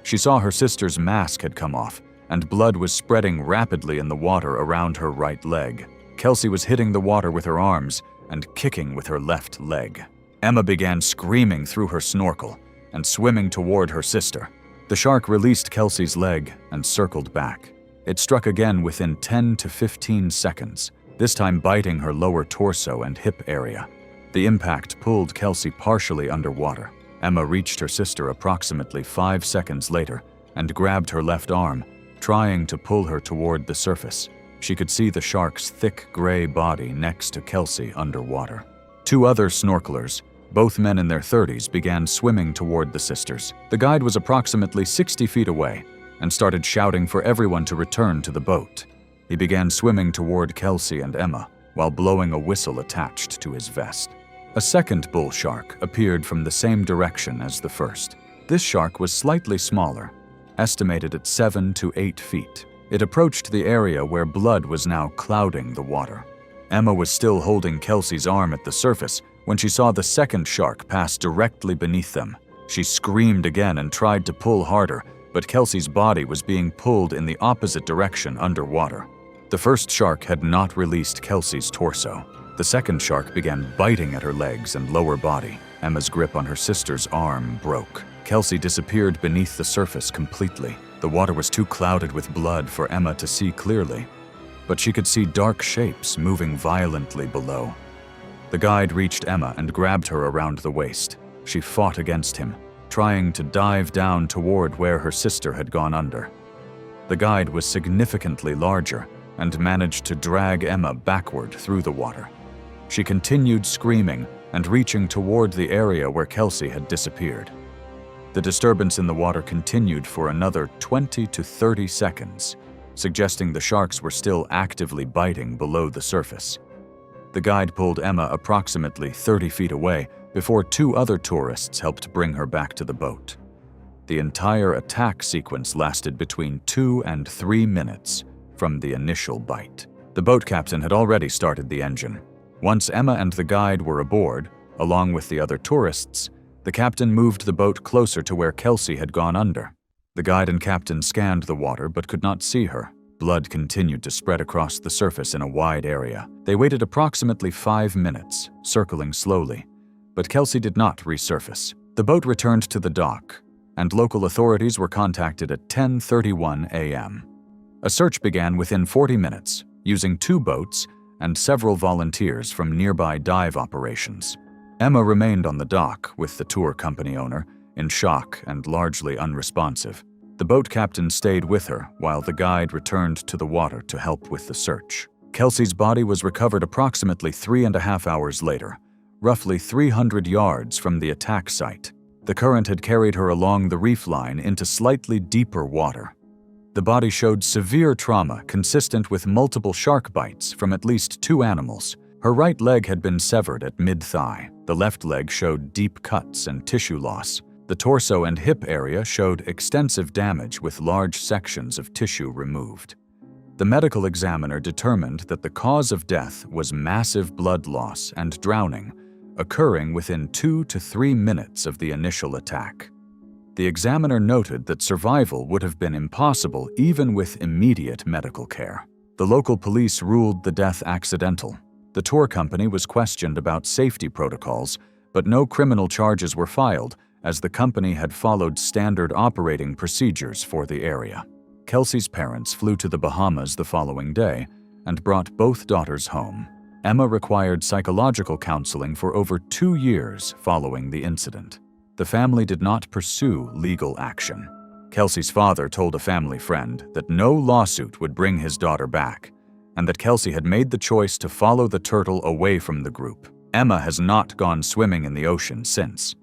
She saw her sister's mask had come off, and blood was spreading rapidly in the water around her right leg. Kelsey was hitting the water with her arms and kicking with her left leg. Emma began screaming through her snorkel and swimming toward her sister. The shark released Kelsey's leg and circled back. It struck again within 10 to 15 seconds, this time biting her lower torso and hip area. The impact pulled Kelsey partially underwater. Emma reached her sister approximately 5 seconds later and grabbed her left arm, trying to pull her toward the surface. She could see the shark's thick gray body next to Kelsey underwater. 2 other snorkelers, both men in their 30s, began swimming toward the sisters. The guide was approximately 60 feet away and started shouting for everyone to return to the boat. He began swimming toward Kelsey and Emma while blowing a whistle attached to his vest. A second bull shark appeared from the same direction as the first. This shark was slightly smaller, estimated at 7 to 8 feet. It approached the area where blood was now clouding the water. Emma was still holding Kelsey's arm at the surface when she saw the second shark pass directly beneath them. She screamed again and tried to pull harder, but Kelsey's body was being pulled in the opposite direction underwater. The first shark had not released Kelsey's torso. The second shark began biting at her legs and lower body. Emma's grip on her sister's arm broke. Kelsey disappeared beneath the surface completely. The water was too clouded with blood for Emma to see clearly, but she could see dark shapes moving violently below. The guide reached Emma and grabbed her around the waist. She fought against him, trying to dive down toward where her sister had gone under. The guide was significantly larger and managed to drag Emma backward through the water. She continued screaming and reaching toward the area where Kelsey had disappeared. The disturbance in the water continued for another 20 to 30 seconds, suggesting the sharks were still actively biting below the surface. The guide pulled Emma approximately 30 feet away before 2 other tourists helped bring her back to the boat. The entire attack sequence lasted between 2 and 3 minutes from the initial bite. The boat captain had already started the engine. Once Emma and the guide were aboard, along with the other tourists, the captain moved the boat closer to where Kelsey had gone under. The guide and captain scanned the water but could not see her. Blood continued to spread across the surface in a wide area. They waited approximately 5 minutes, circling slowly, but Kelsey did not resurface. The boat returned to the dock, and local authorities were contacted at 10:31 a.m. A search began within 40 minutes, using 2 boats and several volunteers from nearby dive operations. Emma remained on the dock with the tour company owner, in shock and largely unresponsive. The boat captain stayed with her while the guide returned to the water to help with the search. Kelsey's body was recovered approximately 3.5 hours later, roughly 300 yards from the attack site. The current had carried her along the reef line into slightly deeper water. The body showed severe trauma consistent with multiple shark bites from at least 2 animals. Her right leg had been severed at mid-thigh. The left leg showed deep cuts and tissue loss. The torso and hip area showed extensive damage with large sections of tissue removed. The medical examiner determined that the cause of death was massive blood loss and drowning, occurring within 2 to 3 minutes of the initial attack. The examiner noted that survival would have been impossible even with immediate medical care. The local police ruled the death accidental. The tour company was questioned about safety protocols, but no criminal charges were filed as the company had followed standard operating procedures for the area. Kelsey's parents flew to the Bahamas the following day and brought both daughters home. Emma required psychological counseling for over 2 years following the incident. The family did not pursue legal action. Kelsey's father told a family friend that no lawsuit would bring his daughter back, and that Kelsey had made the choice to follow the turtle away from the group. Emma has not gone swimming in the ocean since.